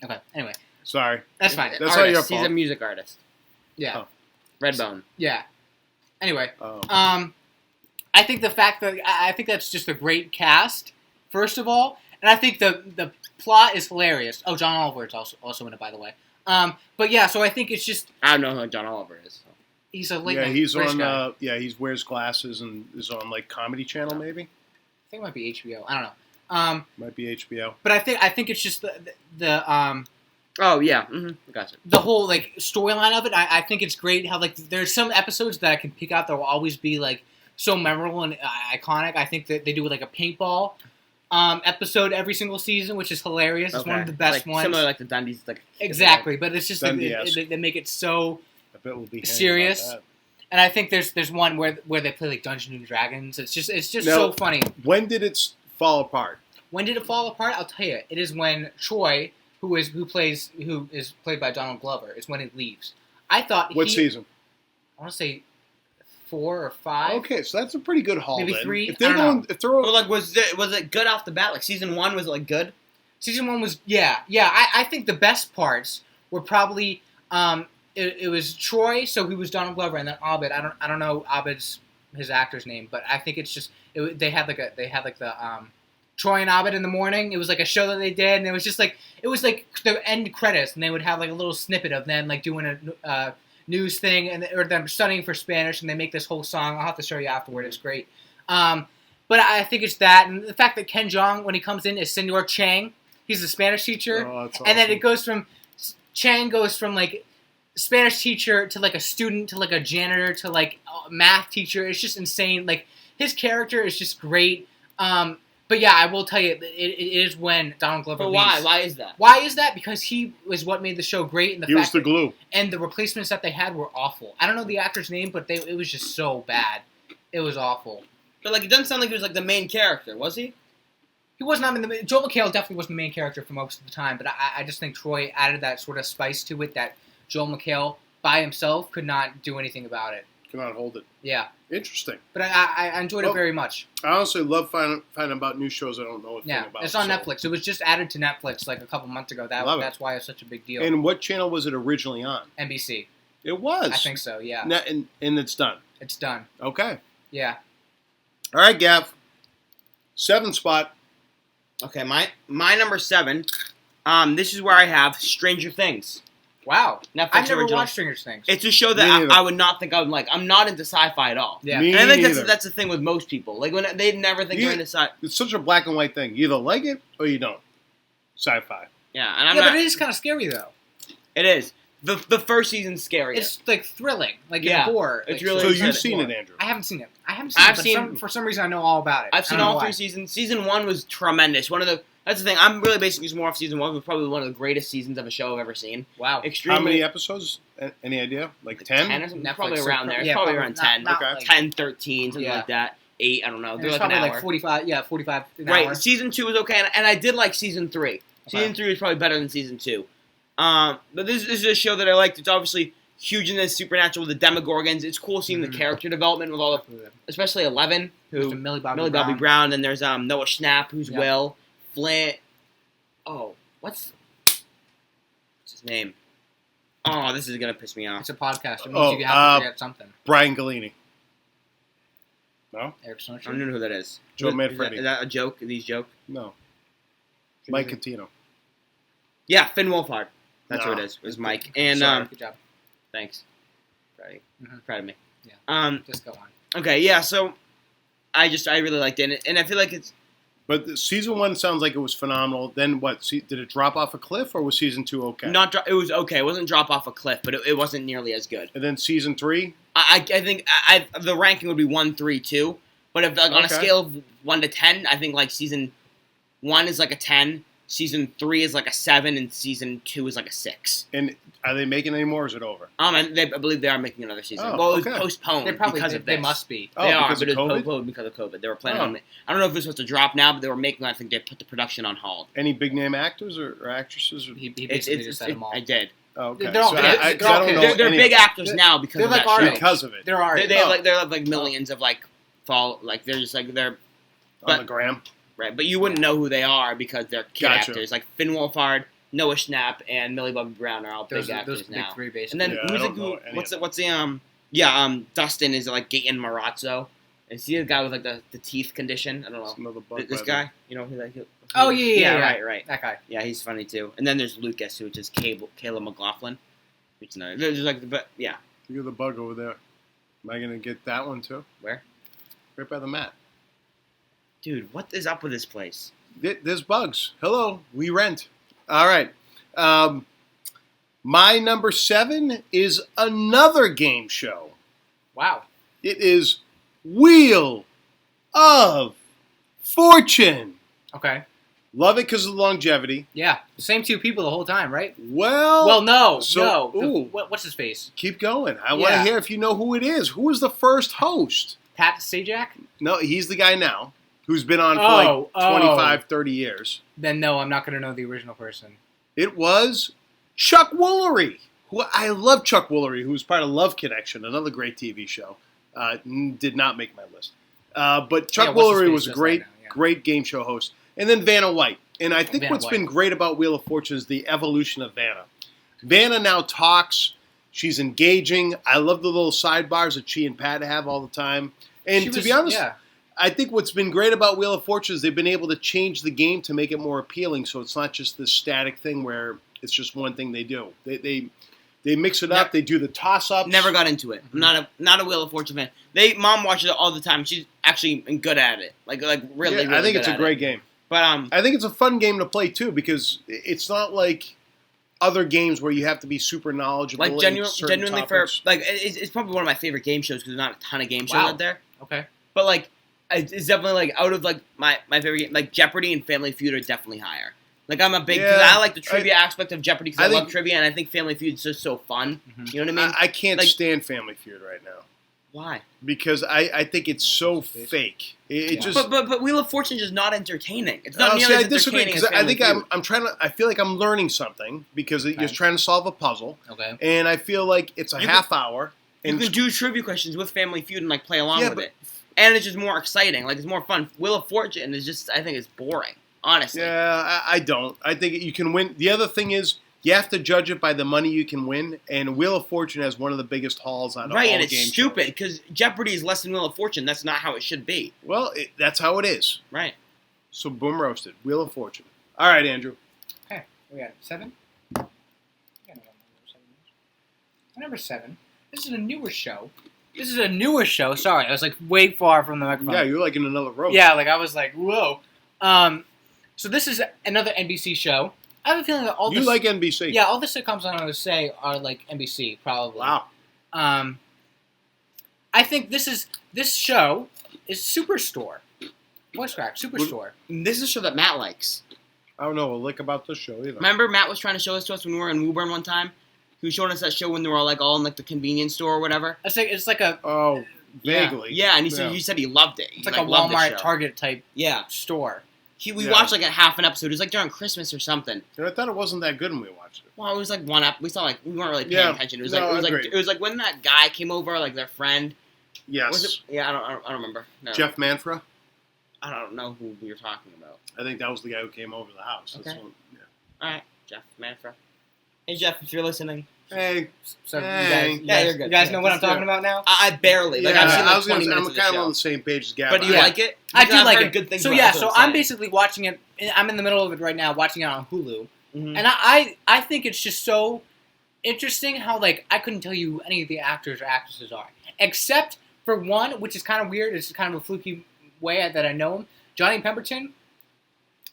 [SPEAKER 3] Okay. Anyway,
[SPEAKER 2] Sorry.
[SPEAKER 3] that's fine.
[SPEAKER 2] That's not
[SPEAKER 1] Artist.
[SPEAKER 2] your
[SPEAKER 1] He's a
[SPEAKER 2] fault.
[SPEAKER 1] music artist.
[SPEAKER 3] Yeah.
[SPEAKER 2] Oh.
[SPEAKER 1] Redbone.
[SPEAKER 3] Yeah. Anyway,
[SPEAKER 2] Oh.
[SPEAKER 3] I think the fact that I think that's just a great cast, first of all, and I think the plot is hilarious. Oh, John Oliver is also in it, by the way. But yeah, so I think it's just
[SPEAKER 1] I don't know who John Oliver is. So.
[SPEAKER 3] he's a late
[SPEAKER 2] Yeah,
[SPEAKER 3] night
[SPEAKER 2] he's
[SPEAKER 3] British
[SPEAKER 2] on.
[SPEAKER 3] guy.
[SPEAKER 2] He wears glasses and is on like Comedy Channel. Maybe
[SPEAKER 3] I think it might be HBO. I don't know.
[SPEAKER 2] might be HBO.
[SPEAKER 3] But I think it's just the
[SPEAKER 1] Oh yeah. Gotcha.
[SPEAKER 3] the whole like storyline of it. I think it's great how like there's some episodes that I can pick out that will always be like so memorable and iconic. I think that they do like a paintball episode every single season, which is hilarious. It's one of the best
[SPEAKER 1] like,
[SPEAKER 3] ones.
[SPEAKER 1] Similar like the Dundies. Like
[SPEAKER 3] Exactly, but it's just like,
[SPEAKER 2] Dundee-esque.
[SPEAKER 3] they make it so.
[SPEAKER 2] I bet we'll be hearing
[SPEAKER 3] Serious?
[SPEAKER 2] about
[SPEAKER 3] And I think there's one where they play like Dungeons and Dragons. It's just
[SPEAKER 2] Now-
[SPEAKER 3] so funny.
[SPEAKER 2] that. When did it fall apart?
[SPEAKER 3] When did it fall apart? I'll tell you. It is when Troy, who is played by Donald Glover, is when he leaves. I thought
[SPEAKER 2] What season?
[SPEAKER 3] I want to say 4 or 5.
[SPEAKER 2] Okay, so that's a pretty good haul.
[SPEAKER 3] Maybe
[SPEAKER 2] then.
[SPEAKER 3] 3?
[SPEAKER 2] If they're
[SPEAKER 3] I don't
[SPEAKER 2] going,
[SPEAKER 3] know.
[SPEAKER 2] if they're
[SPEAKER 1] Well, like was it good off the bat? Like season 1 was it like good?
[SPEAKER 3] Season 1 was yeah. I think the best parts were probably it was Troy, so he was Donald Glover, and then Abed. I don't know Abed's his actor's name, but I think it's just they had like the Troy and Abed in the morning. It was like a show that they did, and it was like the end credits, and they would have like a little snippet of them like doing a news thing, or them studying for Spanish, and they make this whole song. I'll have to show you afterward. It's great. But I think it's that, and the fact that Ken Jeong, when he comes in, is Senor Chang. He's the Spanish teacher,
[SPEAKER 2] Oh, that's
[SPEAKER 3] and then
[SPEAKER 2] awesome.
[SPEAKER 3] it goes from Chang goes from like Spanish teacher to like a student to like a janitor to like a math teacher. It's just insane. Like his character is just great. But yeah, I will tell you, it is when Donald Glover
[SPEAKER 1] But
[SPEAKER 3] leaves.
[SPEAKER 1] why? Why is that?
[SPEAKER 3] Why is that? Because he was what made the show great, and the
[SPEAKER 2] He was
[SPEAKER 3] fact
[SPEAKER 2] the
[SPEAKER 3] that-
[SPEAKER 2] glue.
[SPEAKER 3] and the replacements that they had were awful. I don't know the actor's name, but it was just so bad. It was awful.
[SPEAKER 1] But like, it doesn't sound like he was like the main character, was he?
[SPEAKER 3] He was not in the. Joel McHale definitely wasn't the main character for most of the time, but I just think Troy added that sort of spice to it that Joel McHale by himself could not do anything about it.
[SPEAKER 2] Cannot hold it.
[SPEAKER 3] Yeah,
[SPEAKER 2] Interesting.
[SPEAKER 3] but I enjoyed it
[SPEAKER 2] Well,
[SPEAKER 3] very much.
[SPEAKER 2] I honestly love finding about new shows I don't know a thing
[SPEAKER 3] Yeah,
[SPEAKER 2] about.
[SPEAKER 3] it's on
[SPEAKER 2] so.
[SPEAKER 3] Netflix. It was just added to Netflix like a couple months ago.
[SPEAKER 2] Love it.
[SPEAKER 3] That's why it's such a big deal.
[SPEAKER 2] And what channel was it originally on?
[SPEAKER 3] NBC.
[SPEAKER 2] It was.
[SPEAKER 3] I think so. Yeah,
[SPEAKER 2] And it's done.
[SPEAKER 3] it's done.
[SPEAKER 2] Okay.
[SPEAKER 3] Yeah.
[SPEAKER 2] All right, Gav. 7th spot.
[SPEAKER 1] Okay, my number 7. This is where I have Stranger Things.
[SPEAKER 3] Wow.
[SPEAKER 1] Netflix
[SPEAKER 3] I've never
[SPEAKER 1] original.
[SPEAKER 3] watched Stranger Things.
[SPEAKER 1] It's a show
[SPEAKER 2] Me
[SPEAKER 1] that
[SPEAKER 2] neither.
[SPEAKER 1] I would not think I would like. I'm not into sci-fi at all.
[SPEAKER 3] Yeah.
[SPEAKER 2] Me
[SPEAKER 1] And I think
[SPEAKER 2] neither.
[SPEAKER 1] that's the thing with most people. Like when they never think
[SPEAKER 2] You-
[SPEAKER 1] they're into sci.
[SPEAKER 2] It's such a black and white thing. You either like it or you don't. Sci-fi.
[SPEAKER 1] Yeah, and I'm
[SPEAKER 3] yeah,
[SPEAKER 1] not.
[SPEAKER 3] but it is kind of scary though.
[SPEAKER 1] It is. The first season's scary.
[SPEAKER 3] It's like thrilling, like
[SPEAKER 1] Yeah,
[SPEAKER 3] gore.
[SPEAKER 1] it's
[SPEAKER 3] like,
[SPEAKER 1] really
[SPEAKER 2] So
[SPEAKER 1] exciting.
[SPEAKER 2] you've seen it, Andrew.
[SPEAKER 3] I haven't seen it. I've
[SPEAKER 1] I've
[SPEAKER 3] seen it, but
[SPEAKER 1] seen-
[SPEAKER 3] for some reason I know all about it.
[SPEAKER 1] I've seen
[SPEAKER 3] I don't
[SPEAKER 1] all
[SPEAKER 3] know
[SPEAKER 1] 3
[SPEAKER 3] why.
[SPEAKER 1] seasons. Season 1 was tremendous. That's the thing. I'm really basing this more off season 1. It was probably one of the greatest seasons of a show I've ever seen.
[SPEAKER 3] Wow.
[SPEAKER 1] Extremely.
[SPEAKER 2] How many episodes? Any idea? Like 10?
[SPEAKER 1] 10 or something?
[SPEAKER 3] Netflix,
[SPEAKER 1] Probably
[SPEAKER 3] so
[SPEAKER 1] around there. It's
[SPEAKER 3] yeah,
[SPEAKER 1] probably
[SPEAKER 3] probably
[SPEAKER 1] around
[SPEAKER 3] not-
[SPEAKER 1] 10.
[SPEAKER 3] not
[SPEAKER 2] Okay.
[SPEAKER 3] like-
[SPEAKER 1] 10, 13, something
[SPEAKER 3] Yeah.
[SPEAKER 1] like that. 8, I don't know.
[SPEAKER 3] And
[SPEAKER 1] They're
[SPEAKER 3] it's
[SPEAKER 1] like an
[SPEAKER 3] probably
[SPEAKER 1] hour.
[SPEAKER 3] like 45. Yeah, 45 an
[SPEAKER 1] Right.
[SPEAKER 3] hour.
[SPEAKER 1] Season 2 was okay, and I did like season 3. Season 3 was probably better than season 2. But this is a show that I liked. It's obviously huge in the supernatural, the Demogorgons. It's cool seeing the
[SPEAKER 3] Mhm.
[SPEAKER 1] character development with all the, especially 11,
[SPEAKER 3] Mr.
[SPEAKER 1] who
[SPEAKER 3] Millie Bobby
[SPEAKER 1] Millie
[SPEAKER 3] Brown.
[SPEAKER 1] Bobby Brown. Then there's Noah Schnapp, who's
[SPEAKER 3] Yep.
[SPEAKER 1] Will, Flint. Oh, what's his name? Oh, this is gonna piss me off.
[SPEAKER 3] It's a podcast. It means
[SPEAKER 2] Oh,
[SPEAKER 3] you have to forget something.
[SPEAKER 2] Brian Galini. No?
[SPEAKER 3] Eric
[SPEAKER 1] I don't
[SPEAKER 3] Snowden.
[SPEAKER 1] know who that is.
[SPEAKER 2] Joe
[SPEAKER 1] Is that-
[SPEAKER 2] Manfredi.
[SPEAKER 1] Is that a joke? Are these joke?
[SPEAKER 2] No. Mike Catino.
[SPEAKER 1] Yeah, Finn Wolfhard. That's
[SPEAKER 2] No.
[SPEAKER 1] who it is. It was Mike. And
[SPEAKER 3] Sorry, good job.
[SPEAKER 1] thanks.
[SPEAKER 3] Mhm.
[SPEAKER 1] Proud of me.
[SPEAKER 3] Yeah. Just go on.
[SPEAKER 1] Okay, yeah, so I really liked it, and I feel like it's
[SPEAKER 2] But season 1 sounds like it was phenomenal. Then what? Did it drop off a cliff or was season 2 okay?
[SPEAKER 1] it was okay. It wasn't drop off a cliff, but it wasn't nearly as good.
[SPEAKER 2] And then season 3?
[SPEAKER 1] I think the ranking would be 1, 3, 2. But if like, on a
[SPEAKER 2] Okay.
[SPEAKER 1] scale of 1 to 10, I think like season 1 is like a 10, season 3 is like a 7, and season 2 is like a 6.
[SPEAKER 2] And are they making any more or is it over?
[SPEAKER 1] And I believe they are making another season.
[SPEAKER 2] Oh,
[SPEAKER 1] well, it was
[SPEAKER 2] okay.
[SPEAKER 1] postponed
[SPEAKER 3] They probably
[SPEAKER 1] because of this.
[SPEAKER 3] they must be.
[SPEAKER 2] Oh,
[SPEAKER 1] They are,
[SPEAKER 2] because
[SPEAKER 1] but
[SPEAKER 2] of
[SPEAKER 1] it was
[SPEAKER 2] COVID?
[SPEAKER 1] postponed because of COVID. They were planning
[SPEAKER 2] Oh.
[SPEAKER 1] on it. I don't know if this was to drop now, but they were making. I think they put the production on hold.
[SPEAKER 2] Any big name actors or actresses? Or,
[SPEAKER 3] He basically just said them all.
[SPEAKER 1] I did.
[SPEAKER 2] oh, okay.
[SPEAKER 3] They're all
[SPEAKER 2] So
[SPEAKER 3] good.
[SPEAKER 2] I
[SPEAKER 3] They're
[SPEAKER 2] 'cause
[SPEAKER 3] all
[SPEAKER 2] I don't
[SPEAKER 3] good.
[SPEAKER 2] know
[SPEAKER 1] They're
[SPEAKER 2] any
[SPEAKER 1] big
[SPEAKER 2] of them.
[SPEAKER 1] actors now because
[SPEAKER 3] they're
[SPEAKER 1] of
[SPEAKER 3] like
[SPEAKER 1] that
[SPEAKER 3] our
[SPEAKER 1] show.
[SPEAKER 3] age.
[SPEAKER 2] Because of it.
[SPEAKER 3] There are.
[SPEAKER 1] They have
[SPEAKER 2] Oh.
[SPEAKER 1] like they have like millions of like they're just like they're
[SPEAKER 2] On the gram.
[SPEAKER 1] right, but you wouldn't know who they are because they're kid
[SPEAKER 2] Gotcha.
[SPEAKER 1] actors. Like Finn Wolfhard, Noah Schnapp, and Millie Bobby Brown are all
[SPEAKER 3] Those
[SPEAKER 1] big
[SPEAKER 3] are
[SPEAKER 1] actors
[SPEAKER 3] those big
[SPEAKER 1] now.
[SPEAKER 3] three,
[SPEAKER 1] And
[SPEAKER 3] basically.
[SPEAKER 1] then
[SPEAKER 2] Yeah, I
[SPEAKER 1] who's
[SPEAKER 2] don't
[SPEAKER 1] the
[SPEAKER 2] know any of them.
[SPEAKER 1] what's Dustin is like Gaten Marazzo. Is he the guy with like the teeth condition? I don't
[SPEAKER 2] It's
[SPEAKER 1] know.
[SPEAKER 2] another bug
[SPEAKER 1] This
[SPEAKER 2] by
[SPEAKER 1] guy, you know who that?
[SPEAKER 3] Oh, yeah.
[SPEAKER 1] right.
[SPEAKER 3] That guy.
[SPEAKER 1] Yeah, he's funny too. And then there's Lucas, who is Caleb McLaughlin. Which no, there's like, but yeah,
[SPEAKER 2] Look at the bug over there. Am I going to get that one too?
[SPEAKER 1] Where?
[SPEAKER 2] Right by the mat.
[SPEAKER 1] dude, what is up with this place?
[SPEAKER 2] There's bugs. Hello, we rent. All right. My number 7 is another game show.
[SPEAKER 3] Wow.
[SPEAKER 2] It is Wheel of Fortune.
[SPEAKER 3] Okay.
[SPEAKER 2] Love it because of the longevity.
[SPEAKER 3] Yeah. The same two people the whole time, right?
[SPEAKER 2] Well,
[SPEAKER 3] Well, no.
[SPEAKER 2] so-
[SPEAKER 3] no.
[SPEAKER 2] ooh.
[SPEAKER 3] What's his face?
[SPEAKER 2] keep going. I want to
[SPEAKER 3] Yeah.
[SPEAKER 2] hear if you know who it is. Who was the first host?
[SPEAKER 3] Pat Sajak?
[SPEAKER 2] No, he's the guy now who's been on for
[SPEAKER 3] Oh,
[SPEAKER 2] like 25, 30 years.
[SPEAKER 3] Then no, I'm not going to know the original person.
[SPEAKER 2] It was Chuck Woolery. Who I love Chuck Woolery, who was part of Love Connection, another great TV show. Did not make my list. But Chuck
[SPEAKER 3] Yeah, what's his
[SPEAKER 2] Woolery
[SPEAKER 3] face
[SPEAKER 2] was a
[SPEAKER 3] does
[SPEAKER 2] great,
[SPEAKER 3] that now, yeah.
[SPEAKER 2] great game show host. And then Vanna White. And I think
[SPEAKER 3] Vanna
[SPEAKER 2] what's
[SPEAKER 3] White.
[SPEAKER 2] been great about Wheel of Fortune is the evolution of Vanna. Vanna now talks. She's engaging. I love the little sidebars that she and Pat have all the time. And
[SPEAKER 3] She
[SPEAKER 2] to
[SPEAKER 3] was-
[SPEAKER 2] be honest,
[SPEAKER 3] yeah.
[SPEAKER 2] I think what's been great about Wheel of Fortune is they've been able to change the game to make it more appealing. So it's not just this static thing where it's just one thing they do. They mix it up. They do the toss-ups.
[SPEAKER 1] Never got into it. I'm not a Wheel of Fortune fan. Mom watches it all the time. She's actually good at it. Like really,
[SPEAKER 2] Yeah,
[SPEAKER 1] really
[SPEAKER 2] I think
[SPEAKER 1] good
[SPEAKER 2] it's a
[SPEAKER 1] at
[SPEAKER 2] great
[SPEAKER 1] it.
[SPEAKER 2] game.
[SPEAKER 1] But
[SPEAKER 2] I think it's a fun game to play too because it's not like other games where you have to be super knowledgeable.
[SPEAKER 1] like
[SPEAKER 2] in certain
[SPEAKER 1] genuinely for
[SPEAKER 2] topics.
[SPEAKER 1] like it's probably one of my favorite game shows because there's not a ton of game shows
[SPEAKER 3] Wow.
[SPEAKER 1] out there.
[SPEAKER 3] Okay.
[SPEAKER 1] But like it's definitely like out of like my favorite game, like Jeopardy and Family Feud are definitely higher. Like I'm a big because
[SPEAKER 2] Yeah,
[SPEAKER 1] I like the trivia aspect of Jeopardy because
[SPEAKER 2] I
[SPEAKER 1] I love
[SPEAKER 2] think-
[SPEAKER 1] trivia and I think Family Feud's just so fun.
[SPEAKER 3] Mhm.
[SPEAKER 1] You know what I mean?
[SPEAKER 2] I can't
[SPEAKER 1] Like-
[SPEAKER 2] stand Family Feud right now
[SPEAKER 1] Why?
[SPEAKER 2] because I think it's so fake. It
[SPEAKER 3] Yeah.
[SPEAKER 2] just.
[SPEAKER 1] But Wheel of Fortune is not entertaining. It's not
[SPEAKER 2] See,
[SPEAKER 1] nearly
[SPEAKER 2] I
[SPEAKER 1] as
[SPEAKER 2] disagree
[SPEAKER 1] entertaining as
[SPEAKER 2] because I
[SPEAKER 1] Family
[SPEAKER 2] think
[SPEAKER 1] Feud.
[SPEAKER 2] I'm trying to. I feel like I'm learning something because you're
[SPEAKER 3] Okay.
[SPEAKER 2] trying to solve a puzzle,
[SPEAKER 3] Okay.
[SPEAKER 2] and I feel like it's a
[SPEAKER 1] You
[SPEAKER 2] half hour.
[SPEAKER 1] You
[SPEAKER 2] And
[SPEAKER 1] can do trivia questions with Family Feud and like play along
[SPEAKER 2] Yeah,
[SPEAKER 1] with
[SPEAKER 2] but-
[SPEAKER 1] it, and it's just more exciting. Like it's more fun. Wheel of Fortune is just I think it's boring. Honestly,
[SPEAKER 2] yeah, I don't. I think you can win. The other thing is you have to judge it by the money you can win, and Wheel of Fortune has one of the biggest hauls out of
[SPEAKER 1] right,
[SPEAKER 2] all
[SPEAKER 1] and it's
[SPEAKER 2] game
[SPEAKER 1] stupid
[SPEAKER 2] shows.
[SPEAKER 1] because Jeopardy is less than Wheel of Fortune. That's not how it should be.
[SPEAKER 2] Well, that's how it is.
[SPEAKER 1] Right.
[SPEAKER 2] So boom roasted. Wheel of Fortune. All right, Andrew.
[SPEAKER 3] We got 7. Number 7. This is a newer show. Sorry, I was like way far from the microphone.
[SPEAKER 2] Yeah, you're like in another room.
[SPEAKER 3] Yeah, like I was like, whoa. So this is another NBC show. I have a feeling that all
[SPEAKER 2] You
[SPEAKER 3] the
[SPEAKER 2] like NBC.
[SPEAKER 3] yeah, all the sitcoms I'm going to say are like NBC probably.
[SPEAKER 2] Wow.
[SPEAKER 3] I think this show is Superstore. Voice crack, Superstore.
[SPEAKER 1] This is a show that Matt likes.
[SPEAKER 2] I don't know a lick about this show either.
[SPEAKER 1] Remember, Matt was trying to show this to us when we were in Woburn one time. He was showing us that show when they were all in like the convenience store or whatever.
[SPEAKER 3] It's like a
[SPEAKER 2] Oh, vaguely.
[SPEAKER 1] Yeah, and he said he loved it.
[SPEAKER 3] it's like a
[SPEAKER 1] loved the
[SPEAKER 3] Walmart
[SPEAKER 1] show.
[SPEAKER 3] Target type
[SPEAKER 1] Yeah,
[SPEAKER 3] store.
[SPEAKER 1] we
[SPEAKER 2] Yeah.
[SPEAKER 1] watched like a half an episode. It was like during Christmas or something.
[SPEAKER 2] And I thought it wasn't that good when we watched it.
[SPEAKER 1] Well, it was like one up. We saw like we weren't really paying
[SPEAKER 2] Yeah.
[SPEAKER 1] attention. It was
[SPEAKER 2] No,
[SPEAKER 1] like
[SPEAKER 2] agreed.
[SPEAKER 1] it was like when that guy came over, like their friend.
[SPEAKER 2] Yes.
[SPEAKER 1] Was it? Yeah, I don't remember. No.
[SPEAKER 2] Jeff Manfra.
[SPEAKER 1] I don't know who you're talking about.
[SPEAKER 2] I think that was the guy who came over the house. That's
[SPEAKER 1] Okay.
[SPEAKER 2] what- yeah.
[SPEAKER 1] All right, Jeff Manfra. Hey Jeff, if you're listening,
[SPEAKER 2] Hey.
[SPEAKER 3] So
[SPEAKER 2] Hey.
[SPEAKER 1] Yeah, you're good.
[SPEAKER 3] You guys know what I'm
[SPEAKER 1] Just do
[SPEAKER 3] talking
[SPEAKER 1] it.
[SPEAKER 3] about now?
[SPEAKER 1] I barely like
[SPEAKER 2] Yeah,
[SPEAKER 1] I've seen like
[SPEAKER 2] I was
[SPEAKER 1] 20
[SPEAKER 2] gonna,
[SPEAKER 1] minutes
[SPEAKER 2] I'm
[SPEAKER 1] of the
[SPEAKER 2] kind of on
[SPEAKER 1] show.
[SPEAKER 2] the same page as Gavin.
[SPEAKER 1] But do you
[SPEAKER 3] Yeah.
[SPEAKER 1] like it?
[SPEAKER 3] I
[SPEAKER 1] Because
[SPEAKER 3] do like
[SPEAKER 1] heard
[SPEAKER 3] it.
[SPEAKER 1] Good things
[SPEAKER 3] So
[SPEAKER 1] about it,
[SPEAKER 3] yeah,
[SPEAKER 1] that's
[SPEAKER 3] so
[SPEAKER 1] what I'm
[SPEAKER 3] I'm
[SPEAKER 1] saying.
[SPEAKER 3] basically watching it. I'm in the middle of it right now, watching it on Hulu,
[SPEAKER 1] Mhm.
[SPEAKER 3] and I think it's just so interesting how like I couldn't tell you who any of the actors or actresses are, except for one, which is kind of weird. It's kind of a fluky way that I know him, Johnny Pemberton.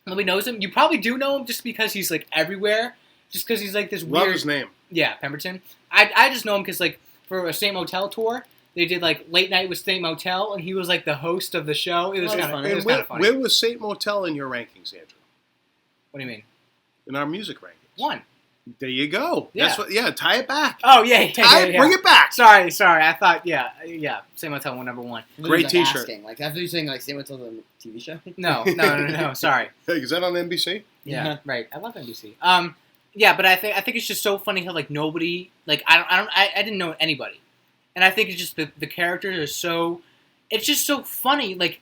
[SPEAKER 3] Nobody knows him. You probably do know him just because he's like everywhere, just because he's like this
[SPEAKER 2] Love
[SPEAKER 3] weird.
[SPEAKER 2] his name.
[SPEAKER 3] Yeah, Pemberton. I just know him because like for a State Motel tour, they did like late night with State Motel, and he was like the host of the show. It was
[SPEAKER 1] Oh, that's
[SPEAKER 3] kind of
[SPEAKER 1] funny.
[SPEAKER 3] it
[SPEAKER 2] And
[SPEAKER 3] was
[SPEAKER 2] where,
[SPEAKER 3] kind of funny.
[SPEAKER 2] where was Saint Motel in your rankings, Andrew?
[SPEAKER 3] What do you mean?
[SPEAKER 2] In our music rankings.
[SPEAKER 3] 1.
[SPEAKER 2] There you go.
[SPEAKER 3] Yeah.
[SPEAKER 2] That's what. Yeah, tie it back.
[SPEAKER 3] Oh yeah,
[SPEAKER 2] Bring it back.
[SPEAKER 3] Sorry. I thought yeah. Same Motel one number 1.
[SPEAKER 2] Great
[SPEAKER 1] Like,
[SPEAKER 2] T-shirt.
[SPEAKER 1] asking, like after you saying like Same Hotel the TV show.
[SPEAKER 3] No. Sorry.
[SPEAKER 2] Hey, is that on NBC?
[SPEAKER 3] Yeah,
[SPEAKER 1] Yeah.
[SPEAKER 3] right. I love NBC. Yeah, but I think it's just so funny how like nobody like I didn't know anybody, and I think it's just the characters are so. It's just so funny. Like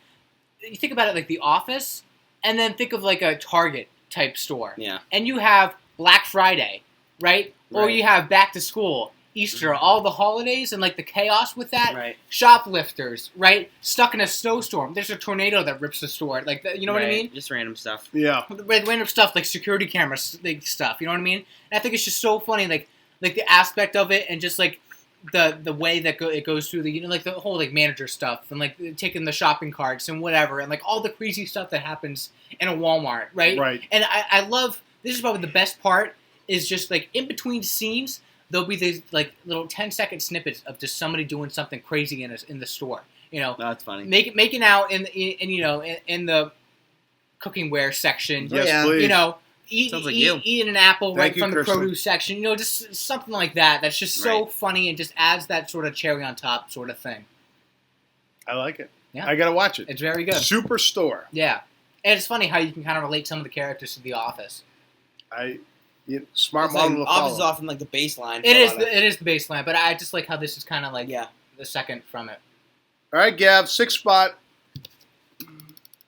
[SPEAKER 3] you think about it, like The Office, and then think of like a Target type store,
[SPEAKER 1] Yeah.
[SPEAKER 3] and you have Black Friday, right? Or
[SPEAKER 1] Right.
[SPEAKER 3] you have back to school, Easter, all the holidays, and like the chaos with that.
[SPEAKER 1] Right.
[SPEAKER 3] Shoplifters, right? Stuck in a snowstorm. There's a tornado that rips the store. Like, you know what I
[SPEAKER 1] Right.
[SPEAKER 3] mean?
[SPEAKER 1] Just random stuff.
[SPEAKER 2] Yeah.
[SPEAKER 3] Random stuff like security cameras, like stuff. You know what I mean? And I think it's just so funny, like the aspect of it, and just like the way that it goes through the like the whole like manager stuff, and like taking the shopping carts and whatever, and like all the crazy stuff that happens in a Walmart, right?
[SPEAKER 2] Right.
[SPEAKER 3] And I love this is probably the best part is just like in between scenes there'll be these like little 10-second snippets of just somebody doing something crazy in the store. You know,
[SPEAKER 1] That's funny.
[SPEAKER 3] making out in the cooking ware section.
[SPEAKER 2] Yes,
[SPEAKER 1] yeah.
[SPEAKER 2] please.
[SPEAKER 3] You know,
[SPEAKER 1] Sounds like you.
[SPEAKER 3] eating an apple
[SPEAKER 2] Thank
[SPEAKER 3] right
[SPEAKER 2] you,
[SPEAKER 3] from the
[SPEAKER 2] Kristen.
[SPEAKER 3] produce section. You know, just something like that. That's just so
[SPEAKER 1] Right.
[SPEAKER 3] funny and just adds that sort of cherry on top sort of thing.
[SPEAKER 2] I like it.
[SPEAKER 3] Yeah.
[SPEAKER 2] I gotta watch it.
[SPEAKER 3] It's very good.
[SPEAKER 2] Superstore.
[SPEAKER 3] Yeah, and it's funny how you can kind of relate some of the characters to The Office.
[SPEAKER 2] Smart
[SPEAKER 1] It's like,
[SPEAKER 2] model to
[SPEAKER 1] Office is
[SPEAKER 2] follow.
[SPEAKER 1] often like the baseline.
[SPEAKER 3] It is the baseline, but I just like how this is kind of like
[SPEAKER 1] Yeah.
[SPEAKER 3] the second from it.
[SPEAKER 2] All right, Gav, 6th spot.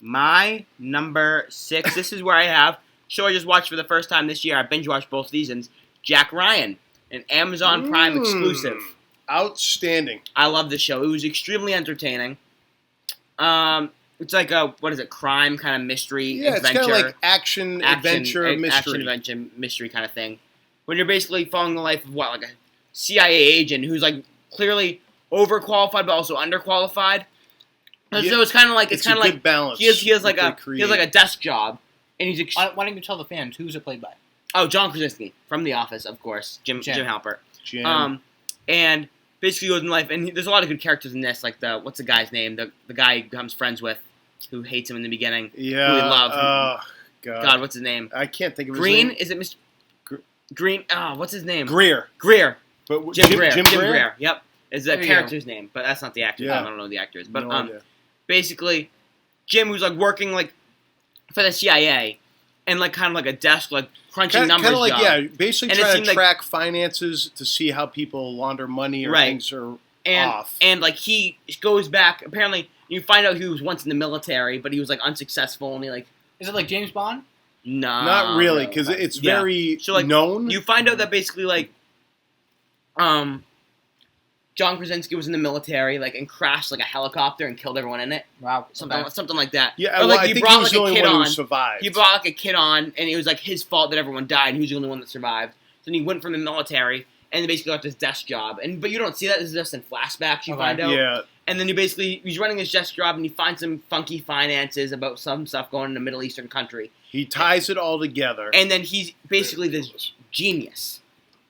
[SPEAKER 1] My number 6. This is where I have show I just watched for the first time this year. I binge watched both seasons. Jack Ryan, an Amazon Prime exclusive.
[SPEAKER 2] Outstanding.
[SPEAKER 1] I love this show. It was extremely entertaining. It's like a crime kind of mystery
[SPEAKER 2] Yeah, it's
[SPEAKER 1] adventure.
[SPEAKER 2] kind of like action, adventure, mystery.
[SPEAKER 1] action, adventure, mystery kind of thing. When you're basically following the life of like CIA agent who's like clearly overqualified but also underqualified. And
[SPEAKER 2] Yeah,
[SPEAKER 1] so it's kind of like
[SPEAKER 2] it's a good balance.
[SPEAKER 1] he has like
[SPEAKER 2] that
[SPEAKER 1] a
[SPEAKER 2] they create.
[SPEAKER 1] desk job, and he's
[SPEAKER 3] Why don't you tell the fans who's it played by?
[SPEAKER 1] John Krasinski from The Office, of course, Jim Halpert.
[SPEAKER 2] Jim.
[SPEAKER 1] And basically goes in life, and there's a lot of good characters in this, like what's the guy's name? The guy he becomes friends with, who hates him in the beginning.
[SPEAKER 2] Yeah.
[SPEAKER 1] Who we love.
[SPEAKER 2] Oh, God.
[SPEAKER 1] God, what's his name?
[SPEAKER 2] I can't think of his
[SPEAKER 1] Green?
[SPEAKER 2] name.
[SPEAKER 1] Is it Mr. Green? what's his name?
[SPEAKER 2] Greer.
[SPEAKER 1] Greer.
[SPEAKER 2] But
[SPEAKER 1] Jim Greer.
[SPEAKER 2] Jim Greer?
[SPEAKER 1] Yep. Is the
[SPEAKER 3] There you go.
[SPEAKER 1] character's name, but that's not the actor's
[SPEAKER 2] Yeah.
[SPEAKER 1] name. I don't know who the actor is. But
[SPEAKER 2] No idea.
[SPEAKER 1] basically, Jim, who's like working like for the CIA, and like kind of like a desk, like crunching numbers
[SPEAKER 2] Kind of like,
[SPEAKER 1] job.
[SPEAKER 2] basically
[SPEAKER 1] And it
[SPEAKER 2] trying
[SPEAKER 1] seemed
[SPEAKER 2] to
[SPEAKER 1] like-
[SPEAKER 2] track finances to see how people launder money or
[SPEAKER 1] Right.
[SPEAKER 2] things are
[SPEAKER 1] and
[SPEAKER 2] off.
[SPEAKER 1] and like he goes back. Apparently, you find out he was once in the military, but he was like unsuccessful, and he like
[SPEAKER 3] Is it like James Bond?
[SPEAKER 1] no,
[SPEAKER 2] Not really, because it's
[SPEAKER 1] Yeah.
[SPEAKER 2] very
[SPEAKER 1] So, like,
[SPEAKER 2] known.
[SPEAKER 1] You find out that basically like, John Krasinski was in the military, like, and crashed like a helicopter and killed everyone in it,
[SPEAKER 3] Wow.
[SPEAKER 1] something like that.
[SPEAKER 2] yeah,
[SPEAKER 1] Or,
[SPEAKER 2] well,
[SPEAKER 1] like,
[SPEAKER 2] I
[SPEAKER 1] he
[SPEAKER 2] think
[SPEAKER 1] brought,
[SPEAKER 2] he was
[SPEAKER 1] like,
[SPEAKER 2] the
[SPEAKER 1] a
[SPEAKER 2] only
[SPEAKER 1] kid
[SPEAKER 2] one
[SPEAKER 1] on.
[SPEAKER 2] who survived.
[SPEAKER 1] He brought like a kid on, and it was like his fault that everyone died, and he was the only one that survived. Then he went from the military, and basically got this desk job. But you don't see that. This is just in flashbacks. You
[SPEAKER 3] Okay.
[SPEAKER 1] find out.
[SPEAKER 2] Yeah,
[SPEAKER 1] And then he's running his desk job, and he finds some funky finances about some stuff going in a Middle Eastern country.
[SPEAKER 2] he ties it all together.
[SPEAKER 1] And then he's basically this genius,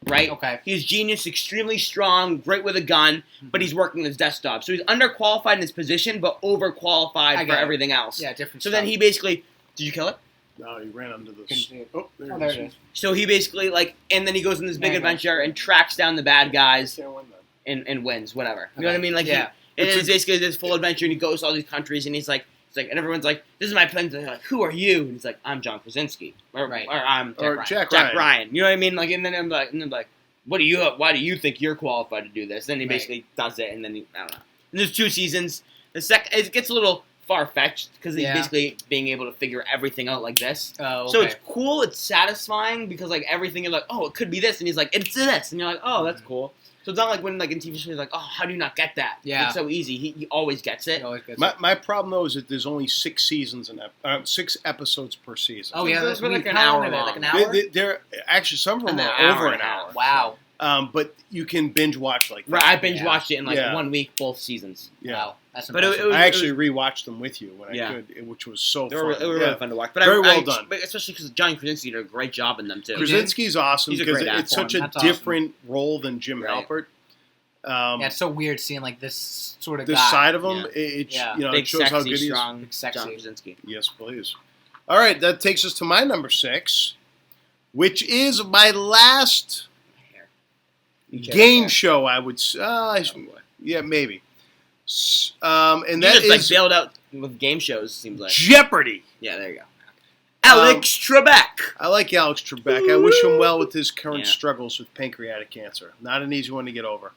[SPEAKER 1] right?
[SPEAKER 3] Okay.
[SPEAKER 1] He's genius, extremely strong, great with a gun, but he's working his desk job. So he's underqualified in his position, but
[SPEAKER 3] I
[SPEAKER 1] overqualified for
[SPEAKER 3] get it.
[SPEAKER 1] everything else.
[SPEAKER 3] Yeah, different
[SPEAKER 1] So
[SPEAKER 3] stuff.
[SPEAKER 1] then he basically, did you kill it?
[SPEAKER 2] No, he ran under the.
[SPEAKER 3] Can you see it?
[SPEAKER 2] Oh, there,
[SPEAKER 3] Oh, there it is.
[SPEAKER 1] So he basically and then he goes on this big
[SPEAKER 3] There you go.
[SPEAKER 1] adventure and tracks down the bad guys
[SPEAKER 2] Can't win that.
[SPEAKER 1] and wins, whatever. You know what I mean? Like,
[SPEAKER 3] Yeah.
[SPEAKER 1] and
[SPEAKER 2] It's
[SPEAKER 1] it's basically this full adventure, and he goes to all these countries, and he's like, and everyone's like, "This is my plan." They're like, "Who are you?" And he's like, "I'm John Krasinski, or,
[SPEAKER 3] Right.
[SPEAKER 1] or I'm
[SPEAKER 2] Or
[SPEAKER 3] Jack
[SPEAKER 2] Jack Ryan.
[SPEAKER 1] Ryan." You know what I mean? Like, and then I'm like, "What do you? Why do you think you're qualified to do this?" Then he
[SPEAKER 3] Right.
[SPEAKER 1] basically does it, and then I don't know. And there's 2 seasons. It gets a little far fetched because he's
[SPEAKER 3] Yeah.
[SPEAKER 1] basically being able to figure everything out like this.
[SPEAKER 3] Oh, okay.
[SPEAKER 1] So it's cool, it's satisfying because like everything you're like, oh, it could be this, and he's like, it's this, and you're like, oh, that's cool. So it's not like when like in TV shows, you're like, oh, how do you not get that?
[SPEAKER 3] Yeah.
[SPEAKER 1] It's so easy. He always gets it.
[SPEAKER 3] It always gets
[SPEAKER 2] My problem though is that there's only 6 seasons and 6 episodes per season.
[SPEAKER 3] Oh yeah,
[SPEAKER 1] They're
[SPEAKER 3] that's
[SPEAKER 1] like
[SPEAKER 3] like
[SPEAKER 1] an
[SPEAKER 3] an
[SPEAKER 1] hour
[SPEAKER 3] hour.
[SPEAKER 1] long.
[SPEAKER 3] Like an hour.
[SPEAKER 2] They're actually some of them
[SPEAKER 1] An
[SPEAKER 2] are
[SPEAKER 1] hour
[SPEAKER 2] over
[SPEAKER 1] and
[SPEAKER 2] an
[SPEAKER 1] a
[SPEAKER 2] hour.
[SPEAKER 1] half.
[SPEAKER 3] Wow.
[SPEAKER 2] But you can binge watch like that.
[SPEAKER 1] Right, I binge
[SPEAKER 3] Yeah.
[SPEAKER 1] watched it in like
[SPEAKER 2] Yeah.
[SPEAKER 1] 1 week, both seasons.
[SPEAKER 2] Yeah.
[SPEAKER 3] Wow. That's
[SPEAKER 1] But it
[SPEAKER 3] impressive.
[SPEAKER 1] was-
[SPEAKER 2] I actually rewatched them with you when
[SPEAKER 1] Yeah.
[SPEAKER 2] I could, which was so
[SPEAKER 1] They
[SPEAKER 2] fun.
[SPEAKER 1] were really
[SPEAKER 2] Yeah.
[SPEAKER 1] fun to watch. But
[SPEAKER 2] Very
[SPEAKER 1] I
[SPEAKER 2] well done.
[SPEAKER 1] But especially because John Krasinski did a great job in them too.
[SPEAKER 2] Krasinski's awesome
[SPEAKER 1] He's a
[SPEAKER 2] because
[SPEAKER 1] great
[SPEAKER 2] it's
[SPEAKER 1] actor.
[SPEAKER 2] such a
[SPEAKER 3] That's awesome.
[SPEAKER 2] different role than Jim
[SPEAKER 1] Right.
[SPEAKER 2] Halpert.
[SPEAKER 3] Yeah, it's so weird seeing like this sort of
[SPEAKER 2] This
[SPEAKER 3] guy.
[SPEAKER 2] side of him,
[SPEAKER 1] Yeah.
[SPEAKER 3] Yeah.
[SPEAKER 2] you know,
[SPEAKER 1] Big,
[SPEAKER 2] it shows
[SPEAKER 1] sexy,
[SPEAKER 2] how good he is.
[SPEAKER 1] strong
[SPEAKER 3] Big, sexy.
[SPEAKER 1] John Krasinski.
[SPEAKER 2] Yes, please. All right, that takes us to my number 6, which is my last game show. I would, yeah, maybe. And
[SPEAKER 1] You
[SPEAKER 2] that
[SPEAKER 1] just
[SPEAKER 2] is
[SPEAKER 1] like bailed out with game shows. Seems like.
[SPEAKER 2] Jeopardy.
[SPEAKER 1] Yeah, there you go. Alex Trebek.
[SPEAKER 2] I like Alex Trebek. I wish him well with his current
[SPEAKER 1] Yeah.
[SPEAKER 2] struggles with pancreatic cancer. Not an easy one to get over.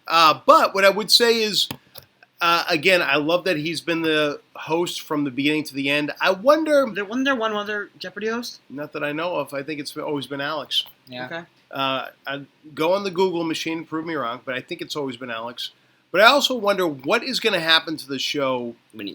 [SPEAKER 2] But what I would say is, again, I love that he's been the host from the beginning to the end. I wonder,
[SPEAKER 1] Wasn't there one other Jeopardy host?
[SPEAKER 2] not that I know of, I think it's always been Alex.
[SPEAKER 3] Yeah.
[SPEAKER 1] Okay.
[SPEAKER 2] I'd go on the Google machine and prove me wrong, but I think it's always been Alex. But I also wonder what is going to happen to the show when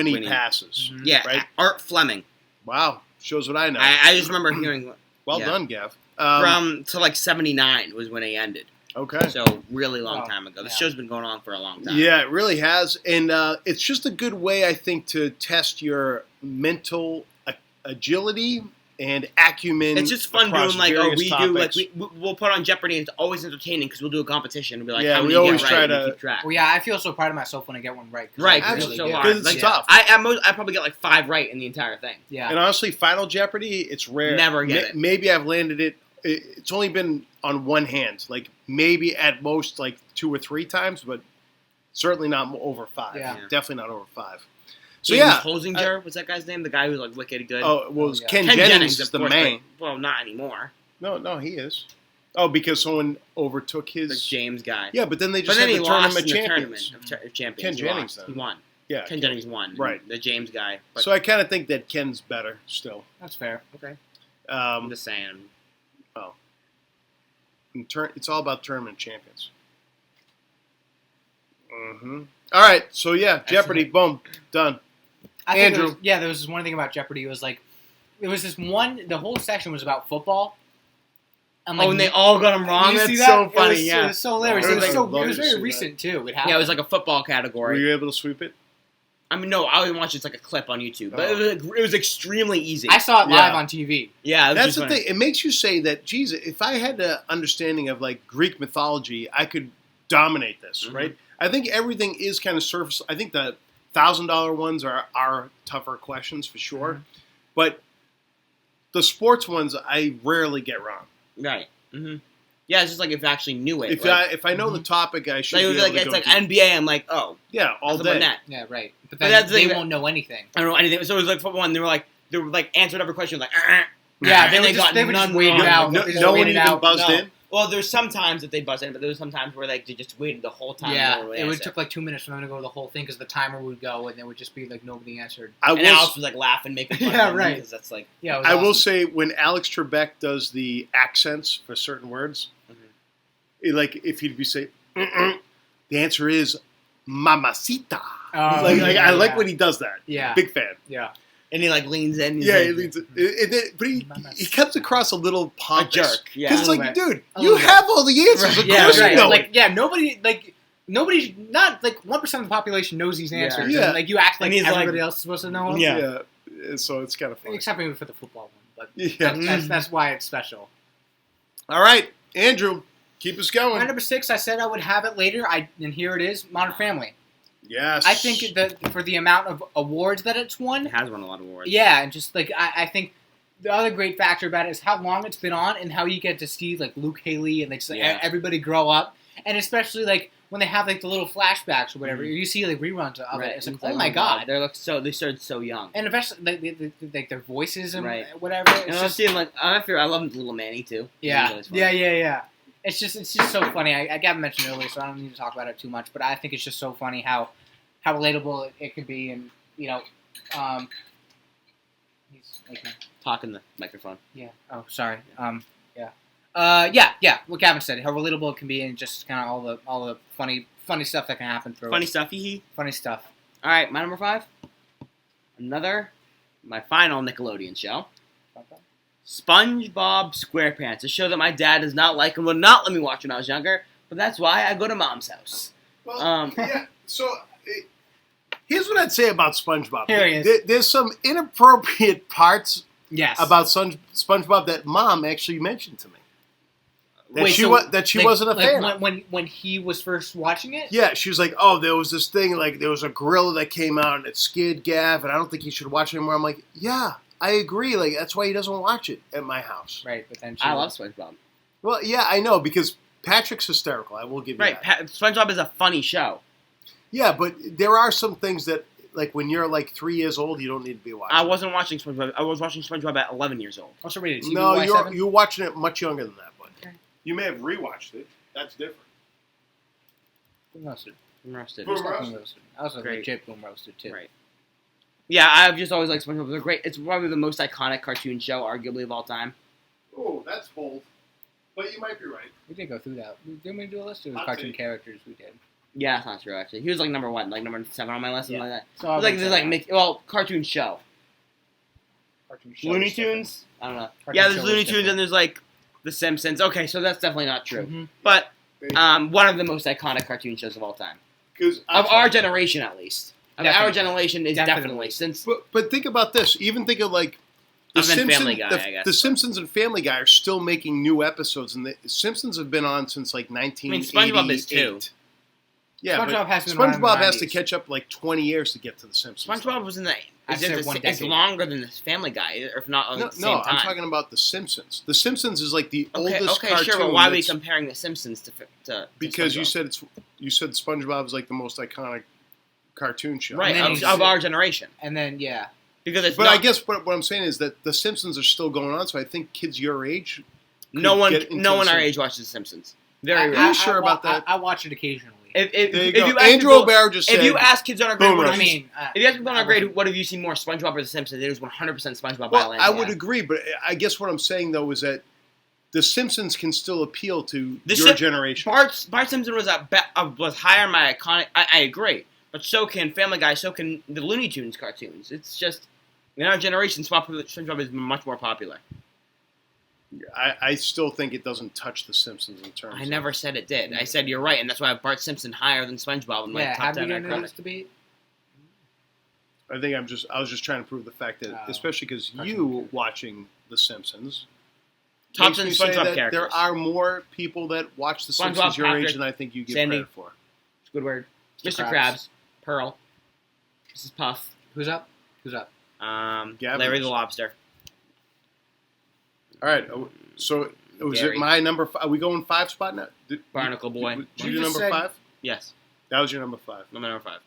[SPEAKER 2] he passes.
[SPEAKER 3] Mhm.
[SPEAKER 1] Yeah,
[SPEAKER 2] Right?
[SPEAKER 1] Art Fleming.
[SPEAKER 2] Wow, shows what I know.
[SPEAKER 1] I just remember hearing
[SPEAKER 2] Well
[SPEAKER 1] yeah.
[SPEAKER 2] done, Gav.
[SPEAKER 1] from to like 79 was when he ended.
[SPEAKER 2] Okay.
[SPEAKER 1] So really long
[SPEAKER 3] Oh,
[SPEAKER 1] time ago. The
[SPEAKER 3] yeah.
[SPEAKER 1] show's been going on for a long time.
[SPEAKER 2] Yeah, it really has, and it's just a good way, I think, to test your mental agility and acumen.
[SPEAKER 1] It's just fun
[SPEAKER 2] across
[SPEAKER 1] doing like
[SPEAKER 2] various
[SPEAKER 1] we do like
[SPEAKER 2] topics.
[SPEAKER 1] we'll put on Jeopardy and it's always entertaining because we'll do a competition and be like
[SPEAKER 2] Yeah,
[SPEAKER 1] how many
[SPEAKER 2] we
[SPEAKER 1] you
[SPEAKER 2] always
[SPEAKER 1] get
[SPEAKER 2] try
[SPEAKER 1] right and
[SPEAKER 2] to-
[SPEAKER 1] keep track.
[SPEAKER 3] Well, yeah, I feel so proud of myself when I get one right. 'cause
[SPEAKER 1] Right,
[SPEAKER 3] I
[SPEAKER 1] because
[SPEAKER 3] really
[SPEAKER 1] it's so
[SPEAKER 3] do.
[SPEAKER 1] hard.
[SPEAKER 2] Because it's
[SPEAKER 1] Like,
[SPEAKER 2] tough.
[SPEAKER 1] I probably get like 5 right in the entire thing.
[SPEAKER 3] Yeah.
[SPEAKER 2] And honestly, Final Jeopardy, it's rare.
[SPEAKER 1] Never get it.
[SPEAKER 2] Maybe I've landed it. It's only been on one hand, like maybe at most like 2 or 3 times, but certainly not over 5.
[SPEAKER 3] Yeah.
[SPEAKER 2] Definitely not over 5. So
[SPEAKER 1] James
[SPEAKER 2] yeah,
[SPEAKER 1] Holzinger, what's that guy's name? The guy who's like wicked good.
[SPEAKER 2] oh well,
[SPEAKER 3] yeah.
[SPEAKER 2] Ken,
[SPEAKER 1] Ken
[SPEAKER 2] Jennings is
[SPEAKER 1] of
[SPEAKER 2] the
[SPEAKER 1] course,
[SPEAKER 2] main.
[SPEAKER 1] but- well, not anymore.
[SPEAKER 2] No, he is. Oh, because someone overtook
[SPEAKER 1] The
[SPEAKER 2] his.
[SPEAKER 1] James guy.
[SPEAKER 2] Yeah, but then they
[SPEAKER 1] but
[SPEAKER 2] just
[SPEAKER 1] then
[SPEAKER 2] had
[SPEAKER 1] he
[SPEAKER 2] the
[SPEAKER 1] lost
[SPEAKER 2] tournament
[SPEAKER 1] in the
[SPEAKER 2] champions.
[SPEAKER 1] tournament of champions.
[SPEAKER 2] Ken
[SPEAKER 1] He
[SPEAKER 2] Jennings,
[SPEAKER 1] lost.
[SPEAKER 2] then.
[SPEAKER 1] He won.
[SPEAKER 2] Yeah,
[SPEAKER 1] Ken Jennings won.
[SPEAKER 2] Right.
[SPEAKER 1] The James guy. But
[SPEAKER 2] So I kind of think that Ken's better still.
[SPEAKER 3] That's fair.
[SPEAKER 1] okay. I'm
[SPEAKER 2] Um,
[SPEAKER 1] just saying.
[SPEAKER 2] it's all about tournament champions. All right, so yeah, Jeopardy, boom, done.
[SPEAKER 3] I think
[SPEAKER 2] Andrew.
[SPEAKER 3] there was this one thing about Jeopardy. It was like, it was this one. The whole section was about football, And,
[SPEAKER 1] Oh, and they all got them wrong.
[SPEAKER 3] you
[SPEAKER 1] That's
[SPEAKER 3] see
[SPEAKER 1] so
[SPEAKER 3] that?
[SPEAKER 1] funny.
[SPEAKER 3] It
[SPEAKER 1] Yeah.
[SPEAKER 3] was so hilarious.
[SPEAKER 2] Oh,
[SPEAKER 3] It was,
[SPEAKER 2] I
[SPEAKER 3] so,
[SPEAKER 2] would love
[SPEAKER 3] it was
[SPEAKER 2] to see
[SPEAKER 3] very
[SPEAKER 2] that.
[SPEAKER 3] recent too.
[SPEAKER 1] Yeah, it was like a football
[SPEAKER 2] Were
[SPEAKER 1] category.
[SPEAKER 2] you able to sweep it?
[SPEAKER 1] I mean, no, I would watch it as like a clip on YouTube, but
[SPEAKER 2] Oh.
[SPEAKER 1] it was extremely easy.
[SPEAKER 3] I saw it
[SPEAKER 2] Yeah.
[SPEAKER 3] live on TV.
[SPEAKER 1] Yeah, it was
[SPEAKER 2] That's
[SPEAKER 1] just
[SPEAKER 2] the
[SPEAKER 1] funny.
[SPEAKER 2] thing. It makes you say that, geez, if I had an understanding of like Greek mythology, I could dominate this,
[SPEAKER 1] Mhm.
[SPEAKER 2] right? I think everything is kind of surface. I think the $1,000 ones are tougher questions for sure,
[SPEAKER 3] Mhm.
[SPEAKER 2] but the sports ones I rarely get wrong.
[SPEAKER 1] Right. Mm-hmm. Yeah, it's just like if I actually knew it.
[SPEAKER 2] If I know the topic, I should
[SPEAKER 1] like, it
[SPEAKER 2] be
[SPEAKER 1] was
[SPEAKER 2] able
[SPEAKER 1] like
[SPEAKER 2] to
[SPEAKER 1] it's
[SPEAKER 2] go
[SPEAKER 1] like
[SPEAKER 2] deep.
[SPEAKER 1] NBA. I'm like, oh,
[SPEAKER 2] Yeah, all
[SPEAKER 1] that's about
[SPEAKER 2] day.
[SPEAKER 1] that.
[SPEAKER 3] Yeah, right. But
[SPEAKER 1] But
[SPEAKER 3] then
[SPEAKER 1] that's the
[SPEAKER 3] they
[SPEAKER 1] thing that-
[SPEAKER 3] won't know anything.
[SPEAKER 1] I don't know anything. So it was like football, and they were like answered every question like,
[SPEAKER 3] Yeah,
[SPEAKER 1] and
[SPEAKER 3] they just
[SPEAKER 1] none
[SPEAKER 3] wait it
[SPEAKER 1] wrong.
[SPEAKER 3] out.
[SPEAKER 2] No,
[SPEAKER 3] They just
[SPEAKER 2] no
[SPEAKER 3] wait
[SPEAKER 2] one
[SPEAKER 3] it
[SPEAKER 2] even
[SPEAKER 3] out.
[SPEAKER 2] buzzed
[SPEAKER 1] No.
[SPEAKER 2] in.
[SPEAKER 1] Well, there's some times that they buzz in, but there was some times where like they just waited the whole time.
[SPEAKER 3] Yeah,
[SPEAKER 1] and no one
[SPEAKER 3] it would
[SPEAKER 1] answered.
[SPEAKER 3] took like 2 minutes for them to go the whole thing because the timer would go and there would just be like nobody answered.
[SPEAKER 1] And Alex was like laughing, making fun
[SPEAKER 3] Yeah,
[SPEAKER 1] of him
[SPEAKER 3] right.
[SPEAKER 1] because that's like
[SPEAKER 3] Yeah, it was
[SPEAKER 2] I will
[SPEAKER 3] awesome.
[SPEAKER 2] say when Alex Trebek does the accents for certain words, like if he'd be say, "Mm-mm," the answer is "mamacita."
[SPEAKER 3] Oh,
[SPEAKER 2] like
[SPEAKER 3] yeah,
[SPEAKER 2] I like
[SPEAKER 3] yeah.
[SPEAKER 2] when he does that.
[SPEAKER 3] Yeah.
[SPEAKER 2] Big fan.
[SPEAKER 3] Yeah.
[SPEAKER 1] and he like leans in. He's
[SPEAKER 2] Yeah,
[SPEAKER 1] like,
[SPEAKER 2] but he comes across a little
[SPEAKER 1] a
[SPEAKER 2] pompous.
[SPEAKER 1] jerk. Yeah,
[SPEAKER 2] Because
[SPEAKER 3] A
[SPEAKER 2] like,
[SPEAKER 3] little
[SPEAKER 2] dude,
[SPEAKER 3] A
[SPEAKER 2] you
[SPEAKER 3] little bit.
[SPEAKER 2] have all the answers.
[SPEAKER 1] Right.
[SPEAKER 2] Of
[SPEAKER 3] Yeah,
[SPEAKER 2] course
[SPEAKER 3] right.
[SPEAKER 2] you know
[SPEAKER 3] Like,
[SPEAKER 2] it.
[SPEAKER 3] yeah, nobody, not like 1% of the population knows these
[SPEAKER 1] Yeah.
[SPEAKER 3] answers.
[SPEAKER 2] Yeah.
[SPEAKER 3] And, like you act like
[SPEAKER 1] And he's like-
[SPEAKER 3] everybody else is supposed to know them.
[SPEAKER 1] Yeah.
[SPEAKER 2] So it's kind of funny.
[SPEAKER 3] Except maybe for the football one, but
[SPEAKER 2] Yeah.
[SPEAKER 3] that's why it's special.
[SPEAKER 2] All right, Andrew, keep us
[SPEAKER 3] My
[SPEAKER 2] going.
[SPEAKER 3] number 6, I said I would have it later. And here it is, Modern Family.
[SPEAKER 2] Yes.
[SPEAKER 3] I think that for the amount of awards that it's won,
[SPEAKER 1] It has won a lot of awards.
[SPEAKER 3] yeah, and just like I think the other great factor about it is how long it's been on and how you get to see like Luke Haley and like
[SPEAKER 1] Yeah.
[SPEAKER 3] everybody grow up, and especially like when they have like the little flashbacks or whatever,
[SPEAKER 1] Mhm.
[SPEAKER 3] you see like reruns of
[SPEAKER 1] Right.
[SPEAKER 3] it. It's like,
[SPEAKER 1] It's
[SPEAKER 3] oh my god.
[SPEAKER 1] they started so young.
[SPEAKER 3] And especially like their voices and
[SPEAKER 1] Right.
[SPEAKER 3] whatever.
[SPEAKER 1] And
[SPEAKER 3] It's
[SPEAKER 1] I
[SPEAKER 3] just,
[SPEAKER 1] see him like I love Little Manny too. He's
[SPEAKER 3] yeah,
[SPEAKER 1] always funny.
[SPEAKER 3] yeah. It's just so funny. I got mentioned earlier, so I don't need to talk about it too much. But I think it's just so funny how relatable it could be, and you know, he's making.
[SPEAKER 1] Talk in the microphone.
[SPEAKER 3] Yeah. Oh, sorry. Yeah. Yeah. What Gavin said, how relatable it can be, and just kind of all the funny stuff that can happen through
[SPEAKER 1] Funny
[SPEAKER 3] it.
[SPEAKER 1] stuff. Hee.
[SPEAKER 3] Funny stuff.
[SPEAKER 1] All right, my number 5. My final Nickelodeon show. SpongeBob SquarePants, a show that my dad does not like and would not let me watch when I was younger, but that's why I go to Mom's house.
[SPEAKER 2] Well, yeah. So here's what I'd say about SpongeBob.
[SPEAKER 3] Here he is.
[SPEAKER 2] There's some inappropriate parts
[SPEAKER 3] Yes.
[SPEAKER 2] about SpongeBob that Mom actually mentioned to me. That
[SPEAKER 3] Wait,
[SPEAKER 2] she
[SPEAKER 3] so,
[SPEAKER 2] wasn't a fan of.
[SPEAKER 3] when he was first watching it.
[SPEAKER 2] Yeah, she was like, "Oh, there was this thing, like there was a gorilla that came out and it scared Gav, and I don't think he should watch it anymore." I'm like, "Yeah, I agree. Like that's why he doesn't watch it at my house."
[SPEAKER 3] Right, but then
[SPEAKER 1] I love SpongeBob.
[SPEAKER 2] Well, yeah, I know because Patrick's hysterical. I will give you
[SPEAKER 1] Right,
[SPEAKER 2] that.
[SPEAKER 1] SpongeBob is a funny show.
[SPEAKER 2] Yeah, but there are some things that, like when you're like 3 years old, you don't need to be watching.
[SPEAKER 1] I wasn't watching SpongeBob. I was watching SpongeBob at 11 years old.
[SPEAKER 3] Also rated TV
[SPEAKER 2] No,
[SPEAKER 3] Y7?
[SPEAKER 2] you're watching it much younger than that, bud.
[SPEAKER 3] Okay.
[SPEAKER 2] You may have rewatched it. That's different.
[SPEAKER 3] Boom roasted.
[SPEAKER 1] I'm roasted.
[SPEAKER 2] Boom
[SPEAKER 3] Boom
[SPEAKER 2] roasted.
[SPEAKER 3] roasted. I was
[SPEAKER 1] Great.
[SPEAKER 3] legit boom roasted too.
[SPEAKER 1] Right. Yeah, I've just always liked SpongeBob. They're great. It's probably the most iconic cartoon show, arguably, of all time.
[SPEAKER 2] Oh, that's bold. But you might be right.
[SPEAKER 3] We did go through that. Didn't we do a list of the
[SPEAKER 2] I'll
[SPEAKER 3] cartoon
[SPEAKER 2] take-
[SPEAKER 3] characters we did?
[SPEAKER 1] Yeah, that's not true, actually. He was like number 1, like number 7 on my list, something
[SPEAKER 3] Yeah.
[SPEAKER 1] like that.
[SPEAKER 3] So
[SPEAKER 1] It was like, this is like, cartoon show.
[SPEAKER 3] cartoon show
[SPEAKER 1] Looney
[SPEAKER 3] is different.
[SPEAKER 1] Tunes? I don't know.
[SPEAKER 3] Cartoon
[SPEAKER 1] Yeah,
[SPEAKER 3] show
[SPEAKER 1] there's
[SPEAKER 3] is
[SPEAKER 1] Looney Tunes
[SPEAKER 3] different.
[SPEAKER 1] and there's like The Simpsons. Okay, so that's definitely not true.
[SPEAKER 3] Mhm.
[SPEAKER 1] But one of the most iconic cartoon shows of all time.
[SPEAKER 2] Because
[SPEAKER 1] Of our generation, at least. Of our
[SPEAKER 3] Definitely.
[SPEAKER 1] generation is
[SPEAKER 3] Definitely.
[SPEAKER 1] definitely. Since
[SPEAKER 2] But think about this. Even think of like the
[SPEAKER 1] Other than
[SPEAKER 2] Simpsons.
[SPEAKER 1] Family Guy, I guess.
[SPEAKER 2] The Simpsons and Family Guy are still making new episodes, and the Simpsons have been on since like 1988.
[SPEAKER 1] SpongeBob is too.
[SPEAKER 2] Yeah,
[SPEAKER 3] SpongeBob
[SPEAKER 2] but
[SPEAKER 3] has been around in the
[SPEAKER 2] SpongeBob has to
[SPEAKER 3] 90s.
[SPEAKER 2] catch up like 20 years to get to the Simpsons.
[SPEAKER 1] SpongeBob was in the.
[SPEAKER 3] I'd say one
[SPEAKER 1] It's
[SPEAKER 3] decade.
[SPEAKER 1] longer than the Family Guy, or if not on
[SPEAKER 2] No,
[SPEAKER 1] the same
[SPEAKER 2] no,
[SPEAKER 1] time.
[SPEAKER 2] I'm talking about the Simpsons. The Simpsons is like the
[SPEAKER 1] Okay,
[SPEAKER 2] oldest
[SPEAKER 1] okay,
[SPEAKER 2] cartoon.
[SPEAKER 1] sure, but why are we
[SPEAKER 2] that's-
[SPEAKER 1] comparing the Simpsons to
[SPEAKER 2] Because
[SPEAKER 1] SpongeBob?
[SPEAKER 2] you said SpongeBob is like the most iconic cartoon show.
[SPEAKER 1] Right,
[SPEAKER 3] And then
[SPEAKER 1] of,
[SPEAKER 3] he's-
[SPEAKER 1] of our generation.
[SPEAKER 3] And then yeah,
[SPEAKER 1] Because it's
[SPEAKER 2] But
[SPEAKER 1] not,
[SPEAKER 2] I guess what I'm saying is that the Simpsons are still going on, so I think kids your age.
[SPEAKER 1] no
[SPEAKER 2] could
[SPEAKER 1] one
[SPEAKER 2] get into
[SPEAKER 1] no one
[SPEAKER 2] the
[SPEAKER 1] our
[SPEAKER 2] Sim-
[SPEAKER 1] age watches The Simpsons. Very
[SPEAKER 3] I,
[SPEAKER 1] rare.
[SPEAKER 2] Are you sure about that?
[SPEAKER 3] I watch it occasionally.
[SPEAKER 1] If
[SPEAKER 2] There you
[SPEAKER 1] if
[SPEAKER 2] go.
[SPEAKER 1] you ask
[SPEAKER 2] Andrew
[SPEAKER 1] people-
[SPEAKER 2] O'Barrow just said.
[SPEAKER 1] if you ask kids on our grade,
[SPEAKER 2] Boom
[SPEAKER 1] what
[SPEAKER 2] roast.
[SPEAKER 1] have
[SPEAKER 3] I
[SPEAKER 1] you
[SPEAKER 3] mean,
[SPEAKER 1] if you ask people on
[SPEAKER 3] I
[SPEAKER 1] our grade,
[SPEAKER 3] wasn't-
[SPEAKER 1] what have you seen more, SpongeBob or The Simpsons? It was 100% SpongeBob.
[SPEAKER 2] well,
[SPEAKER 1] by a
[SPEAKER 2] I
[SPEAKER 1] landslide.
[SPEAKER 2] would agree, but I guess what I'm saying though is that the Simpsons can still appeal to
[SPEAKER 1] The
[SPEAKER 2] your
[SPEAKER 1] Sim-
[SPEAKER 2] generation.
[SPEAKER 1] Bart Simpson was was higher on my iconic. I agree, but so can Family Guy. So can the Looney Tunes cartoons. It's just in our generation, SpongeBob is much more popular.
[SPEAKER 2] I still think it doesn't touch The Simpsons in terms.
[SPEAKER 1] I never said it did. I said you're right, and that's why I have Bart Simpson higher than SpongeBob in my
[SPEAKER 3] Yeah,
[SPEAKER 1] top
[SPEAKER 3] how do
[SPEAKER 1] 10
[SPEAKER 3] we
[SPEAKER 1] on
[SPEAKER 3] get into
[SPEAKER 1] credit.
[SPEAKER 3] this debate?
[SPEAKER 2] I think I was just trying to prove the fact that,
[SPEAKER 3] Oh.
[SPEAKER 2] especially because
[SPEAKER 3] Cartoon
[SPEAKER 2] you
[SPEAKER 3] characters.
[SPEAKER 2] watching The Simpsons,
[SPEAKER 1] Top
[SPEAKER 2] makes
[SPEAKER 1] 10
[SPEAKER 2] me say
[SPEAKER 1] SpongeBob
[SPEAKER 2] that
[SPEAKER 1] characters.
[SPEAKER 2] there are more people that watch The
[SPEAKER 1] SpongeBob,
[SPEAKER 2] Simpsons your age
[SPEAKER 1] Patrick,
[SPEAKER 2] than I think you give
[SPEAKER 1] Sandy.
[SPEAKER 2] credit for.
[SPEAKER 1] Squidward, Mr.
[SPEAKER 3] Krabs.
[SPEAKER 1] Krabs, Pearl, Mrs. Puff,
[SPEAKER 3] Who's up?
[SPEAKER 2] Gavin
[SPEAKER 1] Larry
[SPEAKER 2] is.
[SPEAKER 1] the Lobster.
[SPEAKER 2] All right, so was
[SPEAKER 1] Gary.
[SPEAKER 2] it my number? Are we going 5 spot now?
[SPEAKER 1] Barnacle Boy.
[SPEAKER 2] Did
[SPEAKER 3] You
[SPEAKER 2] you do
[SPEAKER 3] just
[SPEAKER 2] number
[SPEAKER 3] said-
[SPEAKER 2] 5?
[SPEAKER 1] Yes,
[SPEAKER 2] That was your number 5.
[SPEAKER 1] my number 5.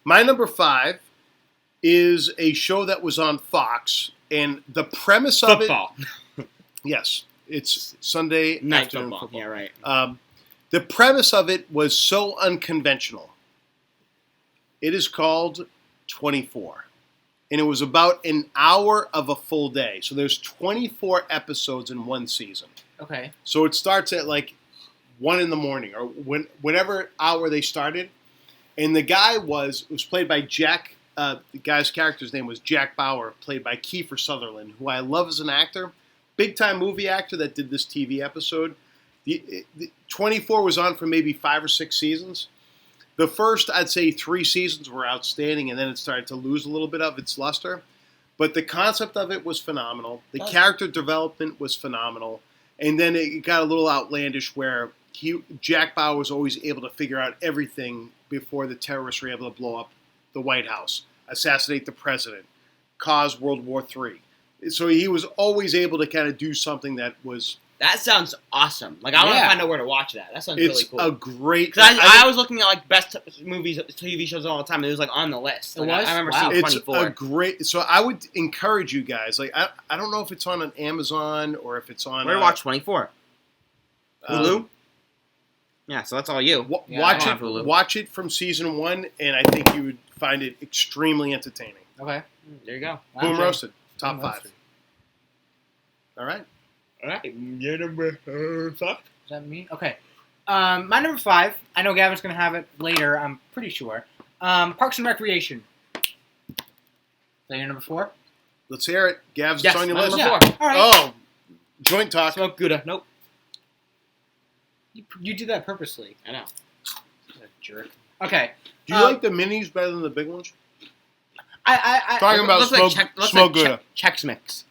[SPEAKER 2] My number 5 is a show that was on Fox, and the premise of
[SPEAKER 1] Football.
[SPEAKER 2] it. Yes, it's Sunday
[SPEAKER 1] Night
[SPEAKER 2] afternoon
[SPEAKER 1] football.
[SPEAKER 2] football.
[SPEAKER 1] Yeah, right.
[SPEAKER 2] The premise of it was so unconventional. It is called 24. And it was about an hour of a full day. So there's 24 episodes in one season.
[SPEAKER 3] Okay.
[SPEAKER 2] So it starts at like 1 in the morning or whenever hour they started. And the guy was played by Jack. The guy's character's name was Jack Bauer, played by Kiefer Sutherland, who I love as an actor. Big time movie actor that did this TV episode. The 24 was on for maybe 5 or 6 seasons. The first, I'd say, 3 seasons were outstanding, and then it started to lose a little bit of its luster. But the concept of it was phenomenal. The character development was phenomenal. And then it got a little outlandish where Jack Bauer was always able to figure out everything before the terrorists were able to blow up the White House, assassinate the president, cause World War III. So he was always able to kind of do something that was...
[SPEAKER 1] That sounds awesome. Like, I want to
[SPEAKER 3] Yeah.
[SPEAKER 1] find out where to watch that. That sounds
[SPEAKER 2] It's
[SPEAKER 1] really cool.
[SPEAKER 2] a great...
[SPEAKER 1] Because I was looking at, like, best movies, TV shows all the time, and it was, like, on the list.
[SPEAKER 3] It
[SPEAKER 1] Like,
[SPEAKER 3] was?
[SPEAKER 1] I remember
[SPEAKER 3] Wow.
[SPEAKER 1] seeing
[SPEAKER 2] It's
[SPEAKER 1] 24.
[SPEAKER 2] a great... So I would encourage you guys. Like, I don't know if it's on an Amazon or if it's on...
[SPEAKER 1] Where to watch 24?
[SPEAKER 2] uh,
[SPEAKER 1] Hulu? Yeah, so that's all you.
[SPEAKER 3] Yeah,
[SPEAKER 2] watch
[SPEAKER 1] I'm
[SPEAKER 2] it.
[SPEAKER 1] on Hulu.
[SPEAKER 2] Watch it from season 1, and I think you would find it extremely entertaining.
[SPEAKER 3] Okay.
[SPEAKER 1] There you go.
[SPEAKER 3] Wow,
[SPEAKER 2] Boom
[SPEAKER 3] Jay.
[SPEAKER 2] roasted. Top
[SPEAKER 3] Boom
[SPEAKER 2] 5.
[SPEAKER 3] roasted.
[SPEAKER 2] All right.
[SPEAKER 1] All right. Your number 5.
[SPEAKER 3] Is that me? Okay. My number 5. I know Gavin's gonna have it later. I'm pretty sure. Parks and Recreation. Is that your number 4?
[SPEAKER 2] Let's hear it. Gavs,
[SPEAKER 1] Yes,
[SPEAKER 2] it's on your
[SPEAKER 1] my
[SPEAKER 2] list.
[SPEAKER 1] number
[SPEAKER 3] Yeah.
[SPEAKER 1] 4.
[SPEAKER 3] All right.
[SPEAKER 2] Oh, joint talk.
[SPEAKER 1] Smoke Gouda. Nope.
[SPEAKER 3] You did that purposely.
[SPEAKER 1] I know.
[SPEAKER 3] Jerk. Okay.
[SPEAKER 2] Do you like the minis better than the big ones?
[SPEAKER 3] I
[SPEAKER 2] Talking about
[SPEAKER 1] Looks
[SPEAKER 2] smoke,
[SPEAKER 1] looks
[SPEAKER 2] smoke
[SPEAKER 1] like
[SPEAKER 2] Gouda.
[SPEAKER 1] Chex Mix.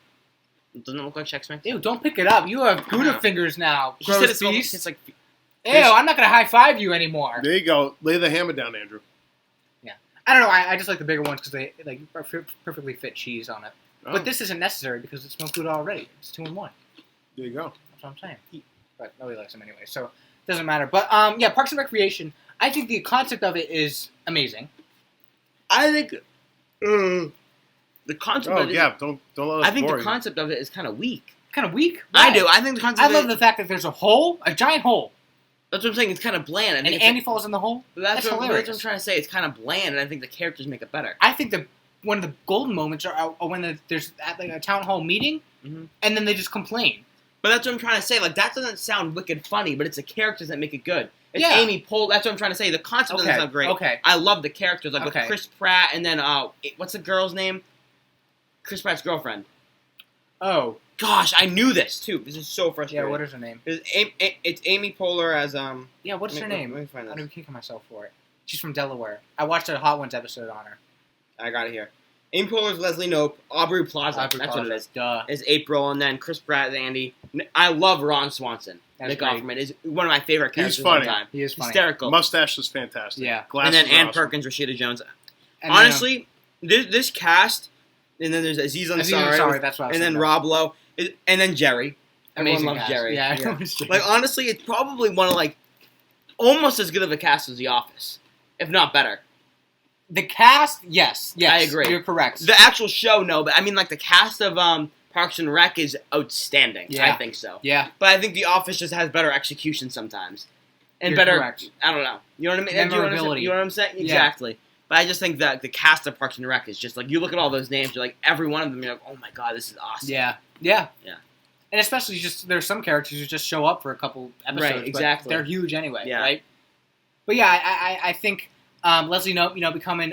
[SPEAKER 1] Doesn't it look like Chex Mix?
[SPEAKER 3] Ew, don't pick it up. You have Gouda
[SPEAKER 1] know.
[SPEAKER 3] fingers now.
[SPEAKER 1] He said
[SPEAKER 3] Gross
[SPEAKER 1] it smells-
[SPEAKER 3] beast.
[SPEAKER 1] it's like
[SPEAKER 3] Ew, I'm not gonna high five you anymore.
[SPEAKER 2] There you go. Lay the hammer down, Andrew.
[SPEAKER 3] I don't know. I just like the bigger ones because they like perfectly fit cheese on it.
[SPEAKER 2] Oh,
[SPEAKER 3] But this isn't necessary because it's smoked Gouda already. It's 2 in 1.
[SPEAKER 2] there you go.
[SPEAKER 3] That's what I'm saying. But nobody likes them anyway, so it doesn't matter. But yeah, Parks and Recreation. I think the concept of it is amazing.
[SPEAKER 1] I think the concept
[SPEAKER 2] Oh,
[SPEAKER 1] of it.
[SPEAKER 2] yeah. Don't let us
[SPEAKER 1] I think
[SPEAKER 2] bore
[SPEAKER 1] the
[SPEAKER 2] you.
[SPEAKER 1] concept of it is kind of weak.
[SPEAKER 3] Kind of weak.
[SPEAKER 1] I
[SPEAKER 3] Why?
[SPEAKER 1] do. I think the concept.
[SPEAKER 3] I
[SPEAKER 1] of
[SPEAKER 3] love
[SPEAKER 1] it,
[SPEAKER 3] the fact that there's a hole, a giant hole,
[SPEAKER 1] That's what I'm saying. It's kind of bland. I
[SPEAKER 3] and
[SPEAKER 1] think
[SPEAKER 3] Andy falls in the hole.
[SPEAKER 1] that's
[SPEAKER 3] That's
[SPEAKER 1] what
[SPEAKER 3] hilarious.
[SPEAKER 1] I'm trying to say. It's kind of bland, and I think the characters make it better.
[SPEAKER 3] I think one of the golden moments are when there's at like a town hall meeting,
[SPEAKER 1] Mhm.
[SPEAKER 3] and then they just complain.
[SPEAKER 1] But that's what I'm trying to say. Like, that doesn't sound wicked funny, but it's the characters that make it good. It's
[SPEAKER 3] Yeah.
[SPEAKER 1] Amy Poehler. That's what I'm trying to say. The concept doesn't sound great.
[SPEAKER 3] Okay.
[SPEAKER 1] I love the characters, like
[SPEAKER 3] Okay.
[SPEAKER 1] with Chris Pratt, and then what's the girl's name? Chris Pratt's girlfriend.
[SPEAKER 3] Oh.
[SPEAKER 1] Gosh, I knew this too. This is so
[SPEAKER 3] Yeah.
[SPEAKER 1] frustrating.
[SPEAKER 3] What is her name?
[SPEAKER 1] It's Amy Poehler as
[SPEAKER 3] Yeah. What is her name?
[SPEAKER 1] Let me find
[SPEAKER 3] I'm
[SPEAKER 1] this.
[SPEAKER 3] kicking myself for it. She's from Delaware. I watched a Hot Ones episode on her.
[SPEAKER 1] I got it here. Amy Poehler's Leslie Knope. Aubrey Plaza.
[SPEAKER 3] Aubrey
[SPEAKER 1] That's
[SPEAKER 3] Plaza.
[SPEAKER 1] what it is.
[SPEAKER 3] Duh.
[SPEAKER 1] Is April, and then Chris Pratt is Andy. I love Ron Swanson.
[SPEAKER 3] That's
[SPEAKER 1] Nick
[SPEAKER 3] great.
[SPEAKER 1] Offerman is one of my favorite characters
[SPEAKER 2] He's
[SPEAKER 1] of all
[SPEAKER 2] funny.
[SPEAKER 1] time.
[SPEAKER 3] He is funny.
[SPEAKER 1] Hysterical.
[SPEAKER 2] Mustache is fantastic.
[SPEAKER 3] Yeah.
[SPEAKER 1] And
[SPEAKER 2] Glasses
[SPEAKER 1] then
[SPEAKER 2] are
[SPEAKER 1] Ann
[SPEAKER 2] awesome.
[SPEAKER 1] Perkins, Rashida Jones.
[SPEAKER 3] And
[SPEAKER 1] Honestly, this cast, and then there's Aziz
[SPEAKER 3] then,
[SPEAKER 1] Ansari,
[SPEAKER 3] sorry, that's what I was
[SPEAKER 1] and then
[SPEAKER 3] thinking
[SPEAKER 1] Rob Lowe, and then Jerry.
[SPEAKER 3] Amazing
[SPEAKER 1] Everyone loves
[SPEAKER 3] cast.
[SPEAKER 1] Jerry.
[SPEAKER 3] Yeah, everyone loves Jerry.
[SPEAKER 1] Like, honestly, it's probably one of, like, almost as good of a cast as The Office, if not better.
[SPEAKER 3] The cast, yes.
[SPEAKER 1] I agree.
[SPEAKER 3] You're correct.
[SPEAKER 1] The actual show, no, but I mean, like, the cast of Parks and Rec is outstanding.
[SPEAKER 3] Yeah.
[SPEAKER 1] I think so.
[SPEAKER 3] yeah.
[SPEAKER 1] But I think The Office just has better execution sometimes. And
[SPEAKER 3] You're
[SPEAKER 1] better,
[SPEAKER 3] correct.
[SPEAKER 1] I don't know. You know what I mean? Do you
[SPEAKER 3] Memorability.
[SPEAKER 1] You know what I'm saying?
[SPEAKER 3] Yeah.
[SPEAKER 1] Exactly. But I just think that the cast of Parks and Rec is just like, you look at all those names, you're like, every one of them, you're like, oh my god, this is awesome.
[SPEAKER 3] Yeah. Yeah.
[SPEAKER 1] Yeah.
[SPEAKER 3] And especially just there's some characters who just show up for a couple episodes.
[SPEAKER 1] Right, exactly.
[SPEAKER 3] But they're huge anyway,
[SPEAKER 1] Yeah.
[SPEAKER 3] right? But yeah, I think Leslie Knope, becoming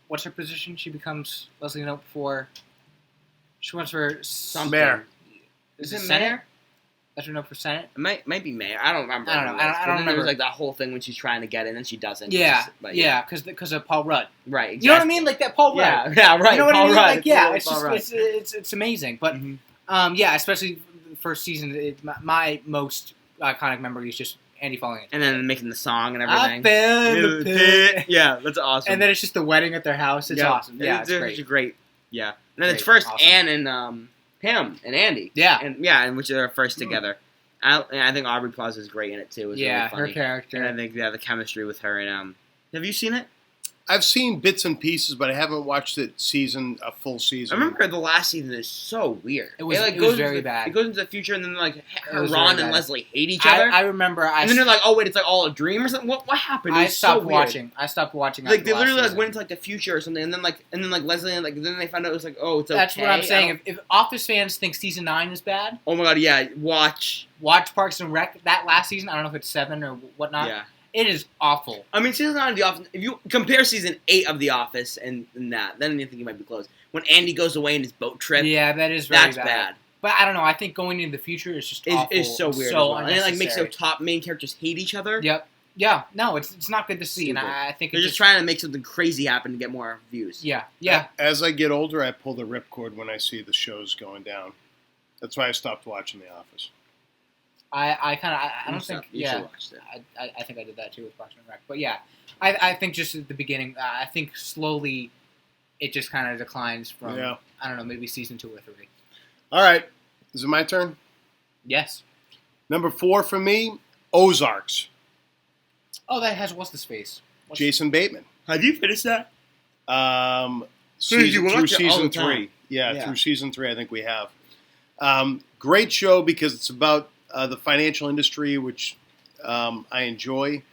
[SPEAKER 3] what's her position? She becomes Leslie Knope for. She wants for some
[SPEAKER 2] Mayor.
[SPEAKER 1] Is
[SPEAKER 3] it
[SPEAKER 1] it
[SPEAKER 3] Senate?
[SPEAKER 1] Mayor?
[SPEAKER 3] That's her name for Senate.
[SPEAKER 1] It might be Mayor. I don't remember.
[SPEAKER 3] I don't know.
[SPEAKER 1] who it is.
[SPEAKER 3] I don't
[SPEAKER 1] But then There
[SPEAKER 3] remember.
[SPEAKER 1] was like that whole thing when she's trying to get in and she doesn't.
[SPEAKER 3] Yeah,
[SPEAKER 1] But
[SPEAKER 3] yeah, because of Paul Rudd.
[SPEAKER 1] Right. Exactly.
[SPEAKER 3] You know what I mean? Like that Paul Rudd.
[SPEAKER 1] Yeah. Yeah. Right.
[SPEAKER 3] You know what
[SPEAKER 1] Paul
[SPEAKER 3] I mean?
[SPEAKER 1] Rudd.
[SPEAKER 3] Like, yeah, it's
[SPEAKER 1] Paul
[SPEAKER 3] just
[SPEAKER 1] Rudd.
[SPEAKER 3] it's amazing. But
[SPEAKER 1] Mhm.
[SPEAKER 3] yeah, especially the first season, my most iconic memory is just Andy falling in.
[SPEAKER 1] And then making the song and
[SPEAKER 3] I
[SPEAKER 1] everything.
[SPEAKER 3] fell in the pit.
[SPEAKER 1] Yeah, that's awesome.
[SPEAKER 3] And then it's just the wedding at their house. It's awesome. Yeah, it's great.
[SPEAKER 1] Great. Yeah. And then it's
[SPEAKER 3] Great.
[SPEAKER 1] first
[SPEAKER 3] Awesome.
[SPEAKER 1] Anne and him and Andy.
[SPEAKER 3] Yeah.
[SPEAKER 1] And which are first
[SPEAKER 3] Mm.
[SPEAKER 1] together. I think Aubrey Plaza is great in it too. It was
[SPEAKER 3] Yeah,
[SPEAKER 1] really
[SPEAKER 3] her
[SPEAKER 1] funny.
[SPEAKER 3] character.
[SPEAKER 1] And I think the chemistry with her and Have you seen it?
[SPEAKER 2] I've seen bits and pieces, but I haven't watched a full
[SPEAKER 1] I
[SPEAKER 2] season.
[SPEAKER 1] remember the last season is so weird.
[SPEAKER 3] It was-
[SPEAKER 1] like
[SPEAKER 3] it was
[SPEAKER 1] goes
[SPEAKER 3] very
[SPEAKER 1] into,
[SPEAKER 3] bad.
[SPEAKER 1] It goes into the future and then like
[SPEAKER 3] was
[SPEAKER 1] Ron
[SPEAKER 3] very
[SPEAKER 1] and
[SPEAKER 3] bad.
[SPEAKER 1] Leslie hate each other.
[SPEAKER 3] I remember.
[SPEAKER 1] and then they're like, oh wait, it's like all a dream or something. What happened? It
[SPEAKER 3] I
[SPEAKER 1] was
[SPEAKER 3] stopped
[SPEAKER 1] so weird.
[SPEAKER 3] watching. I stopped watching.
[SPEAKER 1] Like
[SPEAKER 3] after
[SPEAKER 1] they
[SPEAKER 3] last
[SPEAKER 1] literally like
[SPEAKER 3] season.
[SPEAKER 1] went into like the future or something, and then Leslie and like then they found out it was like, oh, it's okay.
[SPEAKER 3] That's what I'm
[SPEAKER 1] I
[SPEAKER 3] saying.
[SPEAKER 1] don't-
[SPEAKER 3] If Office fans think season 9 is bad,
[SPEAKER 1] Oh my god, yeah, watch.
[SPEAKER 3] watch Parks and Rec. That last season, I don't know if it's 7 or whatnot.
[SPEAKER 1] Yeah,
[SPEAKER 3] It is awful.
[SPEAKER 1] I mean season 9 of The Office. If you compare season 8 of The Office and that, then you think you might be close. When Andy goes away in his boat trip,
[SPEAKER 3] Yeah, that is very
[SPEAKER 1] that's
[SPEAKER 3] bad.
[SPEAKER 1] bad.
[SPEAKER 3] But I don't know. I think going into the future is just awful.
[SPEAKER 1] Is so weird.
[SPEAKER 3] So
[SPEAKER 1] as well. And it like makes
[SPEAKER 3] unnecessary.
[SPEAKER 1] the top main characters hate each other.
[SPEAKER 3] Yep. Yeah. No, it's not good to see, and
[SPEAKER 1] Stupid.
[SPEAKER 3] I think
[SPEAKER 1] They're
[SPEAKER 3] it's
[SPEAKER 1] just trying to make something crazy happen to get more views.
[SPEAKER 3] Yeah. Yeah.
[SPEAKER 2] As I get older, I pull the ripcord when I see the shows going down. That's why I stopped watching The Office.
[SPEAKER 3] I kind of. I don't think.
[SPEAKER 1] You
[SPEAKER 3] Yeah.
[SPEAKER 1] should watch that.
[SPEAKER 3] I think I did that too with Parks and Rec. But yeah, I think just at the beginning, I think slowly it just kind of declines from,
[SPEAKER 2] Yeah.
[SPEAKER 3] I don't know, maybe season 2 or 3.
[SPEAKER 2] All right. Is it my turn?
[SPEAKER 3] Yes.
[SPEAKER 2] Number 4 for me, Ozarks.
[SPEAKER 3] Oh, that has what's the space?
[SPEAKER 2] Jason Bateman.
[SPEAKER 1] Have you finished that?
[SPEAKER 2] Season,
[SPEAKER 1] you watch
[SPEAKER 2] through
[SPEAKER 1] it all
[SPEAKER 2] season
[SPEAKER 1] the time.
[SPEAKER 2] 3. Yeah,
[SPEAKER 1] Yeah.
[SPEAKER 2] through season 3, I think we have. Great show because it's about the financial industry, which I enjoy,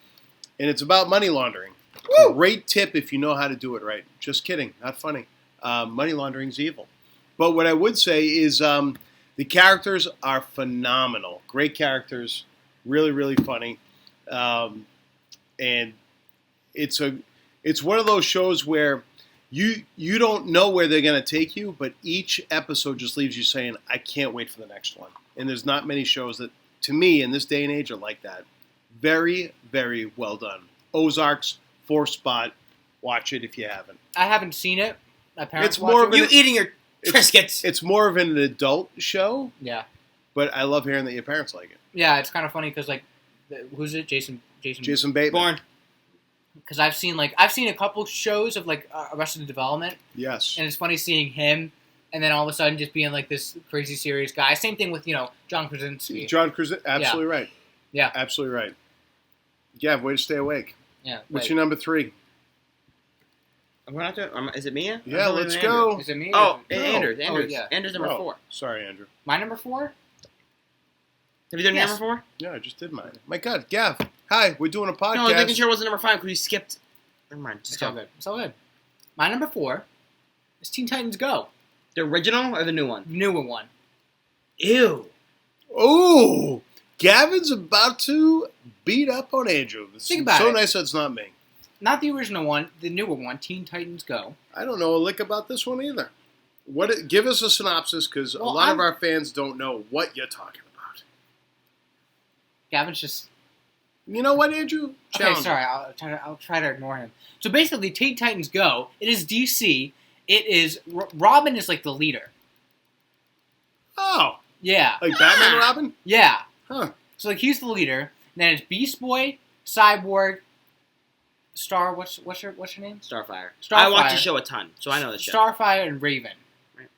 [SPEAKER 2] and it's about money laundering.
[SPEAKER 1] Woo!
[SPEAKER 2] Great tip if you know how to do it right. Just kidding, not funny. Money laundering's evil. But what I would say is the characters are phenomenal. Great characters, really, really funny, and it's one of those shows where you don't know where they're going to take you, but each episode just leaves you saying, I can't wait for the next one. And there's not many shows that, to me, in this day and age, are like that. Very, very well done. Ozarks, 4 spot. Watch it if you haven't.
[SPEAKER 3] I haven't seen it. My parents
[SPEAKER 2] It's
[SPEAKER 3] watch
[SPEAKER 2] more
[SPEAKER 3] it.
[SPEAKER 2] of
[SPEAKER 1] You eating your Triscuits.
[SPEAKER 2] It's more of an adult show,
[SPEAKER 3] Yeah.
[SPEAKER 2] but I love hearing that your parents like it.
[SPEAKER 3] Yeah, it's kind of funny because, like, who's it? Jason.
[SPEAKER 2] Jason Bateman.
[SPEAKER 1] Born.
[SPEAKER 3] Because I've seen a couple shows of, like, Arrested Development,
[SPEAKER 2] Yes.
[SPEAKER 3] and it's funny seeing him, and then all of a sudden just being, like, this crazy serious guy. Same thing with, John Krasinski.
[SPEAKER 2] John Krasinski, absolutely right.
[SPEAKER 3] Yeah.
[SPEAKER 2] Absolutely right. Yeah, way to stay awake.
[SPEAKER 3] Yeah.
[SPEAKER 2] What's
[SPEAKER 3] but-
[SPEAKER 2] your number 3?
[SPEAKER 1] We're not doing, is it Mia?
[SPEAKER 2] Yeah,
[SPEAKER 1] I'm
[SPEAKER 2] let's
[SPEAKER 1] doing
[SPEAKER 2] go.
[SPEAKER 3] Is it me?
[SPEAKER 1] Oh,
[SPEAKER 3] Or is it-
[SPEAKER 1] Andrews.
[SPEAKER 3] Oh,
[SPEAKER 1] Andrews.
[SPEAKER 3] yeah.
[SPEAKER 1] Andrews number
[SPEAKER 2] Oh,
[SPEAKER 1] 4.
[SPEAKER 2] Sorry, Andrew.
[SPEAKER 3] My number 4?
[SPEAKER 1] Have you done
[SPEAKER 3] Yes.
[SPEAKER 1] number 4?
[SPEAKER 2] Yeah, I just did mine. My God, Gav. Hi, we're doing a podcast.
[SPEAKER 1] No, I was making sure it wasn't number 5 because we skipped. Never mind. Just
[SPEAKER 3] It's all
[SPEAKER 1] go.
[SPEAKER 3] good. It's all good. My number 4 is Teen Titans Go.
[SPEAKER 1] The original or the new one?
[SPEAKER 3] The newer one.
[SPEAKER 1] Ew.
[SPEAKER 2] Oh, Gavin's about to beat up on Andrew. It's
[SPEAKER 3] Think about
[SPEAKER 2] so
[SPEAKER 3] it.
[SPEAKER 2] nice that it's not me.
[SPEAKER 3] Not the original one, the newer one, Teen Titans Go.
[SPEAKER 2] I don't know a lick about this one either. Give us a synopsis, because a
[SPEAKER 3] Well,
[SPEAKER 2] lot of
[SPEAKER 3] I'm-
[SPEAKER 2] our fans don't know what you're talking about.
[SPEAKER 3] Gavin's just...
[SPEAKER 2] You know what, Andrew?
[SPEAKER 3] Okay,
[SPEAKER 2] Challenge
[SPEAKER 3] sorry, I'll try to ignore him. So basically, Teen Titans Go, it is DC. It is... Robin is like the leader.
[SPEAKER 2] Oh,
[SPEAKER 3] Yeah.
[SPEAKER 2] like Batman and Robin?
[SPEAKER 3] Yeah.
[SPEAKER 2] Huh.
[SPEAKER 3] So like he's the leader. Then it's Beast Boy, Cyborg, Star. What's your name?
[SPEAKER 1] Starfire.
[SPEAKER 3] Starfire.
[SPEAKER 1] I watch the show a ton, so I know the show.
[SPEAKER 3] Starfire and Raven.
[SPEAKER 1] Right.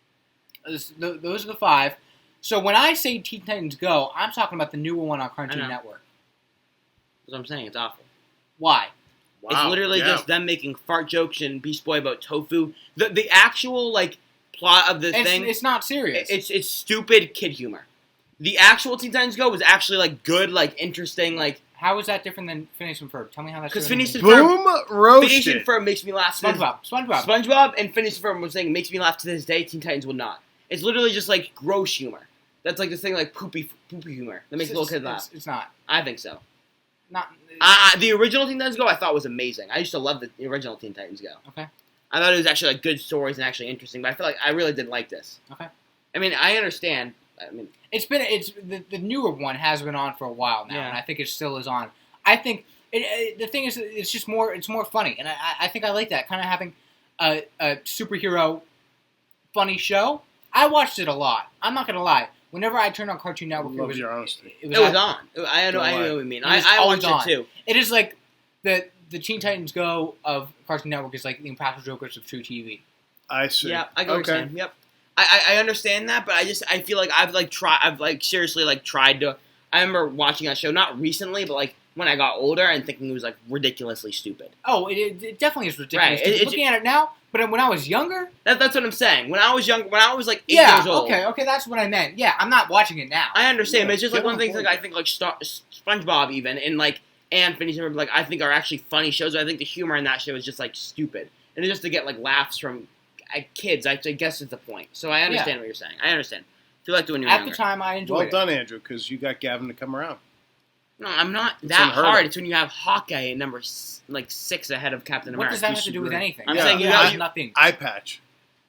[SPEAKER 3] Those are the 5. So when I say Teen Titans Go, I'm talking about the newer one on
[SPEAKER 1] I
[SPEAKER 3] Cartoon
[SPEAKER 1] know.
[SPEAKER 3] Network.
[SPEAKER 1] That's what I'm saying. It's awful.
[SPEAKER 3] Why?
[SPEAKER 2] Wow.
[SPEAKER 1] It's literally
[SPEAKER 2] yeah.
[SPEAKER 1] just them making fart jokes and Beast Boy about tofu. The actual like plot of the thing.
[SPEAKER 3] It's not serious.
[SPEAKER 1] It's stupid kid humor. The actual Teen Titans Go was actually like good, like interesting, like
[SPEAKER 3] How is that different than Phineas and Ferb? Tell me how that's
[SPEAKER 1] because
[SPEAKER 3] different.
[SPEAKER 1] Phineas and Ferb,
[SPEAKER 2] Boom roasted.
[SPEAKER 1] Phineas and Ferb makes me laugh.
[SPEAKER 3] SpongeBob.
[SPEAKER 1] And Phineas and Ferb was saying makes me laugh to this day. Teen Titans will not. It's literally just like gross humor. That's like this thing like poopy humor that makes little kids laugh.
[SPEAKER 3] It's not.
[SPEAKER 1] I think so.
[SPEAKER 3] Not.
[SPEAKER 1] The original Teen Titans Go I thought was amazing. I used to love the original Teen Titans Go.
[SPEAKER 3] Okay.
[SPEAKER 1] I thought it was actually like good stories and actually interesting, but I feel like I really didn't like this.
[SPEAKER 3] Okay.
[SPEAKER 1] I mean, I understand I mean,
[SPEAKER 3] It's the newer one has been on for a while now,
[SPEAKER 1] Yeah.
[SPEAKER 3] and I think it still is on. I think the thing is, it's just more funny, and I think I like that kind of having a superhero funny show. I watched it a lot. I'm not gonna lie. Whenever I turned on Cartoon Network,
[SPEAKER 2] Love your honesty.
[SPEAKER 3] it
[SPEAKER 1] it was on. I know what you mean.
[SPEAKER 3] It was
[SPEAKER 1] I
[SPEAKER 3] always
[SPEAKER 1] watched it
[SPEAKER 3] on.
[SPEAKER 1] too.
[SPEAKER 3] It is like the Teen Titans Go of Cartoon Network is like the Impractical Jokers of True TV.
[SPEAKER 2] I see.
[SPEAKER 1] Yeah, I go what you're saying. Yep. I understand that, but I feel like I've seriously tried to. I remember watching that show not recently, but like when I got older and thinking it was like ridiculously stupid.
[SPEAKER 3] Oh, it definitely is ridiculous.
[SPEAKER 1] Right.
[SPEAKER 3] Looking at it now, but when I was younger,
[SPEAKER 1] That's what I'm saying. When I was young, when I was like 8
[SPEAKER 3] yeah,
[SPEAKER 1] years old.
[SPEAKER 3] okay, that's what I meant. Yeah, I'm not watching it now.
[SPEAKER 1] I understand,
[SPEAKER 2] Yeah,
[SPEAKER 1] but it's just like
[SPEAKER 2] get
[SPEAKER 1] one of the
[SPEAKER 2] on
[SPEAKER 1] things like
[SPEAKER 2] board.
[SPEAKER 1] I think like SpongeBob even and like and Phineas and Ferb, like I think are actually funny shows. I think the humor in that show is just like stupid, and it's just to get like laughs from kids. I guess is the point. So I understand what you're saying. I understand. Feel like doing when you're
[SPEAKER 3] At
[SPEAKER 1] younger.
[SPEAKER 3] the time, I enjoyed
[SPEAKER 2] Well
[SPEAKER 3] it.
[SPEAKER 2] done, Andrew, because you got Gavin to come around.
[SPEAKER 1] No, I'm not
[SPEAKER 2] It's
[SPEAKER 1] that
[SPEAKER 2] unheard
[SPEAKER 1] hard.
[SPEAKER 2] of.
[SPEAKER 1] It's when you have Hawkeye at number 6 ahead of Captain
[SPEAKER 3] What
[SPEAKER 1] America.
[SPEAKER 3] does that have to do with
[SPEAKER 2] disagree.
[SPEAKER 3] anything?
[SPEAKER 1] I'm
[SPEAKER 2] Yeah.
[SPEAKER 1] saying you
[SPEAKER 3] it
[SPEAKER 1] know
[SPEAKER 3] has
[SPEAKER 1] you,
[SPEAKER 3] nothing.
[SPEAKER 2] Eye patch.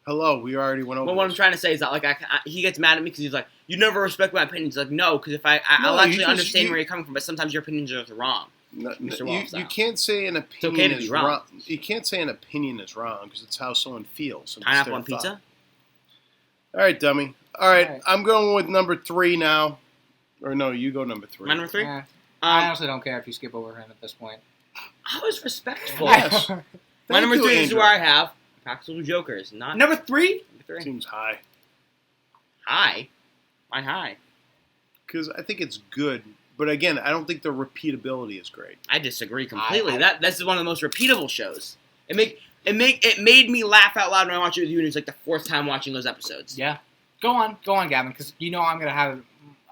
[SPEAKER 2] Hello, we already went over
[SPEAKER 1] Well, what I'm
[SPEAKER 2] this.
[SPEAKER 1] trying to say is that like he gets mad at me because he's like, you never respect my opinions. Like no, because if
[SPEAKER 2] No,
[SPEAKER 1] I'll
[SPEAKER 2] you
[SPEAKER 1] actually
[SPEAKER 2] just-
[SPEAKER 1] understand
[SPEAKER 2] you-
[SPEAKER 1] where you're coming from, but sometimes your opinions are wrong.
[SPEAKER 2] No,
[SPEAKER 1] Mr.
[SPEAKER 2] you,
[SPEAKER 1] Wallstyle.
[SPEAKER 2] you can't say an opinion
[SPEAKER 1] okay to be
[SPEAKER 2] is
[SPEAKER 1] wrong.
[SPEAKER 2] wrong. You can't say an opinion is wrong because it's how someone feels. and it's
[SPEAKER 1] Pineapple
[SPEAKER 2] their
[SPEAKER 1] on pizza.
[SPEAKER 2] thought. All right, dummy. All right,
[SPEAKER 3] All right.
[SPEAKER 2] I'm going with number 3 now. Or no, you go number 3.
[SPEAKER 1] My number 3.
[SPEAKER 3] I honestly don't care if you skip over him at this point.
[SPEAKER 1] I was respectful.
[SPEAKER 2] Yes.
[SPEAKER 1] My
[SPEAKER 2] Thank
[SPEAKER 1] number
[SPEAKER 2] you,
[SPEAKER 1] 3 is
[SPEAKER 2] Andrew.
[SPEAKER 1] where I have Practical Jokers, not
[SPEAKER 3] Number 3?
[SPEAKER 1] number 3.
[SPEAKER 2] Seems high.
[SPEAKER 1] High. Why high?
[SPEAKER 2] Because I think it's good. But again, I don't think the repeatability is great.
[SPEAKER 1] I disagree completely.
[SPEAKER 3] I-
[SPEAKER 1] This is one of the most repeatable shows. It made me laugh out loud when I watched it with you, and it's like the 4th time watching those episodes.
[SPEAKER 3] Yeah. Go on, Gavin, because you know I'm gonna have it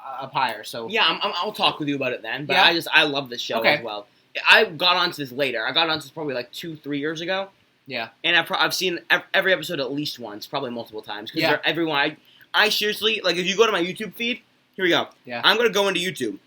[SPEAKER 3] up higher. So
[SPEAKER 1] Yeah, I'll talk with you about it then. But
[SPEAKER 3] Yeah.
[SPEAKER 1] I love this show
[SPEAKER 3] Okay.
[SPEAKER 1] as well. I got onto this later. I got onto this probably like 2-3 years ago,
[SPEAKER 3] yeah,
[SPEAKER 1] and I've seen every episode at least once, probably multiple times. Because
[SPEAKER 3] Yeah.
[SPEAKER 1] everyone, I seriously like if you go to my YouTube feed, here we go.
[SPEAKER 3] Yeah.
[SPEAKER 1] I'm gonna go into YouTube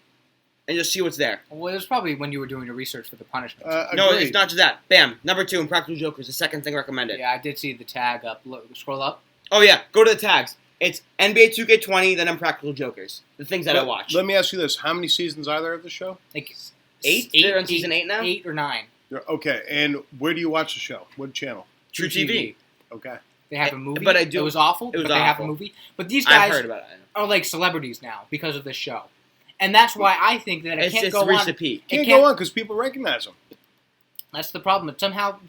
[SPEAKER 1] and just see what's there.
[SPEAKER 3] well, it was probably when you were doing your research for the punishment.
[SPEAKER 1] No,
[SPEAKER 2] Agreed.
[SPEAKER 1] it's not just that. Bam, number 2 in Practical Jokers, the second thing recommended.
[SPEAKER 3] Yeah, I did see the tag up. Look, scroll up.
[SPEAKER 1] Oh yeah, go to the tags. It's NBA 2K20, then Impractical Jokers. The things that I watch.
[SPEAKER 2] Let me ask you this. How many seasons are there of the show?
[SPEAKER 3] Like
[SPEAKER 1] 8? They're on season 8 now?
[SPEAKER 3] 8 or 9.
[SPEAKER 2] Okay, and where do you watch the show? What channel?
[SPEAKER 1] True TV.
[SPEAKER 2] Okay.
[SPEAKER 3] They have a movie.
[SPEAKER 1] But I do-
[SPEAKER 3] It was awful.
[SPEAKER 1] it was
[SPEAKER 3] but they have a
[SPEAKER 1] awful.
[SPEAKER 3] movie. But these
[SPEAKER 1] I've
[SPEAKER 3] guys
[SPEAKER 1] heard about it.
[SPEAKER 3] are like celebrities now because of this show, and that's why I think that it
[SPEAKER 1] It's
[SPEAKER 3] can't
[SPEAKER 1] just
[SPEAKER 3] go
[SPEAKER 1] reached
[SPEAKER 3] on.
[SPEAKER 1] the peak.
[SPEAKER 3] It
[SPEAKER 2] Can't
[SPEAKER 3] can't-
[SPEAKER 2] go on because people recognize them.
[SPEAKER 3] That's the problem. But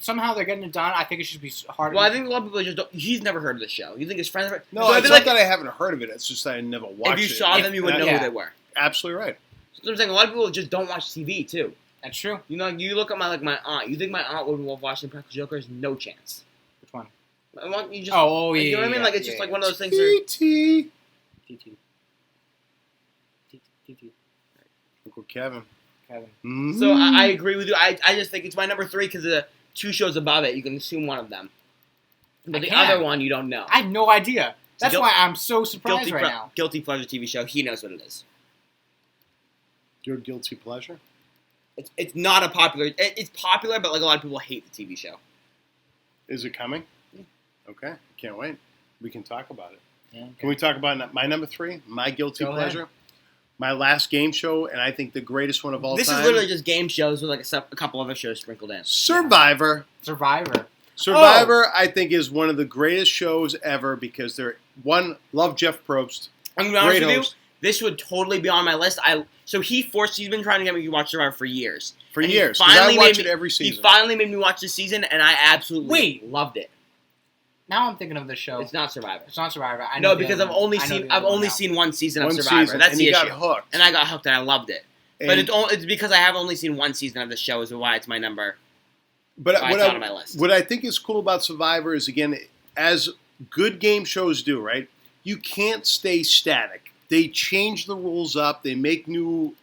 [SPEAKER 3] somehow they're getting it done. I think it should be harder.
[SPEAKER 1] Well, I think a lot of people just don't. He's never heard of the show. You think his friends?
[SPEAKER 2] No,
[SPEAKER 1] so I
[SPEAKER 2] it's
[SPEAKER 1] feel
[SPEAKER 2] not
[SPEAKER 1] like
[SPEAKER 2] that I haven't heard of it. It's just that I never watched
[SPEAKER 1] if you
[SPEAKER 2] it.
[SPEAKER 1] saw them, you would know
[SPEAKER 3] Yeah.
[SPEAKER 1] who they were.
[SPEAKER 2] Absolutely right.
[SPEAKER 1] So I'm saying a lot of people just don't watch TV too.
[SPEAKER 3] That's true.
[SPEAKER 1] You know, you look at my aunt. You think my aunt would watch the Practical Jokers? No chance.
[SPEAKER 3] Which one?
[SPEAKER 1] I want you just.
[SPEAKER 3] Oh, yeah.
[SPEAKER 1] you know what I mean?
[SPEAKER 3] yeah,
[SPEAKER 1] Like it's
[SPEAKER 3] yeah,
[SPEAKER 1] just
[SPEAKER 3] yeah.
[SPEAKER 1] like one of those things. Where,
[SPEAKER 2] T.T.
[SPEAKER 3] TT. TT.
[SPEAKER 2] Uncle Kevin.
[SPEAKER 3] Kevin.
[SPEAKER 2] Mhm.
[SPEAKER 1] so I agree with you. I just think it's my number 3 because the 2 shows above it. You can assume one of them, but
[SPEAKER 3] I
[SPEAKER 1] the
[SPEAKER 3] can.
[SPEAKER 1] other one you don't know.
[SPEAKER 3] I have no idea. That's
[SPEAKER 1] guil-
[SPEAKER 3] why I'm so surprised right now.
[SPEAKER 1] Guilty pleasure TV show. He knows what it is.
[SPEAKER 2] Your guilty pleasure?
[SPEAKER 1] It's not a popular. It's popular, but like a lot of people hate the TV show.
[SPEAKER 2] Is it coming?
[SPEAKER 1] Yeah.
[SPEAKER 2] Okay. Can't wait. We can talk about it.
[SPEAKER 3] Yeah, okay.
[SPEAKER 2] Can we talk about my number 3? My guilty
[SPEAKER 3] Go ahead.
[SPEAKER 2] pleasure? My last game show, and I think the greatest one of all
[SPEAKER 1] This
[SPEAKER 2] time.
[SPEAKER 1] is literally just game shows with like a couple other shows sprinkled in.
[SPEAKER 2] Survivor.
[SPEAKER 3] Survivor.
[SPEAKER 2] Survivor, I think, is one of the greatest shows ever because they're love Jeff Probst.
[SPEAKER 1] I'm gonna be honest
[SPEAKER 2] Great
[SPEAKER 1] with you.
[SPEAKER 2] host.
[SPEAKER 1] This would totally be on my list. He's been trying to get me to watch Survivor for years.
[SPEAKER 2] For
[SPEAKER 1] And he
[SPEAKER 2] years. Because I
[SPEAKER 1] finally
[SPEAKER 2] watch
[SPEAKER 1] made
[SPEAKER 2] it every
[SPEAKER 1] He
[SPEAKER 2] season.
[SPEAKER 1] finally made me watch this season, and I absolutely loved it.
[SPEAKER 3] Now I'm thinking of the show.
[SPEAKER 1] It's not Survivor.
[SPEAKER 3] It's not Survivor. I know
[SPEAKER 1] No,
[SPEAKER 3] the
[SPEAKER 1] because
[SPEAKER 3] other
[SPEAKER 1] I've
[SPEAKER 3] one.
[SPEAKER 1] only
[SPEAKER 3] I know
[SPEAKER 1] seen
[SPEAKER 3] the
[SPEAKER 1] I've
[SPEAKER 3] other one
[SPEAKER 1] only
[SPEAKER 3] now.
[SPEAKER 1] seen one season
[SPEAKER 2] One
[SPEAKER 1] of Survivor.
[SPEAKER 2] season,
[SPEAKER 1] That's
[SPEAKER 2] and
[SPEAKER 1] the
[SPEAKER 2] you
[SPEAKER 1] issue.
[SPEAKER 2] got hooked.
[SPEAKER 1] And I got hooked, and I loved it. But
[SPEAKER 2] And-
[SPEAKER 1] it's because I have only seen one season of the show, is why it's my number.
[SPEAKER 2] But
[SPEAKER 1] Why
[SPEAKER 2] what
[SPEAKER 1] it's not on my list.
[SPEAKER 2] what I think is cool about Survivor is, again, as good game shows do, right? You can't stay static. They change the rules up. They make new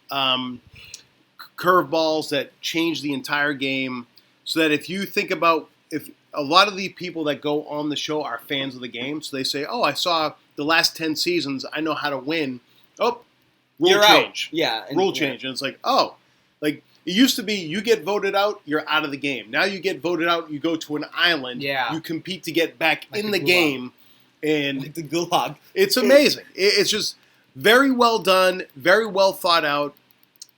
[SPEAKER 2] curveballs that change the entire game. So that if you think about, if a lot of the people that go on the show are fans of the game, so they say, "Oh, I saw the last 10 seasons. I know how to win." Oh, rule
[SPEAKER 1] You're
[SPEAKER 2] change.
[SPEAKER 1] out. Yeah.
[SPEAKER 2] Rule change, and it's like, oh, like it used to be, you get voted out, you're out of the game. Now you get voted out, you go to an island,
[SPEAKER 3] Yeah.
[SPEAKER 2] you compete to get back
[SPEAKER 3] Like
[SPEAKER 2] in
[SPEAKER 3] the
[SPEAKER 2] the
[SPEAKER 3] Gulag.
[SPEAKER 2] game, and
[SPEAKER 1] Like the Gulag.
[SPEAKER 2] it's amazing. It's just Very well done, very well thought out.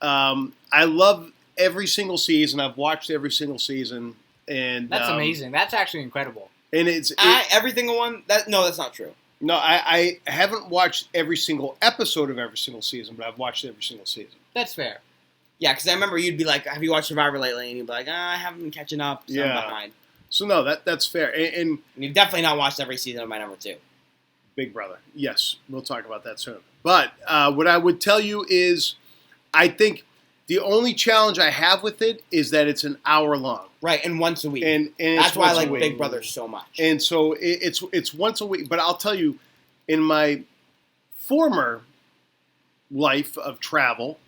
[SPEAKER 2] I love every single season. I've watched every single season, and
[SPEAKER 3] That's amazing. That's actually incredible.
[SPEAKER 2] And it's
[SPEAKER 1] every single one. No, that's not true.
[SPEAKER 2] no, I haven't watched every single episode of every single season, but I've watched every single season.
[SPEAKER 3] That's fair.
[SPEAKER 1] Yeah, because I remember you'd be like, "Have you watched Survivor lately?" And you'd be like, "I haven't been catching up. So
[SPEAKER 2] Yeah.
[SPEAKER 1] I'm behind."
[SPEAKER 2] So no, that's fair. And
[SPEAKER 1] And you've definitely not watched every season of my number 2.
[SPEAKER 2] Big Brother, yes, we'll talk about that soon. But what I would tell you is, I think the only challenge I have with it is that it's an hour long,
[SPEAKER 1] Right, and once a week.
[SPEAKER 2] and
[SPEAKER 1] That's
[SPEAKER 2] it's
[SPEAKER 1] why I
[SPEAKER 2] once a
[SPEAKER 1] like
[SPEAKER 2] week.
[SPEAKER 1] Big Brother so much.
[SPEAKER 2] And so it's once a week. But I'll tell you, in my former life of travel,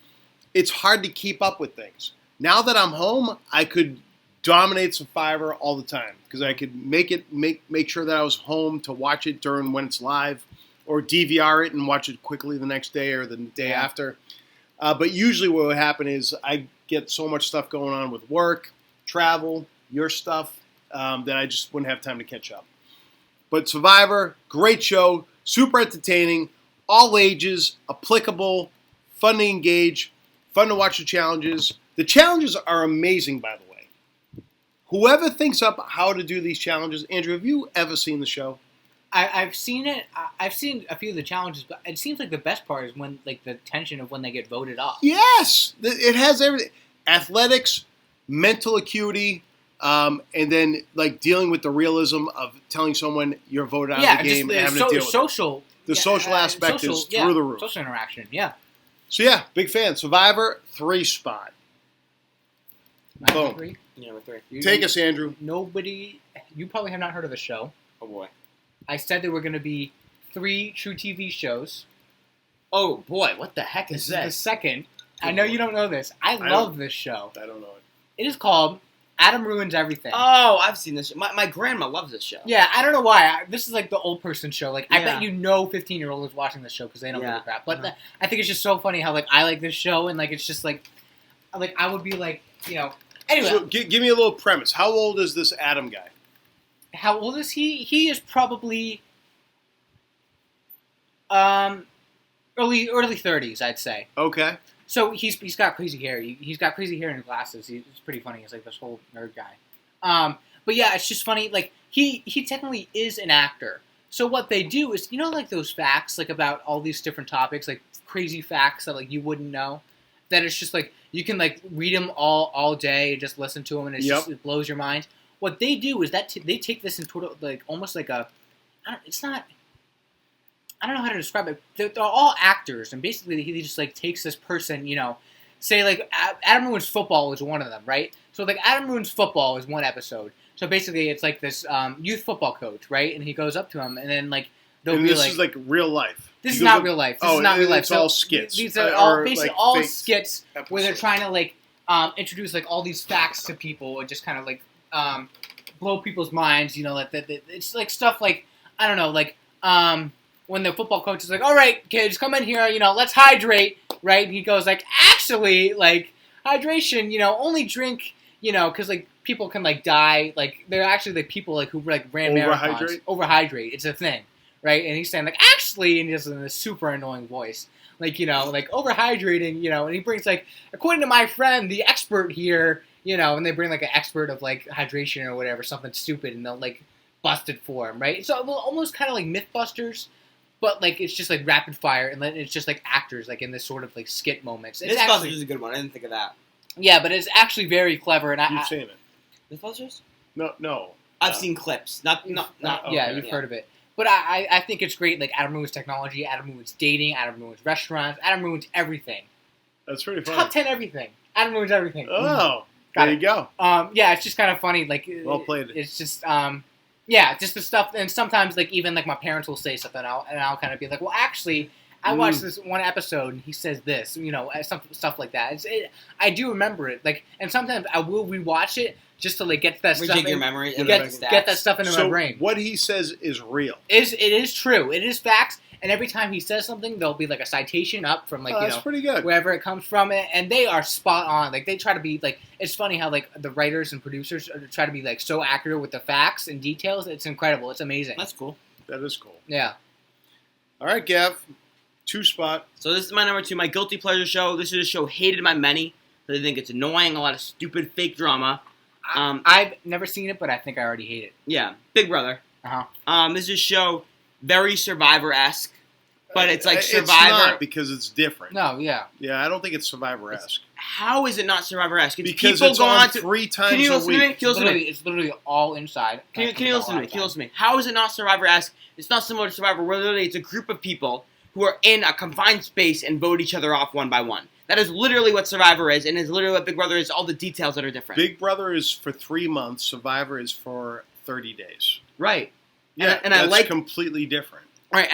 [SPEAKER 2] it's hard to keep up with things. Now that I'm home, I could dominate Survivor all the time because I could make sure that I was home to watch it during when it's live, or DVR it and watch it quickly the next day or the day
[SPEAKER 3] Yeah.
[SPEAKER 2] after. But usually what would happen is I get so much stuff going on with work, travel, your stuff, that I just wouldn't have time to catch up. But Survivor, great show, super entertaining, all ages, applicable, fun to engage, fun to watch the challenges. The challenges are amazing, by the way. Whoever thinks up how to do these challenges, Andrew, have you ever seen the show?
[SPEAKER 3] I've seen it. I've seen a few of the challenges, but it seems like the best part is when, like, the tension of when they get voted off.
[SPEAKER 2] Yes, it has everything: athletics, mental acuity, and then like dealing with the realism of telling someone you're voted out of the game and having to deal with it.
[SPEAKER 3] social.
[SPEAKER 2] The social aspect is through the roof.
[SPEAKER 3] Social interaction. Yeah.
[SPEAKER 2] So yeah, big fan. Survivor 3 spot. Boom.
[SPEAKER 3] Three.
[SPEAKER 1] Number 3.
[SPEAKER 2] Take us, Andrew.
[SPEAKER 3] Nobody. You probably have not heard of the show.
[SPEAKER 1] Oh boy.
[SPEAKER 3] I said there were going to be 3 true TV shows.
[SPEAKER 1] Oh boy, what the heck
[SPEAKER 3] This
[SPEAKER 1] is
[SPEAKER 3] is the
[SPEAKER 1] this?
[SPEAKER 3] second. I know you don't know this. I love this show.
[SPEAKER 2] I don't know it.
[SPEAKER 3] It is called Adam Ruins Everything.
[SPEAKER 1] Oh, I've seen this. My grandma loves this show.
[SPEAKER 3] Yeah, I don't know why. This is like the old person show. Like, I
[SPEAKER 1] Yeah.
[SPEAKER 3] bet 15-year-olds watching this show because they don't give
[SPEAKER 1] Yeah.
[SPEAKER 3] a crap. But
[SPEAKER 1] Uh-huh.
[SPEAKER 3] I think it's just so funny how, like, I like this show and, like, it's just like I would be like, Anyway,
[SPEAKER 2] So give me a little premise. How old is this Adam guy?
[SPEAKER 3] how old is he? He is probably early 30s, I'd say.
[SPEAKER 2] Okay.
[SPEAKER 3] So he's got crazy hair. He's got crazy hair and glasses. He's pretty funny. He's like this whole nerd guy. But yeah, it's just funny. Like he technically is an actor. So what they do is, like those facts, like about all these different topics, like crazy facts that like you wouldn't know. That it's just like you can like read them all day and just listen to them, and it blows your mind. What they do is that they take this in total like almost like a, I don't know how to describe it. They're all actors, and basically he just like takes this person, say like Adam Ruins Football is one of them, right? So like Adam Ruins Football is one episode. So basically it's like this youth football coach, right? And he goes up to him, and then like they'll
[SPEAKER 2] And
[SPEAKER 3] be
[SPEAKER 2] this
[SPEAKER 3] like,
[SPEAKER 2] is like real life.
[SPEAKER 3] this
[SPEAKER 2] He
[SPEAKER 3] is
[SPEAKER 2] goes
[SPEAKER 3] not
[SPEAKER 2] up-
[SPEAKER 3] real life. This
[SPEAKER 2] Oh,
[SPEAKER 3] is not real life.
[SPEAKER 2] it's all skits.
[SPEAKER 3] These are
[SPEAKER 2] Or,
[SPEAKER 3] all basically
[SPEAKER 2] like,
[SPEAKER 3] all
[SPEAKER 2] fake
[SPEAKER 3] skits where they're
[SPEAKER 2] episodes.
[SPEAKER 3] trying to like introduce like all these facts to people and just kind of like blow people's minds. Like it's like stuff like I don't know, like when the football coach is like, "All right, kids, come in here. Let's hydrate." Right? And he goes like, "Actually, like hydration. Only drink. Because like people can like die. Like they're actually like people like who like ran marathons. Overhydrate. It's a thing." Right? And he's saying like, "Actually," and he's in a super annoying voice. Like, like overhydrating, and he brings like, according to my friend, the expert here, and they bring like an expert of like hydration or whatever, something stupid, and they'll like bust it for him, right? So almost kind of like Mythbusters, but like it's just like rapid fire, and then it's just like actors like in this sort of like skit moments. It's
[SPEAKER 1] Mythbusters
[SPEAKER 3] actually,
[SPEAKER 1] is a good one. I didn't think of that.
[SPEAKER 3] yeah, but it's actually very clever, and
[SPEAKER 2] You've seen it?
[SPEAKER 1] Mythbusters?
[SPEAKER 2] No.
[SPEAKER 1] I've seen clips. Not.
[SPEAKER 3] yeah,
[SPEAKER 2] okay.
[SPEAKER 3] you've heard of it. But I think it's great. Like Adam Ruins technology, Adam Ruins dating, Adam Ruins restaurants, Adam Ruins everything.
[SPEAKER 2] That's pretty funny.
[SPEAKER 3] Top 10 everything. Adam Ruins everything.
[SPEAKER 2] Oh,
[SPEAKER 3] Got
[SPEAKER 2] there
[SPEAKER 3] it.
[SPEAKER 2] you go.
[SPEAKER 3] Yeah, it's just kind of funny. Like,
[SPEAKER 2] Well played.
[SPEAKER 3] It's just, yeah, just the stuff. And sometimes, like, even like my parents will say something, and I'll kind of be like, well, actually, I watched this one episode, and he says this, stuff like that. I do remember it, like, and sometimes I will rewatch it just to like get that stuff.
[SPEAKER 1] Rejig your memory. And
[SPEAKER 3] Get that stuff into
[SPEAKER 2] So
[SPEAKER 3] my brain.
[SPEAKER 2] what he says is real.
[SPEAKER 3] It is true. It is facts. And every time he says something, there'll be like a citation up from like
[SPEAKER 2] That's pretty good.
[SPEAKER 3] wherever it comes from, and they are spot on. Like they try to be like, it's funny how like the writers and producers try to be like so accurate with the facts and details. It's incredible. It's amazing.
[SPEAKER 1] That's cool.
[SPEAKER 2] That is cool.
[SPEAKER 3] Yeah.
[SPEAKER 2] All right, Gav. 2 spot.
[SPEAKER 1] So this is my number 2, my guilty pleasure show. This is a show hated by many. They think it's annoying, a lot of stupid fake drama.
[SPEAKER 3] I've never seen it, but I think I already hate it.
[SPEAKER 1] Yeah, Big Brother. This is a show very Survivor-esque, but it's like Survivor.
[SPEAKER 2] It's not because it's different.
[SPEAKER 3] No, yeah.
[SPEAKER 2] Yeah, I don't think it's Survivor-esque.
[SPEAKER 1] How is it not Survivor-esque? It's
[SPEAKER 2] Because
[SPEAKER 1] people
[SPEAKER 2] it's
[SPEAKER 1] go
[SPEAKER 2] on
[SPEAKER 1] to
[SPEAKER 2] 3 times
[SPEAKER 1] Can you
[SPEAKER 2] a
[SPEAKER 1] listen to me?
[SPEAKER 2] week.
[SPEAKER 1] Can you listen to me?
[SPEAKER 3] It's literally all inside.
[SPEAKER 1] Can you listen to me? Can you listen to me? How is it not Survivor-esque? It's not similar to Survivor, where literally it's a group of people who are in a confined space and vote each other off one by one. That is literally what Survivor is, and is literally what Big Brother is. All the details that are different.
[SPEAKER 2] Big Brother is for 3 months. Survivor is for 30 days.
[SPEAKER 1] Right.
[SPEAKER 2] Yeah,
[SPEAKER 1] and I
[SPEAKER 2] that's
[SPEAKER 1] like
[SPEAKER 2] completely different.
[SPEAKER 1] Right.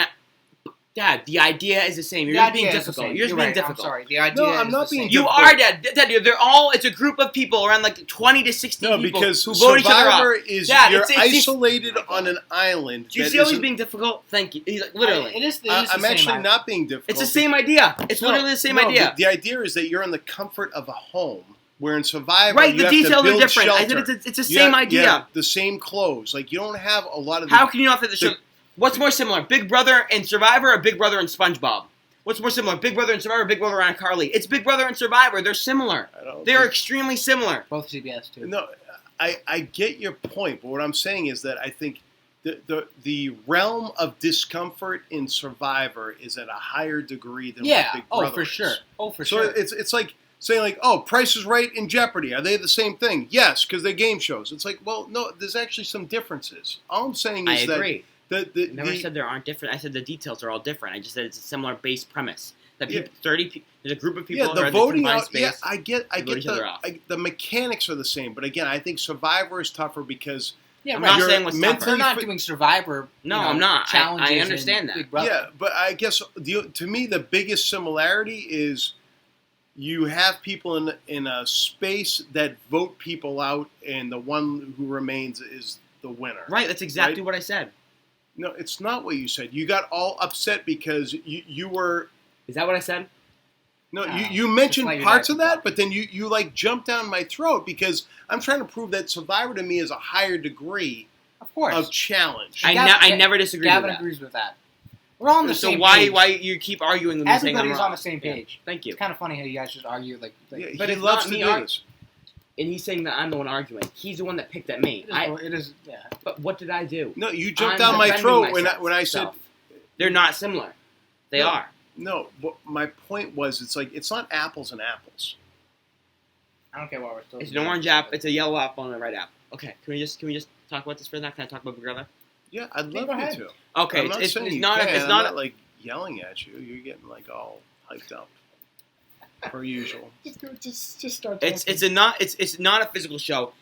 [SPEAKER 1] Dad, the idea is the same. You're
[SPEAKER 3] The
[SPEAKER 1] just being
[SPEAKER 3] idea is the
[SPEAKER 1] difficult.
[SPEAKER 3] same.
[SPEAKER 1] You're just
[SPEAKER 3] You're
[SPEAKER 1] being
[SPEAKER 3] right,
[SPEAKER 1] difficult.
[SPEAKER 3] I'm sorry. The idea
[SPEAKER 2] No, I'm
[SPEAKER 3] is
[SPEAKER 2] not
[SPEAKER 3] the
[SPEAKER 2] being
[SPEAKER 3] same.
[SPEAKER 1] You are, Dad. Dad, they're all. It's a group of people around like 20 to 60
[SPEAKER 2] No,
[SPEAKER 1] people
[SPEAKER 2] because
[SPEAKER 1] who vote each other
[SPEAKER 2] Survivor
[SPEAKER 1] off.
[SPEAKER 2] is
[SPEAKER 1] Dad,
[SPEAKER 2] you're
[SPEAKER 1] it's
[SPEAKER 2] isolated on an island.
[SPEAKER 1] Do you
[SPEAKER 2] that
[SPEAKER 1] see how he's
[SPEAKER 2] isn't-
[SPEAKER 1] being difficult? Thank you. He's like, literally.
[SPEAKER 3] It is the
[SPEAKER 2] I'm
[SPEAKER 3] same
[SPEAKER 2] actually
[SPEAKER 3] idea.
[SPEAKER 2] not being difficult.
[SPEAKER 1] It's the same idea. It's
[SPEAKER 2] No,
[SPEAKER 1] literally the same
[SPEAKER 2] no,
[SPEAKER 1] idea.
[SPEAKER 2] The idea is that you're in the comfort of a home. Where in Survivor,
[SPEAKER 1] Right,
[SPEAKER 2] you
[SPEAKER 1] the
[SPEAKER 2] have to
[SPEAKER 1] details are
[SPEAKER 2] build
[SPEAKER 1] different. I
[SPEAKER 2] shelter.
[SPEAKER 1] said it's the
[SPEAKER 2] You
[SPEAKER 1] same
[SPEAKER 2] have-
[SPEAKER 1] idea.
[SPEAKER 2] yeah, the same clothes. Like you don't have a lot of.
[SPEAKER 1] How can you not fit the show? What's more similar, Big Brother and Survivor, or Big Brother and SpongeBob? What's more similar, Big Brother and Survivor, or Big Brother and iCarly? It's Big Brother and Survivor. They're similar. They're extremely similar.
[SPEAKER 3] Both CBS too.
[SPEAKER 2] No, I get your point, but what I'm saying is that I think the realm of discomfort in Survivor is at a higher degree than what Big Brother
[SPEAKER 3] for
[SPEAKER 2] is.
[SPEAKER 3] sure. Oh, for
[SPEAKER 2] So
[SPEAKER 3] sure.
[SPEAKER 2] it's like saying like, oh, Price is Right and Jeopardy, are they the same thing? Yes, because they're game shows. It's like, well, no, there's actually some differences. All I'm saying
[SPEAKER 1] I
[SPEAKER 2] is
[SPEAKER 1] agree.
[SPEAKER 2] that
[SPEAKER 1] I never said there aren't different. I said the details are all different. I just said it's a similar base premise. That
[SPEAKER 2] Yeah.
[SPEAKER 1] people, 30 people, there's a group of people
[SPEAKER 2] yeah,
[SPEAKER 1] who are
[SPEAKER 2] the
[SPEAKER 1] in
[SPEAKER 2] voting
[SPEAKER 1] confined
[SPEAKER 2] out.
[SPEAKER 1] space.
[SPEAKER 2] Yeah, I get
[SPEAKER 1] vote each other off.
[SPEAKER 2] the mechanics are the same, but again, I think Survivor is tougher because
[SPEAKER 3] yeah,
[SPEAKER 1] I'm
[SPEAKER 3] right.
[SPEAKER 1] not
[SPEAKER 2] You're
[SPEAKER 1] saying what's
[SPEAKER 2] mentally
[SPEAKER 3] They're
[SPEAKER 1] tougher.
[SPEAKER 3] not doing Survivor.
[SPEAKER 1] No,
[SPEAKER 3] you know,
[SPEAKER 1] I'm not.
[SPEAKER 3] Challenges
[SPEAKER 1] I understand
[SPEAKER 3] and
[SPEAKER 1] that.
[SPEAKER 3] Big Brother.
[SPEAKER 2] yeah, but I guess to me the biggest similarity is you have people in a space that vote people out, and the one who remains is the winner.
[SPEAKER 1] Right, that's exactly
[SPEAKER 2] Right?
[SPEAKER 1] what I said.
[SPEAKER 2] No, it's not what you said. You got all upset because you were.
[SPEAKER 1] Is that what I said?
[SPEAKER 2] No,
[SPEAKER 3] Oh,
[SPEAKER 2] you mentioned
[SPEAKER 3] just let your
[SPEAKER 2] parts
[SPEAKER 3] dad
[SPEAKER 2] of that,
[SPEAKER 3] talk.
[SPEAKER 2] but then you like jumped down my throat because I'm trying to prove that Survivor to me is a higher degree
[SPEAKER 3] Of course.
[SPEAKER 2] of challenge.
[SPEAKER 1] I never disagree
[SPEAKER 3] Gavin
[SPEAKER 1] with that.
[SPEAKER 3] agrees with that. We're all on the
[SPEAKER 1] So
[SPEAKER 3] same
[SPEAKER 1] why
[SPEAKER 3] page.
[SPEAKER 1] why you keep arguing with me saying I'm
[SPEAKER 3] Everybody's
[SPEAKER 1] wrong?
[SPEAKER 3] on the same
[SPEAKER 1] Yeah.
[SPEAKER 3] page.
[SPEAKER 1] Thank you.
[SPEAKER 3] It's kind of funny how you guys just argue like
[SPEAKER 2] Yeah,
[SPEAKER 1] But
[SPEAKER 2] he
[SPEAKER 1] it's
[SPEAKER 2] loves
[SPEAKER 1] not
[SPEAKER 2] to
[SPEAKER 1] me
[SPEAKER 2] do this.
[SPEAKER 1] And he's saying that I'm the one arguing. He's the one that picked at me.
[SPEAKER 3] it is yeah.
[SPEAKER 1] But what did I do?
[SPEAKER 2] No, you jumped
[SPEAKER 1] I'm
[SPEAKER 2] down my
[SPEAKER 1] defending
[SPEAKER 2] throat
[SPEAKER 1] myself,
[SPEAKER 2] when I said
[SPEAKER 1] self. They're not similar. They
[SPEAKER 2] No.
[SPEAKER 1] are.
[SPEAKER 2] no. But my point was, it's like it's not apples and apples.
[SPEAKER 3] I don't care what we're still.
[SPEAKER 1] It's an orange apple. It's a yellow apple and a red apple. Okay, can we just talk about this for a second? Can I talk about Big Brother?
[SPEAKER 2] Yeah, I'd
[SPEAKER 3] Yeah,
[SPEAKER 2] love
[SPEAKER 3] go
[SPEAKER 2] you
[SPEAKER 3] ahead.
[SPEAKER 2] to.
[SPEAKER 1] Okay,
[SPEAKER 2] I'm not
[SPEAKER 1] it's
[SPEAKER 2] saying you
[SPEAKER 1] not.
[SPEAKER 2] can.
[SPEAKER 1] It's
[SPEAKER 2] I'm
[SPEAKER 1] not.
[SPEAKER 2] like yelling at you. You're getting like all hyped up, per usual.
[SPEAKER 3] Just start.
[SPEAKER 1] It's not a physical show.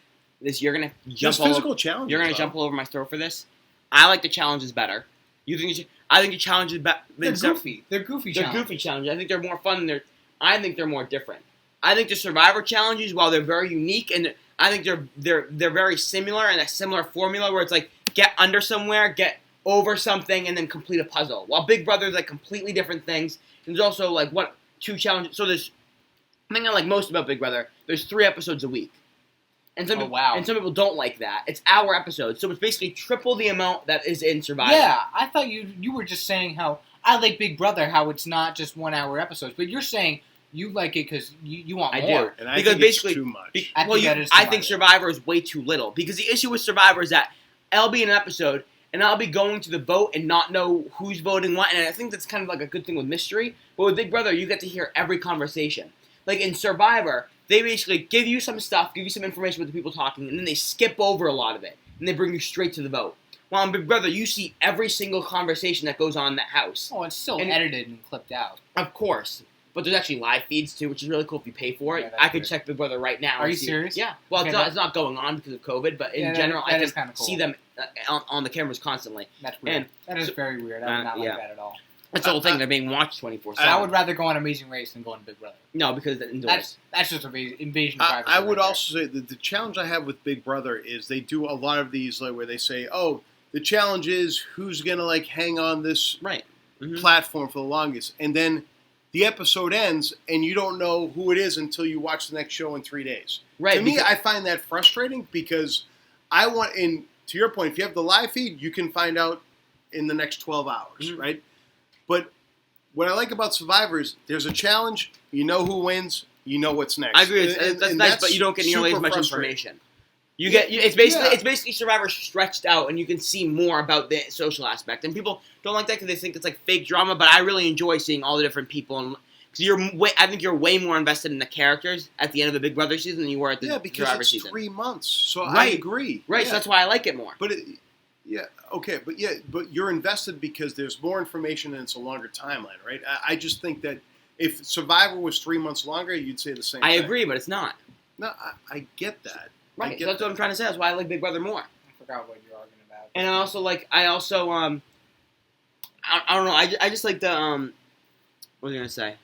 [SPEAKER 1] You're gonna
[SPEAKER 2] Just
[SPEAKER 1] jump all
[SPEAKER 2] physical
[SPEAKER 1] over,
[SPEAKER 2] challenge.
[SPEAKER 1] You're gonna jump all over my throat for this. I like the challenges better. You think? I think the challenges better.
[SPEAKER 3] They're goofy. They're goofy.
[SPEAKER 1] They're
[SPEAKER 3] challenges.
[SPEAKER 1] goofy challenges. I think they're more fun. I think they're more different. I think the Survivor challenges, while they're very unique, and I think they're very similar and a similar formula where it's like get under somewhere, get over something, and then complete a puzzle. While Big Brother is like completely different things. And there's also like two challenges. So there's the thing I like most about Big Brother. There's 3 episodes a week, and some
[SPEAKER 3] Oh,
[SPEAKER 1] people,
[SPEAKER 3] wow.
[SPEAKER 1] and some people don't like that. It's hour episodes, so it's basically triple the amount that is in Survivor.
[SPEAKER 3] Yeah, I thought you were just saying how I like Big Brother, how it's not just 1 hour episodes, but you're saying you like it because you want
[SPEAKER 1] I
[SPEAKER 3] more.
[SPEAKER 1] do.
[SPEAKER 2] And I
[SPEAKER 1] Because
[SPEAKER 2] think
[SPEAKER 1] basically-
[SPEAKER 2] it's too much.
[SPEAKER 3] I think that is too
[SPEAKER 1] I think
[SPEAKER 3] much.
[SPEAKER 1] Survivor is way too little because the issue with Survivor is that I'll be in an episode and I'll be going to the vote and not know who's voting what, and I think that's kind of like a good thing with mystery. But with Big Brother, you get to hear every conversation. Like in Survivor, they basically give you some stuff, give you some information with the people talking, and then they skip over a lot of it and they bring you straight to the vote. While in Big Brother, you see every single conversation that goes on in that house.
[SPEAKER 3] Oh, it's still
[SPEAKER 1] And-
[SPEAKER 3] edited and clipped out.
[SPEAKER 1] Of course. But there's actually live feeds too, which is really cool if you pay for it.
[SPEAKER 3] Yeah, that's
[SPEAKER 1] I could
[SPEAKER 3] weird.
[SPEAKER 1] check Big Brother right now.
[SPEAKER 3] Are
[SPEAKER 1] and
[SPEAKER 3] you
[SPEAKER 1] see-
[SPEAKER 3] serious?
[SPEAKER 1] Yeah. Well,
[SPEAKER 3] Okay,
[SPEAKER 1] it's not going on because of COVID, but in
[SPEAKER 3] Yeah,
[SPEAKER 1] general,
[SPEAKER 3] that
[SPEAKER 1] I
[SPEAKER 3] is
[SPEAKER 1] can
[SPEAKER 3] kinda cool.
[SPEAKER 1] see them on the cameras constantly.
[SPEAKER 3] That's weird.
[SPEAKER 1] And-
[SPEAKER 3] that is
[SPEAKER 1] so-
[SPEAKER 3] very weird. I would not like
[SPEAKER 1] yeah.
[SPEAKER 3] that at all.
[SPEAKER 1] That's the whole thing. They're being watched 24/7.
[SPEAKER 3] I would rather go on Amazing Race than go on Big Brother.
[SPEAKER 1] No, because it's indoors.
[SPEAKER 3] That's just invasion of privacy.
[SPEAKER 2] I would
[SPEAKER 3] right there.
[SPEAKER 2] also say that the challenge I have with Big Brother is they do a lot of these like where they say, "Oh, the challenge is who's gonna like hang on this
[SPEAKER 1] Right. Mhm.
[SPEAKER 2] platform for the longest," and then the episode ends and you don't know who it is until you watch the next show in 3 days.
[SPEAKER 1] Right.
[SPEAKER 2] To me,
[SPEAKER 1] because-
[SPEAKER 2] I find that frustrating because I want, to your point, if you have the live feed, you can find out in the next 12 hours,
[SPEAKER 1] Mhm.
[SPEAKER 2] right? But what I like about Survivor is there's a challenge. You know who wins. You know what's next.
[SPEAKER 1] I agree. That's nice, but you don't get nearly as much information. It's basically Survivor stretched out, and you can see more about the social aspect. And people don't like that because they think it's like fake drama. But I really enjoy seeing all the different people, and I think you're way more invested in the characters at the end of the Big Brother season than you were at the Survivor
[SPEAKER 2] it's
[SPEAKER 1] season.
[SPEAKER 2] 3 months. So I
[SPEAKER 1] Right.
[SPEAKER 2] agree.
[SPEAKER 1] Right,
[SPEAKER 2] Yeah.
[SPEAKER 1] so that's why I like it more.
[SPEAKER 2] But but you're invested because there's more information and it's a longer timeline, right? I just think that if Survivor was 3 months longer, you'd say the same thing.
[SPEAKER 1] I agree, but it's not.
[SPEAKER 2] No, I get that.
[SPEAKER 1] Right, so that's what I'm trying to say. That's why I like Big Brother more.
[SPEAKER 3] I forgot what you're arguing about.
[SPEAKER 1] And I don't know. I just like the what was I gonna say?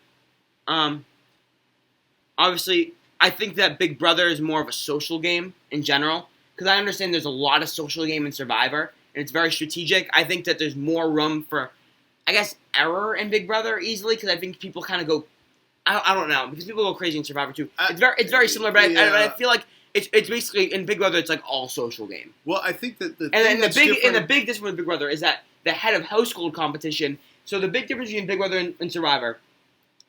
[SPEAKER 1] Obviously, I think that Big Brother is more of a social game in general because I understand there's a lot of social game in Survivor and it's very strategic. I think that there's more room for, I guess, error in Big Brother easily because I think people kind of go, I don't know, because people go crazy in Survivor too. It's very similar, but I feel like it's basically in Big Brother it's like all social game.
[SPEAKER 2] Well, I think that the
[SPEAKER 1] big difference with Big Brother is that the head of household competition. So the big difference between Big Brother and Survivor,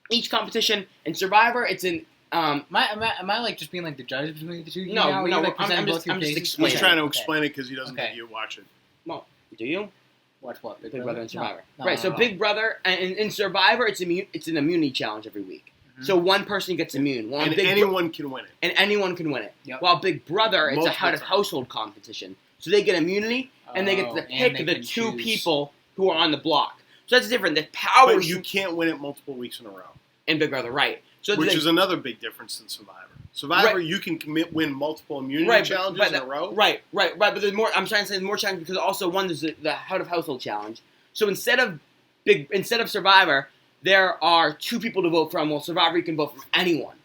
[SPEAKER 1] each competition in Survivor, it's in.
[SPEAKER 3] Am I like just being like the judge between the two?
[SPEAKER 1] No,
[SPEAKER 3] like,
[SPEAKER 1] I'm just explaining.
[SPEAKER 2] He's trying to explain it because he doesn't think you watch it.
[SPEAKER 1] Well, do you?
[SPEAKER 3] Watch what?
[SPEAKER 1] Big Brother and Survivor.
[SPEAKER 3] No,
[SPEAKER 1] right. So Big Brother and in Survivor, it's an immunity challenge every week. Mm-hmm. So one person gets immune.
[SPEAKER 2] And anyone can win it.
[SPEAKER 1] And anyone can win it.
[SPEAKER 3] Yep.
[SPEAKER 1] While Big Brother, it's a head of household competition. So they get immunity, and they get to pick the two people who are on the block. So that's different. The power.
[SPEAKER 2] But you can't win it multiple weeks in a row.
[SPEAKER 1] In Big Brother, right. So
[SPEAKER 2] which is another big difference than Survivor. Survivor, you can win multiple immunity challenges in a row.
[SPEAKER 1] Right. But there's more. I'm trying to say there's more challenges because also one there's the head of household challenge. So instead of Survivor, there are two people to vote from. Well, Survivor you can vote from anyone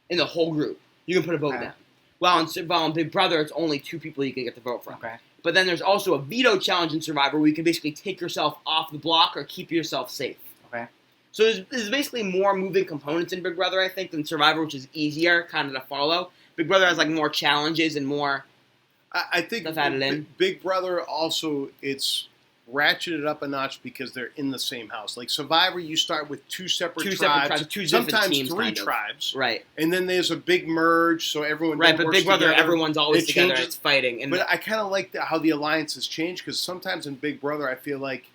[SPEAKER 1] in the whole group. You can put a vote down. While in Big Brother, it's only two people you can get to vote from.
[SPEAKER 3] Okay.
[SPEAKER 1] But then there's also a veto challenge in Survivor where you can basically take yourself off the block or keep yourself safe.
[SPEAKER 3] Okay.
[SPEAKER 1] So there's basically more moving components in Big Brother, I think, than Survivor, which is easier kind of to follow. Big Brother has like more challenges and more.
[SPEAKER 2] I think
[SPEAKER 1] stuff added in.
[SPEAKER 2] Big Brother also it's ratcheted up a notch because they're in the same house. Like Survivor, you start with two separate tribes, sometimes
[SPEAKER 1] teams,
[SPEAKER 2] three tribes,
[SPEAKER 1] right?
[SPEAKER 2] And then there's a big merge, so everyone
[SPEAKER 1] right. But
[SPEAKER 2] works
[SPEAKER 1] Big Brother,
[SPEAKER 2] together.
[SPEAKER 1] everyone's always together. It's fighting,
[SPEAKER 2] but I kind of like how the alliances change because sometimes in Big Brother, I feel like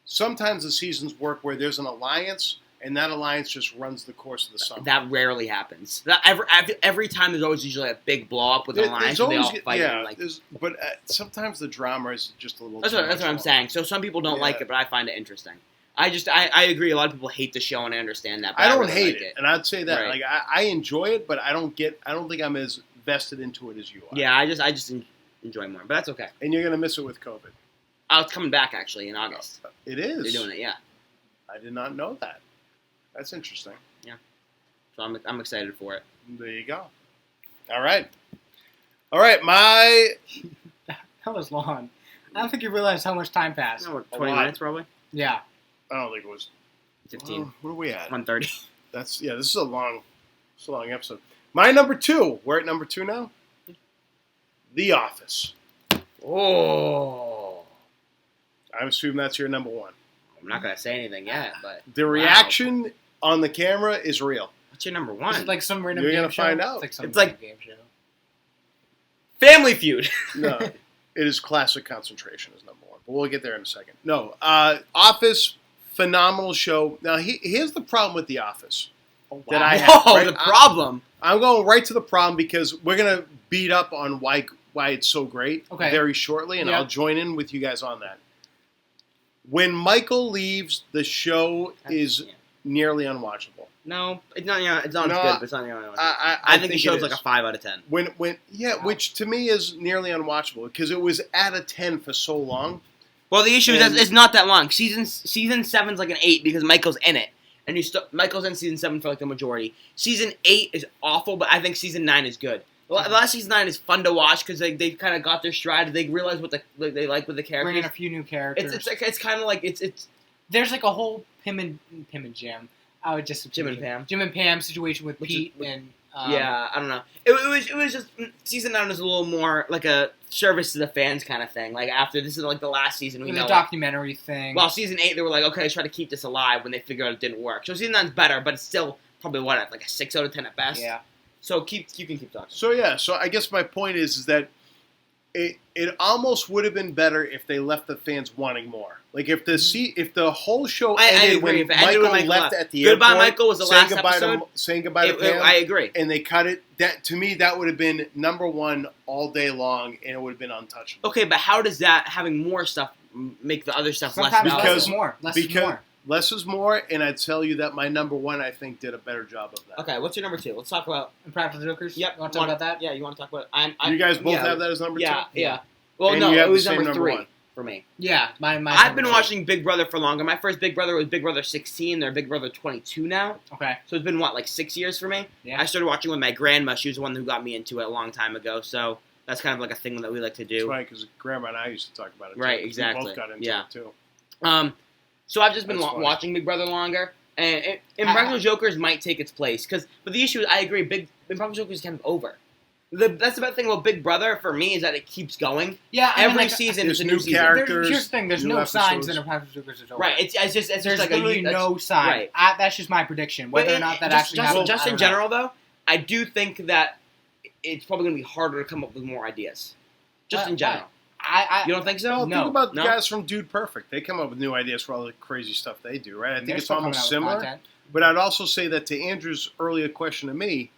[SPEAKER 2] sometimes the seasons work where there's an alliance. And that alliance just runs the course of the summer.
[SPEAKER 1] That rarely happens. Every time there's always usually a big blow up with an alliance where they all fight.
[SPEAKER 2] Yeah, but sometimes the drama is just a little.
[SPEAKER 1] That's what I'm saying. So some people don't like it, but I find it interesting. I agree. A lot of people hate the show, and I understand that. But
[SPEAKER 2] I don't
[SPEAKER 1] really
[SPEAKER 2] hate
[SPEAKER 1] like
[SPEAKER 2] it, and I'd say that
[SPEAKER 1] right.
[SPEAKER 2] like I enjoy it, but I don't think I'm as vested into it as you are.
[SPEAKER 1] Yeah, I just enjoy more, but that's okay.
[SPEAKER 2] And you're gonna miss it with COVID.
[SPEAKER 1] Oh, it's coming back actually in August.
[SPEAKER 2] It is.
[SPEAKER 1] They're doing it, yeah.
[SPEAKER 2] I did not know that. That's interesting.
[SPEAKER 1] Yeah. So I'm excited for it.
[SPEAKER 2] There you go. All right. My
[SPEAKER 3] that was long. I don't think you realized how much time passed.
[SPEAKER 1] No, 20 minutes probably.
[SPEAKER 3] Yeah.
[SPEAKER 2] I don't think it was
[SPEAKER 1] 15.
[SPEAKER 2] What are we at?
[SPEAKER 1] 1:30.
[SPEAKER 2] This is a long episode. My number 2. We're at number 2 now. The Office.
[SPEAKER 1] Oh.
[SPEAKER 2] I assume that's your number 1.
[SPEAKER 1] I'm not gonna say anything yet, but
[SPEAKER 2] the reaction on the camera is real.
[SPEAKER 1] What's your number 1?
[SPEAKER 3] Is it like some random
[SPEAKER 2] You're
[SPEAKER 3] game
[SPEAKER 2] gonna
[SPEAKER 3] show?
[SPEAKER 2] find out.
[SPEAKER 3] It's like game show.
[SPEAKER 1] Family Feud.
[SPEAKER 2] No, it is Classic Concentration is number 1, but we'll get there in a second. No, Office, phenomenal show. Now here's the problem with The Office that I have.
[SPEAKER 1] Whoa,
[SPEAKER 2] right?
[SPEAKER 1] the problem.
[SPEAKER 2] I'm going right to the problem because we're gonna beat up on why it's so great very shortly, and I'll join in with you guys on that. When Michael leaves, the show is nearly unwatchable.
[SPEAKER 1] No, it's not. Yeah, it's not as good, but it's not nearly unwatchable.
[SPEAKER 2] I
[SPEAKER 1] think the show's like a 5 out of 10.
[SPEAKER 2] Which to me is nearly unwatchable because it was at a 10 for so long.
[SPEAKER 1] Well, the issue is it's not that long. Season 7's like an 8 because Michael's in it, and Michael's in season 7 for like the majority. Season 8 is awful, but I think season 9 is good. The last season 9 is fun to watch because they kind of got their stride. They realize what they like with the characters.
[SPEAKER 3] Bring in a few new characters.
[SPEAKER 1] It's kind of like it's.
[SPEAKER 3] There's like a whole Pim and Jim. I would just
[SPEAKER 1] Jim and Pam.
[SPEAKER 3] Jim and Pam situation with Pete and
[SPEAKER 1] Yeah, I don't know. It was just season 9 was a little more like a service to the fans kind of thing. Like after this is like the last season, we
[SPEAKER 3] With
[SPEAKER 1] know.
[SPEAKER 3] the documentary thing.
[SPEAKER 1] Well, season 8 they were like, okay, let's try to keep this alive when they figured out it didn't work. So season 9's better, but it's still probably like a 6 out of 10 at best.
[SPEAKER 3] yeah.
[SPEAKER 1] So you can keep talking.
[SPEAKER 2] So I guess my point is that it almost would have been better if they left the fans wanting more. Like if the whole show
[SPEAKER 1] I
[SPEAKER 2] ended
[SPEAKER 1] agree.
[SPEAKER 2] when
[SPEAKER 1] If it ended when
[SPEAKER 2] Michael
[SPEAKER 1] Michael
[SPEAKER 2] left at the
[SPEAKER 1] Goodbye,
[SPEAKER 2] airport,
[SPEAKER 1] Michael was the last episode.
[SPEAKER 2] saying goodbye to Pam,
[SPEAKER 1] I agree.
[SPEAKER 2] and they cut it. That to me, that would have been number one all day long, and it would have been untouchable.
[SPEAKER 1] Okay, but how does that having more stuff make the other stuff less
[SPEAKER 3] Sometimes
[SPEAKER 1] valuable?
[SPEAKER 3] less is more. Less is more.
[SPEAKER 2] Less is more, and I'd tell you that my number one, I think, did a better job of that.
[SPEAKER 1] Okay, what's your number 2? Let's talk about.
[SPEAKER 3] Impractical Jokers?
[SPEAKER 1] Yep.
[SPEAKER 3] You want to talk about that?
[SPEAKER 1] Yeah, you want to talk about.
[SPEAKER 2] You guys both
[SPEAKER 1] yeah,
[SPEAKER 2] have that as number
[SPEAKER 1] Yeah,
[SPEAKER 2] two?
[SPEAKER 1] yeah. Well,
[SPEAKER 2] And
[SPEAKER 1] no,
[SPEAKER 2] you have
[SPEAKER 1] it
[SPEAKER 2] the
[SPEAKER 1] was
[SPEAKER 2] same
[SPEAKER 1] number
[SPEAKER 2] number
[SPEAKER 1] 3
[SPEAKER 2] one.
[SPEAKER 1] for me.
[SPEAKER 3] Yeah. My
[SPEAKER 1] I've been watching Big Brother for longer. My first Big Brother was Big Brother 16. They're Big Brother 22 now.
[SPEAKER 3] Okay.
[SPEAKER 1] So it's been, like 6 years for me?
[SPEAKER 3] Yeah.
[SPEAKER 1] I started watching with my grandma. She was the one who got me into it a long time ago. So that's kind of like a thing that we like to
[SPEAKER 2] That's
[SPEAKER 1] do.
[SPEAKER 2] right, because Grandma and I used to talk about it. Too,
[SPEAKER 1] Right,
[SPEAKER 2] 'cause
[SPEAKER 1] exactly.
[SPEAKER 2] We both got into
[SPEAKER 1] Yeah.
[SPEAKER 2] it too.
[SPEAKER 1] So I've just been
[SPEAKER 2] That's funny.
[SPEAKER 1] watching Big Brother longer. And Impractical Jokers might take its place. But the issue is, I agree, Impractical Jokers is kind of over. That's the bad thing about Big Brother for me is that it keeps going.
[SPEAKER 3] Yeah, I mean,
[SPEAKER 1] Every
[SPEAKER 3] like,
[SPEAKER 1] season
[SPEAKER 2] there's
[SPEAKER 1] is a
[SPEAKER 2] new
[SPEAKER 1] new season.
[SPEAKER 2] characters.
[SPEAKER 3] Here's the thing. There's
[SPEAKER 2] new
[SPEAKER 3] no signs
[SPEAKER 2] episodes.
[SPEAKER 3] that Impractical Jokers is over.
[SPEAKER 1] Right, it's just
[SPEAKER 3] There's
[SPEAKER 1] like
[SPEAKER 3] literally no sign.
[SPEAKER 1] right.
[SPEAKER 3] That's just my prediction. Whether or not that actually happens,
[SPEAKER 1] Just
[SPEAKER 3] I
[SPEAKER 1] in
[SPEAKER 3] don't know.
[SPEAKER 1] general, though, I do think that it's probably going to be harder to come up with more ideas. Just in general. You don't think so?
[SPEAKER 2] Well,
[SPEAKER 3] No.
[SPEAKER 2] think about the
[SPEAKER 1] No?
[SPEAKER 2] guys from Dude Perfect. They come up with new ideas for all the crazy stuff they do, right? I think
[SPEAKER 3] They're
[SPEAKER 2] it's
[SPEAKER 3] still coming
[SPEAKER 2] almost
[SPEAKER 3] out with
[SPEAKER 2] similar.
[SPEAKER 3] content.
[SPEAKER 2] But I'd also say that to Andrew's earlier question to me,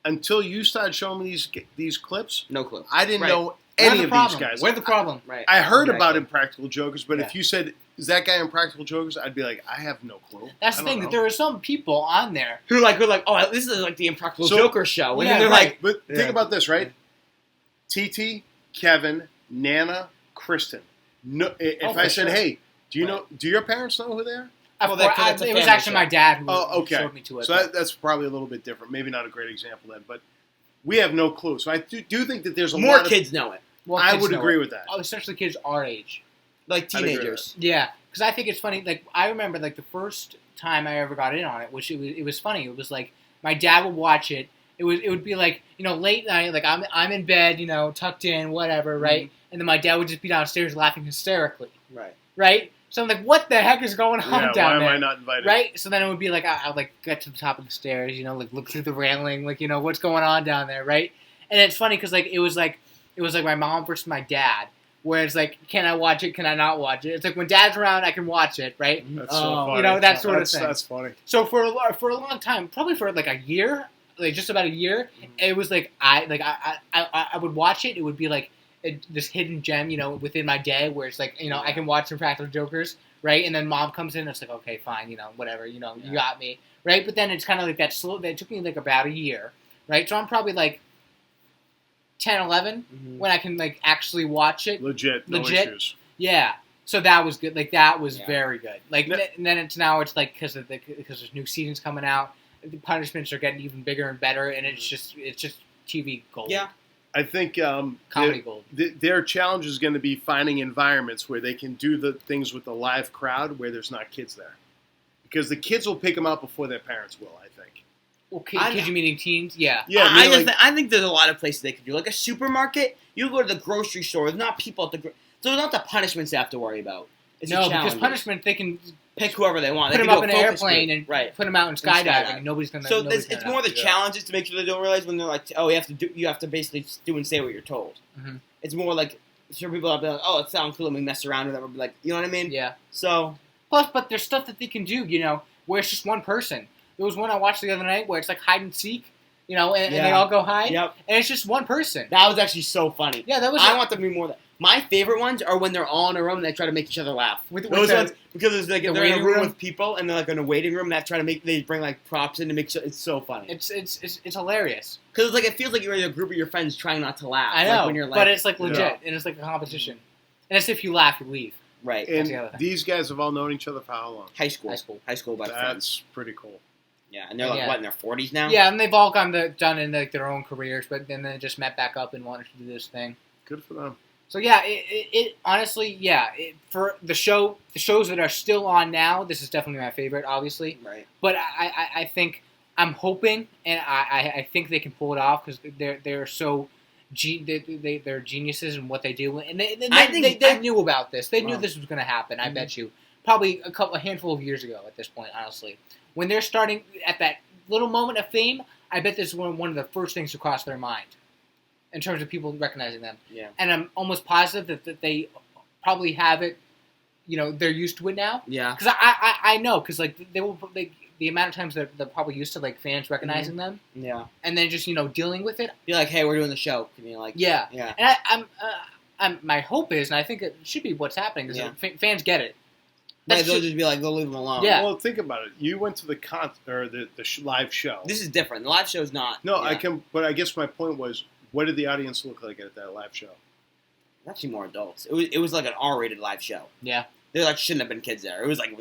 [SPEAKER 2] until you started showing me these clips,
[SPEAKER 1] No clue.
[SPEAKER 2] I didn't
[SPEAKER 1] Right.
[SPEAKER 2] know
[SPEAKER 3] We're
[SPEAKER 2] any
[SPEAKER 3] the
[SPEAKER 2] of
[SPEAKER 3] problem.
[SPEAKER 2] these guys.
[SPEAKER 3] We're the problem.
[SPEAKER 1] Right.
[SPEAKER 2] I heard
[SPEAKER 3] Exactly.
[SPEAKER 2] about Impractical Jokers, but
[SPEAKER 3] Yeah.
[SPEAKER 2] if you said, is that guy Impractical Jokers? I'd be like, I have no clue.
[SPEAKER 3] That's
[SPEAKER 2] I
[SPEAKER 3] the
[SPEAKER 2] don't
[SPEAKER 3] thing.
[SPEAKER 2] know.
[SPEAKER 3] That there are some people on there.
[SPEAKER 1] Who like, oh, this is like the Impractical
[SPEAKER 2] So-
[SPEAKER 1] Joker show. And
[SPEAKER 3] Yeah,
[SPEAKER 1] then they're
[SPEAKER 3] right.
[SPEAKER 1] like,
[SPEAKER 2] But
[SPEAKER 1] Yeah.
[SPEAKER 2] think about this, right? TT, Kevin, Nana, Kristen. No, if
[SPEAKER 3] Oh,
[SPEAKER 2] I
[SPEAKER 3] for
[SPEAKER 2] said,
[SPEAKER 3] sure.
[SPEAKER 2] hey, do you know? Do your parents know who they are?
[SPEAKER 1] Well,
[SPEAKER 3] Of course,
[SPEAKER 1] that's a
[SPEAKER 3] it was
[SPEAKER 1] family
[SPEAKER 3] actually
[SPEAKER 1] show.
[SPEAKER 3] my dad who
[SPEAKER 2] Oh, okay.
[SPEAKER 3] showed me to it.
[SPEAKER 2] So that's probably a little bit different. Maybe not a great example then, but we have no clue. So I do think that there's a
[SPEAKER 1] more
[SPEAKER 2] lot of
[SPEAKER 1] kids know it.
[SPEAKER 3] Well,
[SPEAKER 2] I
[SPEAKER 3] kids
[SPEAKER 2] would
[SPEAKER 3] know
[SPEAKER 2] agree
[SPEAKER 3] it.
[SPEAKER 2] with that.
[SPEAKER 3] Oh, especially kids our age.
[SPEAKER 1] Like
[SPEAKER 2] I'd agree with
[SPEAKER 1] teenagers.
[SPEAKER 3] Yeah, because I think it's funny. Like I remember, like the first time I ever got in on it, which it was funny. It was like my dad would watch it. It would be like late night, like I'm in bed, tucked in, whatever, right? And then my dad would just be downstairs laughing hysterically,
[SPEAKER 1] Right.
[SPEAKER 3] right? So I'm like, what the heck is going on
[SPEAKER 2] Yeah,
[SPEAKER 3] down
[SPEAKER 2] why
[SPEAKER 3] there?
[SPEAKER 2] am I not invited?
[SPEAKER 3] Right? So then it would be like I would like get to the top of the stairs, like look through the railing, like what's going on down there, right? And it's funny because like it was like my mom versus my dad. Where it's like, can I watch it? Can I not watch it? It's like when Dad's around, I can watch it, right?
[SPEAKER 2] That's so
[SPEAKER 1] Oh,
[SPEAKER 2] funny.
[SPEAKER 3] that sort of
[SPEAKER 2] That's-
[SPEAKER 3] thing.
[SPEAKER 2] That's funny.
[SPEAKER 3] So for a long time, probably for like a year, like just about a year, it was like I would watch it. It would be like this hidden gem, within my day, where it's like I can watch some Practical Jokers, right? And then Mom comes in, and it's like, okay, fine, whatever, you got me, right? But then it's kind of like that slow. That took me like about a year, right? So I'm probably like 10, 11 when I can like actually watch it.
[SPEAKER 2] Legit. No
[SPEAKER 3] Legit?
[SPEAKER 2] issues.
[SPEAKER 3] Yeah. So that was good. Like that was
[SPEAKER 1] Yeah.
[SPEAKER 3] very good. Like
[SPEAKER 2] No-
[SPEAKER 3] and then it's like because there's new seasons coming out, the punishments are getting even bigger and better, and it's just TV gold.
[SPEAKER 1] Yeah.
[SPEAKER 2] I think
[SPEAKER 3] Comedy gold.
[SPEAKER 2] their challenge is going to be finding environments where they can do the things with the live crowd where there's not kids there. Because the kids will pick them out before their parents will, I think.
[SPEAKER 3] Well,
[SPEAKER 1] I-
[SPEAKER 3] kids, you meaning teens? Yeah.
[SPEAKER 2] Yeah,
[SPEAKER 1] I think there's a lot of places they could do. Like a supermarket, you go to the grocery store, there's not people at the so there's not the punishments they have to worry about. It's
[SPEAKER 3] No,
[SPEAKER 1] the
[SPEAKER 3] because
[SPEAKER 1] challenges.
[SPEAKER 3] punishment they can
[SPEAKER 1] Pick whoever they want.
[SPEAKER 3] put
[SPEAKER 1] They
[SPEAKER 3] them
[SPEAKER 1] can
[SPEAKER 3] up
[SPEAKER 1] do
[SPEAKER 3] in
[SPEAKER 1] a
[SPEAKER 3] an
[SPEAKER 1] focus
[SPEAKER 3] airplane
[SPEAKER 1] group.
[SPEAKER 3] and
[SPEAKER 1] right.
[SPEAKER 3] put them out in
[SPEAKER 1] And skydiving.
[SPEAKER 3] skydiving. And nobody's gonna.
[SPEAKER 1] So
[SPEAKER 3] nobody's
[SPEAKER 1] it's
[SPEAKER 3] gonna
[SPEAKER 1] more
[SPEAKER 3] know.
[SPEAKER 1] the
[SPEAKER 2] Yeah.
[SPEAKER 1] challenges to make sure they don't realize when they're like, oh, you have to basically do and say what you're told.
[SPEAKER 3] Mhm.
[SPEAKER 1] It's more like sure people will be like, oh, it sounds cool, and we mess around with it. We'll be like, you know what I mean?
[SPEAKER 3] Yeah.
[SPEAKER 1] So
[SPEAKER 3] Plus, but there's stuff that they can do, where it's just one person. There was one I watched the other night where it's like hide and seek, and they
[SPEAKER 1] Yeah.
[SPEAKER 3] all go hide,
[SPEAKER 1] yep,
[SPEAKER 3] and it's just one person.
[SPEAKER 1] that was actually so funny.
[SPEAKER 3] Yeah, that was.
[SPEAKER 1] I want them to be more. My favorite ones are when they're all in a room and they try to make each other laugh.
[SPEAKER 3] With
[SPEAKER 1] Those
[SPEAKER 3] the-
[SPEAKER 1] ones because it's like
[SPEAKER 3] the
[SPEAKER 1] they're in a
[SPEAKER 3] waiting
[SPEAKER 1] room
[SPEAKER 3] room?
[SPEAKER 1] with people and they're like in a waiting room and they try to they bring like props in to make sure it's so funny.
[SPEAKER 3] It's hilarious.
[SPEAKER 1] Because it's like it feels like you're in a group of your friends trying not to laugh.
[SPEAKER 3] I know,
[SPEAKER 1] like when you're like,
[SPEAKER 3] but it's like legit,
[SPEAKER 2] Yeah.
[SPEAKER 3] and it's like a competition. And it's if you laugh, you leave.
[SPEAKER 1] right.
[SPEAKER 3] That's
[SPEAKER 2] And
[SPEAKER 3] the other thing.
[SPEAKER 2] these guys have all known each other for how long?
[SPEAKER 1] High school,
[SPEAKER 3] High school.
[SPEAKER 1] best friends.
[SPEAKER 2] That's pretty cool.
[SPEAKER 1] Yeah, and they're like
[SPEAKER 3] Yeah.
[SPEAKER 1] what in their 40s now.
[SPEAKER 3] Yeah, and they've all done in like their own careers, but then they just met back up and wanted to do this thing.
[SPEAKER 2] Good for them.
[SPEAKER 3] So yeah, it honestly, for the shows that are still on now, this is definitely my favorite, obviously.
[SPEAKER 1] Right.
[SPEAKER 3] But I think I'm hoping, and I think they can pull it off because they're so. They're geniuses in what they do, and they knew about this. They knew this was going to happen. I bet you, probably a handful of years ago. At this point, honestly, when they're starting at that little moment of fame, I bet this is one of the first things to cross their mind, in terms of people recognizing them.
[SPEAKER 1] Yeah.
[SPEAKER 3] And I'm almost positive that they probably have it. They're used to it now.
[SPEAKER 1] Yeah.
[SPEAKER 3] Because I know, because like the amount of times they're probably used to like fans recognizing them,
[SPEAKER 1] Yeah.
[SPEAKER 3] and then just dealing with it.
[SPEAKER 1] Be like, hey, we're doing the show. Can you like?
[SPEAKER 3] Yeah.
[SPEAKER 1] Yeah.
[SPEAKER 3] And I'm my hope is, and I think it should be what's happening, is that fans get it.
[SPEAKER 1] They'll just be like, they'll leave them alone.
[SPEAKER 3] Yeah.
[SPEAKER 2] Well, think about it. You went to the live show.
[SPEAKER 1] This is different. The live show's not.
[SPEAKER 2] No,
[SPEAKER 1] yeah.
[SPEAKER 2] But I guess my point was, what did the audience look like at that live show?
[SPEAKER 1] Actually more adults. It was like an R-rated live show.
[SPEAKER 3] Yeah.
[SPEAKER 1] There like shouldn't have been kids there. It was like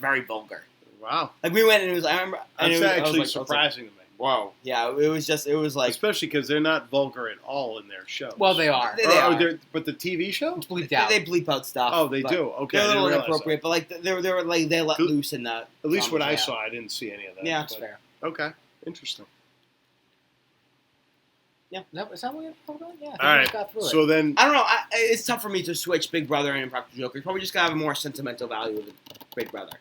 [SPEAKER 1] very vulgar.
[SPEAKER 2] Wow.
[SPEAKER 1] Like we went and it was. I remember.
[SPEAKER 2] That's actually
[SPEAKER 1] I was
[SPEAKER 2] surprising to me.
[SPEAKER 1] Whoa. Yeah. It was like.
[SPEAKER 2] Especially because they're not vulgar at all in their shows.
[SPEAKER 3] Well, they are.
[SPEAKER 1] They are.
[SPEAKER 2] But the TV show?
[SPEAKER 3] It's bleeped out.
[SPEAKER 1] They bleep out stuff.
[SPEAKER 2] Oh, they
[SPEAKER 1] but
[SPEAKER 2] do. Okay,
[SPEAKER 1] They're a
[SPEAKER 2] I didn't
[SPEAKER 1] little
[SPEAKER 2] realize
[SPEAKER 1] inappropriate, but like they were like they let loose in the.
[SPEAKER 2] At least what I
[SPEAKER 1] yeah.
[SPEAKER 2] saw, I didn't see any of that.
[SPEAKER 1] Yeah,
[SPEAKER 3] That's fair.
[SPEAKER 2] Okay, interesting.
[SPEAKER 3] Yeah. Is that what you're talking about? Yeah. I think
[SPEAKER 2] All
[SPEAKER 3] we
[SPEAKER 2] right.
[SPEAKER 3] just got through
[SPEAKER 2] So
[SPEAKER 3] it.
[SPEAKER 2] then,
[SPEAKER 1] I don't know. It's tough for me to switch Big Brother and Impractical Jokers. Probably just gotta have a more sentimental value of Big Brother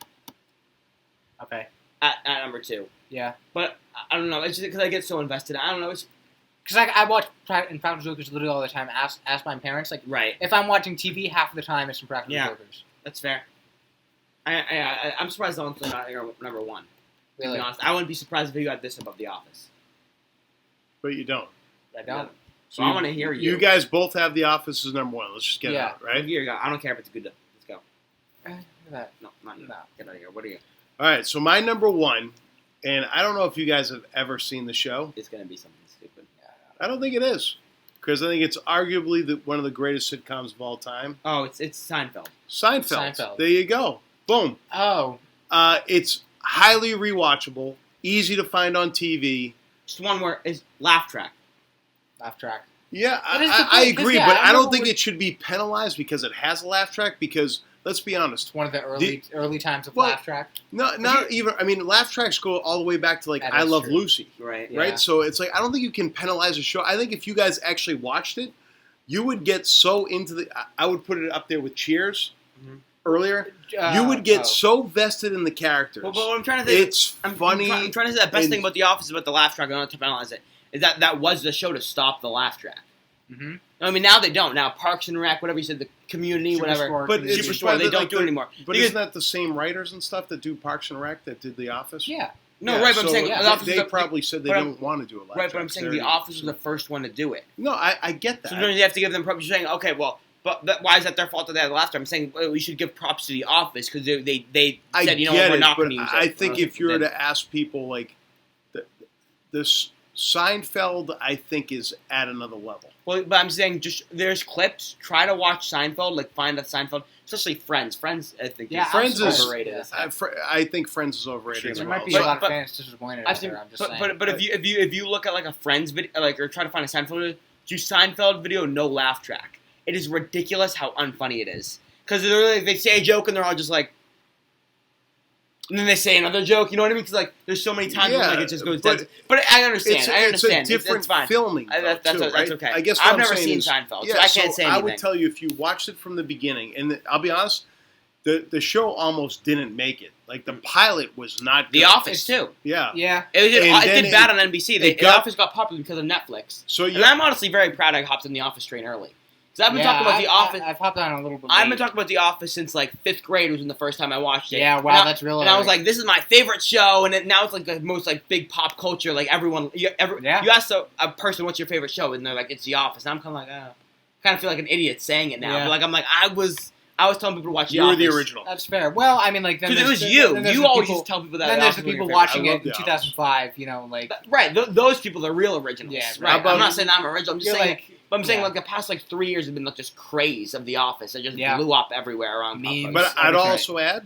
[SPEAKER 3] Okay.
[SPEAKER 1] at number 2.
[SPEAKER 3] Yeah.
[SPEAKER 1] But I don't know. It's just because I get so invested. I don't know. It's
[SPEAKER 3] Because I watch Impractical Jokers literally all the time. Ask my parents. Like,
[SPEAKER 1] right.
[SPEAKER 3] if I'm watching TV, half of the time it's Impractical
[SPEAKER 1] Yeah.
[SPEAKER 3] Jokers.
[SPEAKER 1] That's fair. I'm surprised that one's not number 1. To
[SPEAKER 3] Really.
[SPEAKER 1] be honest, I wouldn't be surprised if you got this above The Office.
[SPEAKER 2] but you don't.
[SPEAKER 3] I don't.
[SPEAKER 1] So I want to hear you.
[SPEAKER 2] You guys both have The Office as number 1. Let's just get it
[SPEAKER 3] Yeah.
[SPEAKER 2] out, right?
[SPEAKER 1] Here you go. I don't care if it's good. Let's go.
[SPEAKER 3] Look at that.
[SPEAKER 1] No, not you.
[SPEAKER 3] No.
[SPEAKER 1] Get out of here. What are you?
[SPEAKER 2] All right, so my number 1, and I don't know if you guys have ever seen the show.
[SPEAKER 1] It's gonna be something stupid.
[SPEAKER 2] I don't think it is. Because I think it's arguably one of the greatest sitcoms of all time.
[SPEAKER 1] Oh, it's Seinfeld.
[SPEAKER 2] Seinfeld. There you go. Boom.
[SPEAKER 3] Oh.
[SPEAKER 2] It's highly rewatchable, easy to find on TV.
[SPEAKER 1] Just one where is laugh track.
[SPEAKER 3] Laugh track.
[SPEAKER 2] Yeah,
[SPEAKER 3] That is the
[SPEAKER 2] I
[SPEAKER 3] thing, 'cause,
[SPEAKER 2] agree,
[SPEAKER 3] yeah,
[SPEAKER 2] but
[SPEAKER 3] I
[SPEAKER 2] I don't
[SPEAKER 3] remember
[SPEAKER 2] think
[SPEAKER 3] when-
[SPEAKER 2] it should be penalized because it has a laugh track. Because let's be honest,
[SPEAKER 3] One of the early times of
[SPEAKER 2] Well,
[SPEAKER 3] laugh track.
[SPEAKER 2] not even. I mean, laugh tracks go all the way back to like
[SPEAKER 3] That
[SPEAKER 2] I
[SPEAKER 3] is
[SPEAKER 2] Love
[SPEAKER 3] true.
[SPEAKER 2] Lucy,
[SPEAKER 1] Right.
[SPEAKER 3] Yeah.
[SPEAKER 2] right? So it's like I don't think you can penalize a show. I think if you guys actually watched it, you would get so into the. I would put it up there with Cheers
[SPEAKER 1] Mhm.
[SPEAKER 2] earlier. You would get
[SPEAKER 3] oh.
[SPEAKER 2] so vested in the characters.
[SPEAKER 1] But what I'm trying to think.
[SPEAKER 2] It's
[SPEAKER 1] I'm
[SPEAKER 2] funny.
[SPEAKER 1] I'm trying to say the best
[SPEAKER 2] and-
[SPEAKER 1] thing about The Office about the laugh track. I don't have to penalize it. Is that was the show to stop the laugh track.
[SPEAKER 3] Mm-hmm.
[SPEAKER 1] I mean, now they don't. Now Parks and Rec, whatever you said, the Community, whatever.
[SPEAKER 2] But it's
[SPEAKER 1] Superstore,
[SPEAKER 2] by
[SPEAKER 1] they
[SPEAKER 2] the-
[SPEAKER 1] don't
[SPEAKER 2] like
[SPEAKER 1] do it
[SPEAKER 2] the-
[SPEAKER 1] anymore.
[SPEAKER 2] But
[SPEAKER 1] Because-
[SPEAKER 2] isn't that the same writers and stuff that do Parks and Rec that did The Office?
[SPEAKER 3] Yeah.
[SPEAKER 1] no,
[SPEAKER 2] Yeah,
[SPEAKER 1] right? But I'm
[SPEAKER 2] so
[SPEAKER 1] saying
[SPEAKER 3] yeah,
[SPEAKER 1] The
[SPEAKER 2] they,
[SPEAKER 1] Office.
[SPEAKER 2] they
[SPEAKER 1] is the-
[SPEAKER 2] probably said they
[SPEAKER 1] but I'm-
[SPEAKER 2] didn't want to do a laugh
[SPEAKER 1] right, but
[SPEAKER 2] track.
[SPEAKER 1] I'm saying
[SPEAKER 2] They're-
[SPEAKER 1] The Office was the first one to do it.
[SPEAKER 2] No, I get that.
[SPEAKER 1] Sometimes you have to give them props. You're saying, okay, well, but why is that their fault that they had the laugh track? I'm saying we should give props to The Office because they
[SPEAKER 2] I
[SPEAKER 1] said, you know,
[SPEAKER 2] get
[SPEAKER 1] we're
[SPEAKER 2] it,
[SPEAKER 1] not
[SPEAKER 2] but
[SPEAKER 1] going to use it.
[SPEAKER 2] I think if you were
[SPEAKER 1] to,
[SPEAKER 2] to ask people, like, this Seinfeld, I think, is at another level.
[SPEAKER 1] well, but I'm saying just there's clips. Try to watch Seinfeld, like find a Seinfeld, especially Friends. Friends, I think,
[SPEAKER 3] Yeah,
[SPEAKER 2] Friends is
[SPEAKER 1] overrated. as heck.
[SPEAKER 2] I think Friends is overrated
[SPEAKER 1] Sure.
[SPEAKER 2] as
[SPEAKER 3] There
[SPEAKER 2] well.
[SPEAKER 3] might be
[SPEAKER 2] So-
[SPEAKER 3] a lot of
[SPEAKER 1] but-
[SPEAKER 3] fans disappointed
[SPEAKER 1] I've
[SPEAKER 3] out
[SPEAKER 1] seen,
[SPEAKER 3] there. I'm just saying.
[SPEAKER 1] but if you look at like a Friends video, like or try to find a Seinfeld video, do Seinfeld video no laugh track. It is ridiculous how unfunny it is because they say a joke and they're all just like, and then they say another joke. You know what I mean? Because like there's so many times when like it just goes dead. But I understand.
[SPEAKER 2] It's,
[SPEAKER 1] I understand.
[SPEAKER 2] It's a different
[SPEAKER 1] it's fine.
[SPEAKER 2] filming, though,
[SPEAKER 1] That's
[SPEAKER 2] too, right?
[SPEAKER 1] that's okay.
[SPEAKER 2] I guess what
[SPEAKER 1] I've
[SPEAKER 2] I'm
[SPEAKER 1] never
[SPEAKER 2] saying
[SPEAKER 1] seen
[SPEAKER 2] is,
[SPEAKER 1] Seinfeld,
[SPEAKER 2] yeah,
[SPEAKER 1] so I can't say anything.
[SPEAKER 2] I would tell you if you watched it from the beginning, and I'll be honest, the show almost didn't make it. Like the pilot was not good.
[SPEAKER 1] The Office too.
[SPEAKER 2] Yeah.
[SPEAKER 3] yeah.
[SPEAKER 1] It
[SPEAKER 2] And
[SPEAKER 1] did
[SPEAKER 2] then
[SPEAKER 1] bad on NBC. The
[SPEAKER 2] got-
[SPEAKER 1] Office got popular because of Netflix.
[SPEAKER 2] So
[SPEAKER 1] And
[SPEAKER 2] you,
[SPEAKER 1] I'm honestly very proud I hopped in the Office train early. Because I've been talking about The Office.
[SPEAKER 3] I've hopped on a little bit.
[SPEAKER 1] I've been
[SPEAKER 3] late.
[SPEAKER 1] talking about The Office since like 5th grade was when the first time I watched it.
[SPEAKER 3] Yeah, wow,
[SPEAKER 1] And I-
[SPEAKER 3] that's really.
[SPEAKER 1] And I was like, this is my favorite show, and now it's like the most like big pop culture. Like everyone, you ask a person what's your favorite show, and they're like, it's The Office. And I'm kind of like, kind of feel like an idiot saying it now.
[SPEAKER 3] Yeah.
[SPEAKER 1] But like I'm like I was telling people to watch The
[SPEAKER 2] you were
[SPEAKER 1] Office.
[SPEAKER 2] the original.
[SPEAKER 3] that's fair. Well, I mean, like then
[SPEAKER 1] Because it
[SPEAKER 3] there's
[SPEAKER 1] was
[SPEAKER 3] the-
[SPEAKER 1] you.
[SPEAKER 3] then there's
[SPEAKER 1] You
[SPEAKER 3] the
[SPEAKER 1] always
[SPEAKER 3] people-
[SPEAKER 1] used to tell people that.
[SPEAKER 3] Then
[SPEAKER 1] The
[SPEAKER 3] there's the
[SPEAKER 1] Office was your
[SPEAKER 3] people
[SPEAKER 1] favorite
[SPEAKER 3] watching
[SPEAKER 2] I
[SPEAKER 3] it
[SPEAKER 2] love
[SPEAKER 3] in
[SPEAKER 2] The
[SPEAKER 3] 2005. You know, like
[SPEAKER 1] Right, those people are real originals.
[SPEAKER 3] Yeah,
[SPEAKER 1] right.
[SPEAKER 2] right.
[SPEAKER 1] I'm not saying I'm original. I'm just
[SPEAKER 3] you're
[SPEAKER 1] saying.
[SPEAKER 3] like.
[SPEAKER 1] But I'm saying
[SPEAKER 3] yeah.
[SPEAKER 1] like the past like 3 years have been like just craze of The Office. It just
[SPEAKER 3] Yeah.
[SPEAKER 1] blew up everywhere around.
[SPEAKER 3] Memes.
[SPEAKER 2] But I'd
[SPEAKER 3] everything.
[SPEAKER 2] also add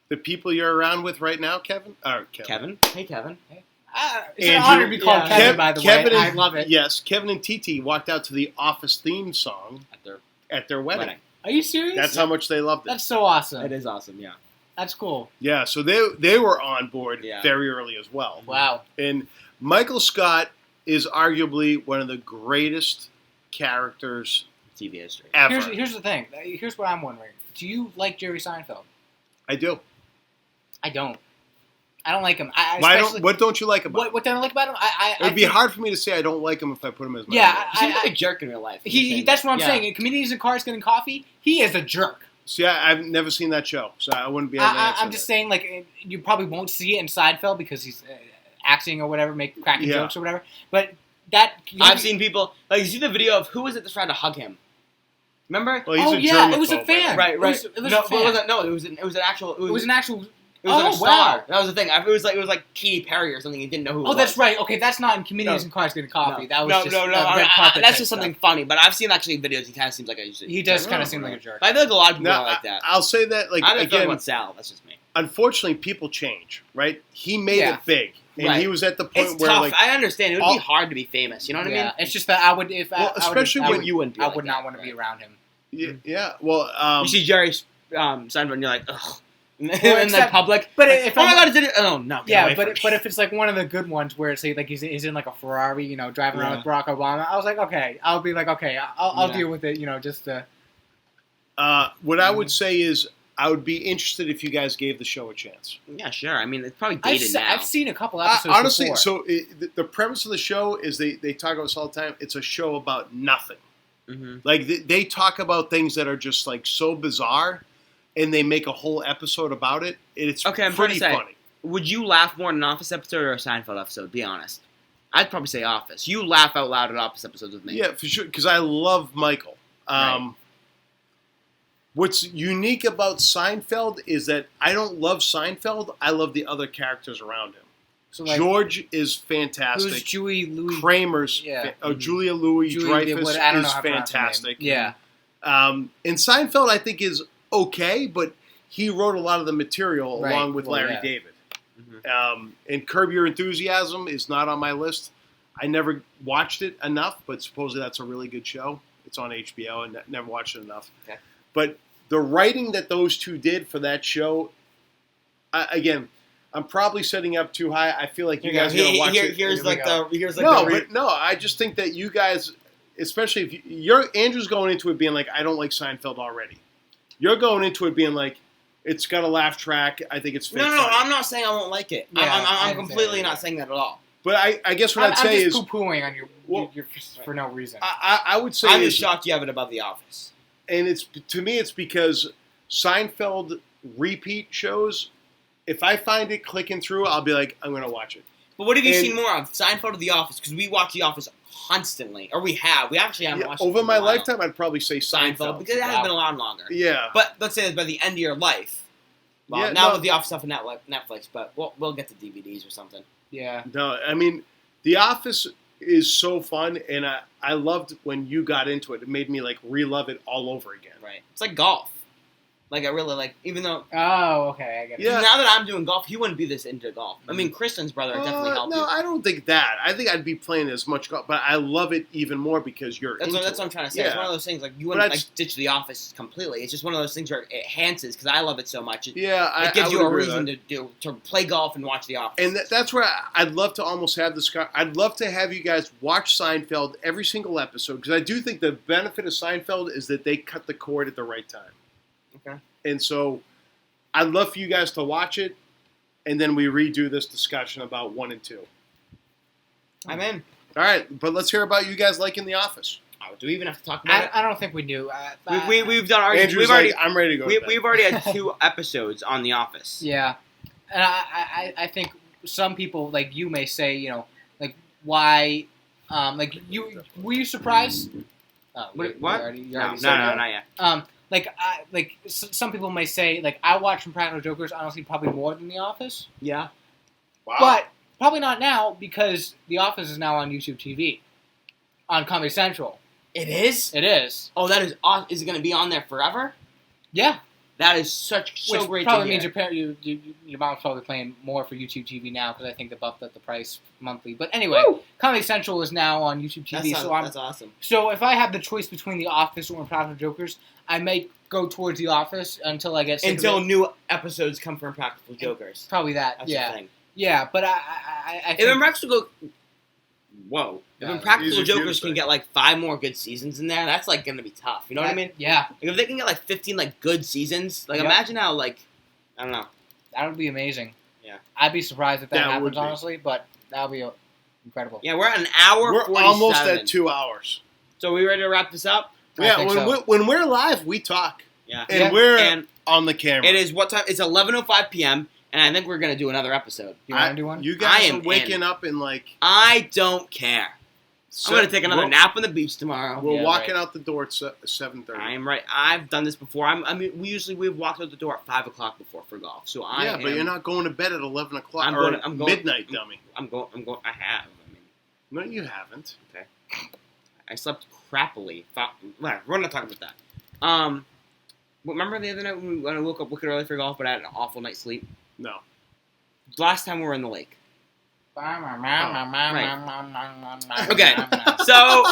[SPEAKER 2] the people you're around with right now, Kevin.
[SPEAKER 1] Kevin, hey Kevin.
[SPEAKER 3] It's an
[SPEAKER 2] Andrew-
[SPEAKER 3] honor to be called
[SPEAKER 1] yeah.
[SPEAKER 3] Kevin, by the
[SPEAKER 2] Kevin
[SPEAKER 3] way.
[SPEAKER 2] and-
[SPEAKER 3] I love it.
[SPEAKER 2] Yes, Kevin and TT walked out to the Office theme song
[SPEAKER 1] At their
[SPEAKER 2] at their wedding.
[SPEAKER 1] wedding.
[SPEAKER 3] Are you serious?
[SPEAKER 2] That's how much they loved it.
[SPEAKER 3] That's so awesome.
[SPEAKER 1] It is awesome. Yeah.
[SPEAKER 3] That's cool.
[SPEAKER 2] Yeah, so they were on board
[SPEAKER 1] Yeah.
[SPEAKER 2] very early as well.
[SPEAKER 3] Wow.
[SPEAKER 2] And Michael Scott is arguably one of the greatest characters
[SPEAKER 1] TV history.
[SPEAKER 2] ever.
[SPEAKER 3] Here's the thing. Here's what I'm wondering. Do you like Jerry Seinfeld?
[SPEAKER 2] I do.
[SPEAKER 3] I don't. I don't like him.
[SPEAKER 2] What don't you like about him?
[SPEAKER 3] What don't I like about him?
[SPEAKER 2] It would be hard for me to say I don't like him if I put him as my
[SPEAKER 3] Yeah,
[SPEAKER 2] favorite.
[SPEAKER 1] He seems like a jerk in real life.
[SPEAKER 3] That's what I'm
[SPEAKER 1] Yeah.
[SPEAKER 3] saying. In Comedians in Cars Getting Coffee, he is a jerk.
[SPEAKER 2] See, I've never seen that show, so I wouldn't be able to answer
[SPEAKER 3] I'm just
[SPEAKER 2] that.
[SPEAKER 3] saying, like, you probably won't see it in Seinfeld because he's acting or whatever, cracking
[SPEAKER 2] Yeah.
[SPEAKER 3] jokes or whatever. But that
[SPEAKER 1] I've seen people like you see the video of who was it that's trying to hug him. Remember?
[SPEAKER 2] Well, he's
[SPEAKER 3] Oh,
[SPEAKER 2] a
[SPEAKER 3] yeah, it was a
[SPEAKER 2] germaphobe,
[SPEAKER 3] fan.
[SPEAKER 1] Right.
[SPEAKER 3] It was
[SPEAKER 1] no,
[SPEAKER 3] a
[SPEAKER 1] but
[SPEAKER 3] fan.
[SPEAKER 1] it wasn't. No, it was an actual.
[SPEAKER 3] it was an actual.
[SPEAKER 1] It was like
[SPEAKER 3] Oh,
[SPEAKER 1] a star.
[SPEAKER 3] wow.
[SPEAKER 1] That was the thing. It was like Katy Perry or something. You didn't know who.
[SPEAKER 3] Oh,
[SPEAKER 1] it
[SPEAKER 3] that's
[SPEAKER 1] was.
[SPEAKER 3] right. Okay, that's not in Comedians
[SPEAKER 1] No.
[SPEAKER 3] in Cars Getting Coffee.
[SPEAKER 1] No.
[SPEAKER 3] That was
[SPEAKER 1] no,
[SPEAKER 3] just
[SPEAKER 1] no.
[SPEAKER 3] red carpet
[SPEAKER 1] That's
[SPEAKER 3] type
[SPEAKER 1] just
[SPEAKER 3] stuff.
[SPEAKER 1] something funny. But I've seen actually videos. He kind of seems like a.
[SPEAKER 3] He does kind of seem like a jerk.
[SPEAKER 1] I feel like a lot of people
[SPEAKER 2] No,
[SPEAKER 1] don't like that.
[SPEAKER 2] I'll say that, like,
[SPEAKER 1] I don't feel
[SPEAKER 2] again,
[SPEAKER 1] about Sal. That's just me.
[SPEAKER 2] unfortunately, people change, right? He made
[SPEAKER 3] Yeah.
[SPEAKER 2] it big, and
[SPEAKER 1] Right.
[SPEAKER 2] he was at the point
[SPEAKER 1] It's
[SPEAKER 2] where,
[SPEAKER 1] tough.
[SPEAKER 2] like,
[SPEAKER 1] I understand. It would
[SPEAKER 2] all-
[SPEAKER 1] be hard to be famous. You know what I
[SPEAKER 3] Yeah,
[SPEAKER 1] mean?
[SPEAKER 3] it's just that I would if
[SPEAKER 2] Well,
[SPEAKER 3] I
[SPEAKER 2] especially
[SPEAKER 3] would,
[SPEAKER 2] when
[SPEAKER 1] you wouldn't. Be
[SPEAKER 3] I
[SPEAKER 1] like
[SPEAKER 3] would
[SPEAKER 1] that,
[SPEAKER 3] not want to
[SPEAKER 1] right?
[SPEAKER 3] be around him.
[SPEAKER 2] yeah, well,
[SPEAKER 1] You see Jerry Seinfeld, and you're like, ugh. in
[SPEAKER 3] except-
[SPEAKER 1] the public.
[SPEAKER 3] but
[SPEAKER 1] like,
[SPEAKER 3] if
[SPEAKER 1] oh my
[SPEAKER 3] I'm-
[SPEAKER 1] god, it did it. Oh no. get
[SPEAKER 3] Yeah,
[SPEAKER 1] away from me.
[SPEAKER 3] but if it's like one of the good ones where it's like he's in like a Ferrari, driving around
[SPEAKER 1] Yeah.
[SPEAKER 3] with Barack Obama, I was like, okay, I'll be like, okay, I'll
[SPEAKER 1] Yeah.
[SPEAKER 3] deal with it, just to.
[SPEAKER 2] what I would say is I would be interested if you guys gave the show a chance.
[SPEAKER 1] Yeah, sure. I mean, it's probably dated now.
[SPEAKER 3] I've seen a couple episodes
[SPEAKER 2] Honestly,
[SPEAKER 3] before.
[SPEAKER 2] so the premise of the show is they talk about this all the time. It's a show about nothing.
[SPEAKER 1] Mm-hmm.
[SPEAKER 2] Like, they talk about things that are just, like, so bizarre, and they make a whole episode about it. It's
[SPEAKER 1] Okay, I'm trying
[SPEAKER 2] pretty
[SPEAKER 1] to say-
[SPEAKER 2] funny.
[SPEAKER 1] Would you laugh more in an Office episode or a Seinfeld episode? Be honest. I'd probably say Office. You laugh out loud at Office episodes with me.
[SPEAKER 2] Yeah, for sure, because I love Michael.
[SPEAKER 1] Right.
[SPEAKER 2] What's unique about Seinfeld is that I don't love Seinfeld. I love the other characters around him.
[SPEAKER 3] So like,
[SPEAKER 2] George is fantastic.
[SPEAKER 3] who's Louis?
[SPEAKER 2] Kramer's
[SPEAKER 3] Yeah.
[SPEAKER 2] Julia Louis Dreyfus
[SPEAKER 3] I don't know
[SPEAKER 2] is
[SPEAKER 3] how to pronounce her name.
[SPEAKER 2] fantastic.
[SPEAKER 3] Yeah,
[SPEAKER 2] And Seinfeld, I think, is okay, but he wrote a lot of the material
[SPEAKER 3] Right.
[SPEAKER 2] along with
[SPEAKER 3] Well,
[SPEAKER 2] Larry
[SPEAKER 3] yeah.
[SPEAKER 2] David.
[SPEAKER 1] Mm-hmm.
[SPEAKER 2] And Curb Your Enthusiasm is not on my list. I never watched it enough, but supposedly that's a really good show. It's on HBO, and never watched it enough.
[SPEAKER 1] Okay.
[SPEAKER 2] But the writing that those two did for that show, again, I'm probably setting up too high. I feel like you guys are going to watch it.
[SPEAKER 1] Here's
[SPEAKER 3] Here we
[SPEAKER 1] like
[SPEAKER 3] go.
[SPEAKER 2] No, I just think that you guys, especially if you're Andrew's going into it being like, I don't like Seinfeld already. You're going into it being like, it's got a laugh track. I think it's fake
[SPEAKER 1] No,
[SPEAKER 2] funny.
[SPEAKER 1] I'm not saying I won't like it.
[SPEAKER 3] Yeah, I
[SPEAKER 1] I'm
[SPEAKER 3] didn't say
[SPEAKER 1] completely
[SPEAKER 3] that
[SPEAKER 1] not
[SPEAKER 3] either.
[SPEAKER 1] saying that at all.
[SPEAKER 2] But I guess what
[SPEAKER 3] I'm
[SPEAKER 2] I'd say
[SPEAKER 3] just
[SPEAKER 2] is,
[SPEAKER 3] poo-pooing on
[SPEAKER 2] Well,
[SPEAKER 3] your for no reason.
[SPEAKER 2] I would say,
[SPEAKER 1] I'm
[SPEAKER 2] is,
[SPEAKER 1] just shocked you have it above The Office.
[SPEAKER 2] and it's to me, it's because Seinfeld repeat shows. If I find it clicking through, I'll be like, I'm going to watch it.
[SPEAKER 1] But what have you
[SPEAKER 2] And-
[SPEAKER 1] seen more of, Seinfeld or The Office? Because we watch The Office constantly, or we actually haven't
[SPEAKER 2] Yeah,
[SPEAKER 1] watched it
[SPEAKER 2] over
[SPEAKER 1] for a
[SPEAKER 2] my
[SPEAKER 1] while.
[SPEAKER 2] lifetime, I'd probably say
[SPEAKER 1] Seinfeld
[SPEAKER 2] Seinfeld.
[SPEAKER 1] because it has
[SPEAKER 3] Wow.
[SPEAKER 1] been a lot longer.
[SPEAKER 2] Yeah,
[SPEAKER 1] But let's say that by the end of your life. Well,
[SPEAKER 2] Yeah,
[SPEAKER 1] now
[SPEAKER 2] no.
[SPEAKER 1] with The Office stuff and Netflix, but we'll get to DVDs or something.
[SPEAKER 3] Yeah.
[SPEAKER 2] no, I mean, The Office is so fun, and I loved when you got into it. It made me like re-love it all over again.
[SPEAKER 1] Right. It's like golf. Like, I really like, even though,
[SPEAKER 3] Oh, okay. I get it.
[SPEAKER 2] Yeah.
[SPEAKER 1] now that I'm doing golf, he wouldn't be this into golf. I mean, Kristen's brother definitely helped
[SPEAKER 2] no,
[SPEAKER 1] you.
[SPEAKER 2] I don't think that. I think I'd be playing as much golf, but I love it even more because you're
[SPEAKER 1] That's
[SPEAKER 2] into
[SPEAKER 1] what I'm
[SPEAKER 2] it.
[SPEAKER 1] trying to say. It's
[SPEAKER 2] Yeah.
[SPEAKER 1] one of those things, like, you
[SPEAKER 2] But
[SPEAKER 1] wouldn't,
[SPEAKER 2] that's-
[SPEAKER 1] like, ditch The Office completely. It's just one of those things where it enhances, because I love it so much. It
[SPEAKER 2] Yeah,
[SPEAKER 1] gives
[SPEAKER 2] I
[SPEAKER 1] you
[SPEAKER 2] would
[SPEAKER 1] a
[SPEAKER 2] agree with
[SPEAKER 1] reason
[SPEAKER 2] that.
[SPEAKER 1] to play golf and watch The Office.
[SPEAKER 2] And that's where I'd love to almost have this. I'd love to have you guys watch Seinfeld every single episode because I do think the benefit of Seinfeld is that they cut the cord at the right time.
[SPEAKER 1] Okay.
[SPEAKER 2] And so I'd love for you guys to watch it, and then we redo this discussion about 1 and 2.
[SPEAKER 1] I'm in.
[SPEAKER 2] All right, but let's hear about you guys liking The Office.
[SPEAKER 1] Oh, do we even have to talk about it?
[SPEAKER 3] I don't think we do.
[SPEAKER 1] We've done our.
[SPEAKER 2] Andrew's
[SPEAKER 1] We've already
[SPEAKER 2] like, I'm ready to go. to bed."
[SPEAKER 1] we've already had 2 episodes on The Office.
[SPEAKER 3] Yeah, and I think some people like you may say, like why, like you were you surprised? Oh,
[SPEAKER 1] What?
[SPEAKER 3] You
[SPEAKER 1] No,
[SPEAKER 3] already
[SPEAKER 1] no,
[SPEAKER 3] said that.
[SPEAKER 1] not yet.
[SPEAKER 3] Some people may say like I watch from Practical Jokers honestly probably more than The Office,
[SPEAKER 1] Yeah.
[SPEAKER 2] Wow.
[SPEAKER 3] but probably not now because The Office is now on YouTube TV, on Comedy Central.
[SPEAKER 1] It is?
[SPEAKER 3] It is.
[SPEAKER 1] Oh, that is awesome. Is it going to be on there forever?
[SPEAKER 3] Yeah.
[SPEAKER 1] That is so
[SPEAKER 3] Which
[SPEAKER 1] great
[SPEAKER 3] probably
[SPEAKER 1] to hear.
[SPEAKER 3] means your mom's probably paying more for YouTube TV now because I think they bumped up the price monthly. But anyway, Comedy Central is now on YouTube TV,
[SPEAKER 1] That's
[SPEAKER 3] so
[SPEAKER 1] awesome.
[SPEAKER 3] So if I have the choice between The Office or Impractical Jokers, I might go towards The Office until I get sick
[SPEAKER 1] Until
[SPEAKER 3] of it.
[SPEAKER 1] new episodes come from Practical Jokers.
[SPEAKER 3] Probably that.
[SPEAKER 1] That's
[SPEAKER 3] yeah.
[SPEAKER 1] the thing.
[SPEAKER 3] Yeah, but I
[SPEAKER 1] If
[SPEAKER 3] think,
[SPEAKER 1] Impractical, whoa! If
[SPEAKER 3] Yeah,
[SPEAKER 1] Impractical
[SPEAKER 2] easy for you to
[SPEAKER 1] Jokers can
[SPEAKER 2] say.
[SPEAKER 1] get like 5 more good seasons in there, that's like gonna be tough. You know what I mean?
[SPEAKER 3] Yeah,
[SPEAKER 1] Like if they can get like 15 like good seasons, like
[SPEAKER 3] Yep.
[SPEAKER 1] imagine how like I don't know.
[SPEAKER 3] that would be amazing.
[SPEAKER 1] Yeah.
[SPEAKER 3] I'd be surprised if that
[SPEAKER 2] That would
[SPEAKER 3] happens,
[SPEAKER 2] be.
[SPEAKER 3] honestly, but that would be incredible.
[SPEAKER 1] Yeah, we're at an hour.
[SPEAKER 2] We're
[SPEAKER 1] 47.
[SPEAKER 2] almost at 2 hours.
[SPEAKER 1] So we ready to wrap this up?
[SPEAKER 3] I
[SPEAKER 2] Yeah,
[SPEAKER 3] think
[SPEAKER 2] when,
[SPEAKER 3] so.
[SPEAKER 2] when we're live, we talk.
[SPEAKER 1] Yeah.
[SPEAKER 2] And
[SPEAKER 3] Yeah.
[SPEAKER 2] we're
[SPEAKER 1] And
[SPEAKER 2] on the camera.
[SPEAKER 1] it is what time? It's 11:05 p.m. and I think we're gonna do another episode.
[SPEAKER 3] You want to do one?
[SPEAKER 2] You
[SPEAKER 1] I
[SPEAKER 2] guys
[SPEAKER 1] am
[SPEAKER 2] are waking
[SPEAKER 1] in.
[SPEAKER 2] up in like...
[SPEAKER 1] I don't care. I'm gonna take another
[SPEAKER 2] we're-
[SPEAKER 1] nap on the beach tomorrow.
[SPEAKER 2] We're
[SPEAKER 3] Yeah,
[SPEAKER 2] walking
[SPEAKER 3] right.
[SPEAKER 2] out the door at 7:30.
[SPEAKER 1] I am right. I've done this before. We've walked out the door at 5 o'clock before for golf. So
[SPEAKER 2] Yeah, but you're not going to bed at 11 o'clock
[SPEAKER 1] I'm
[SPEAKER 2] or
[SPEAKER 1] going-
[SPEAKER 2] midnight, dummy.
[SPEAKER 1] I'm going. I have. I mean,
[SPEAKER 2] No, you haven't.
[SPEAKER 1] I slept crappily. Whatever. We're not talking about that. Remember the other night when I woke up wicked early for golf, but I had an awful night's sleep.
[SPEAKER 2] No.
[SPEAKER 1] Last time we were in the lake.
[SPEAKER 3] Okay.
[SPEAKER 1] Okay. So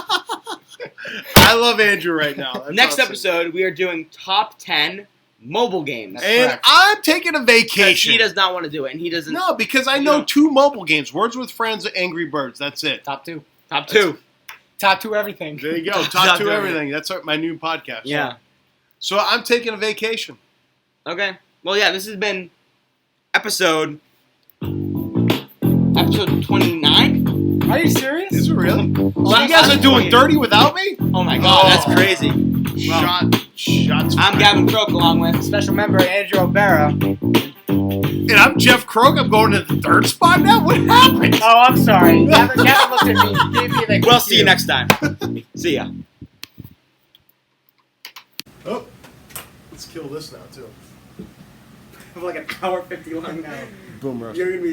[SPEAKER 2] I love Andrew right now. That's
[SPEAKER 1] next
[SPEAKER 2] awesome.
[SPEAKER 1] episode we are doing top 10 mobile games.
[SPEAKER 3] That's
[SPEAKER 2] And
[SPEAKER 3] correct.
[SPEAKER 2] I'm taking a vacation.
[SPEAKER 1] He does not want to do it, and he doesn't.
[SPEAKER 2] No, because I know
[SPEAKER 1] know-
[SPEAKER 2] 2 mobile games. Words with Friends and Angry Birds. That's it.
[SPEAKER 3] Top 2.
[SPEAKER 1] Top 2.
[SPEAKER 3] Top 2 everything.
[SPEAKER 2] There you go.
[SPEAKER 1] Top
[SPEAKER 2] Top 2
[SPEAKER 1] two
[SPEAKER 2] everything. That's my new podcast.
[SPEAKER 1] Yeah.
[SPEAKER 2] So I'm taking a vacation.
[SPEAKER 1] Okay. Well, yeah. This has been episode 29.
[SPEAKER 2] Are you serious? Is it really? So
[SPEAKER 1] Well,
[SPEAKER 2] you guys are doing
[SPEAKER 1] 20.
[SPEAKER 2] dirty without me?
[SPEAKER 1] Oh my God,
[SPEAKER 2] Oh.
[SPEAKER 1] that's crazy.
[SPEAKER 2] Shots.
[SPEAKER 1] I'm
[SPEAKER 2] fired.
[SPEAKER 1] Gavin Croak along with.
[SPEAKER 3] Special member Andrew O'Bara.
[SPEAKER 2] And I'm Jeff Croak. I'm going to the 3rd spot now? What happened?
[SPEAKER 3] Oh, I'm sorry. Gavin looked at me. He gave me the
[SPEAKER 1] We'll see you next time. See ya.
[SPEAKER 2] Oh, let's kill this now, too.
[SPEAKER 1] Like an hour 50 long now.
[SPEAKER 2] Boom roast.
[SPEAKER 1] You're gonna be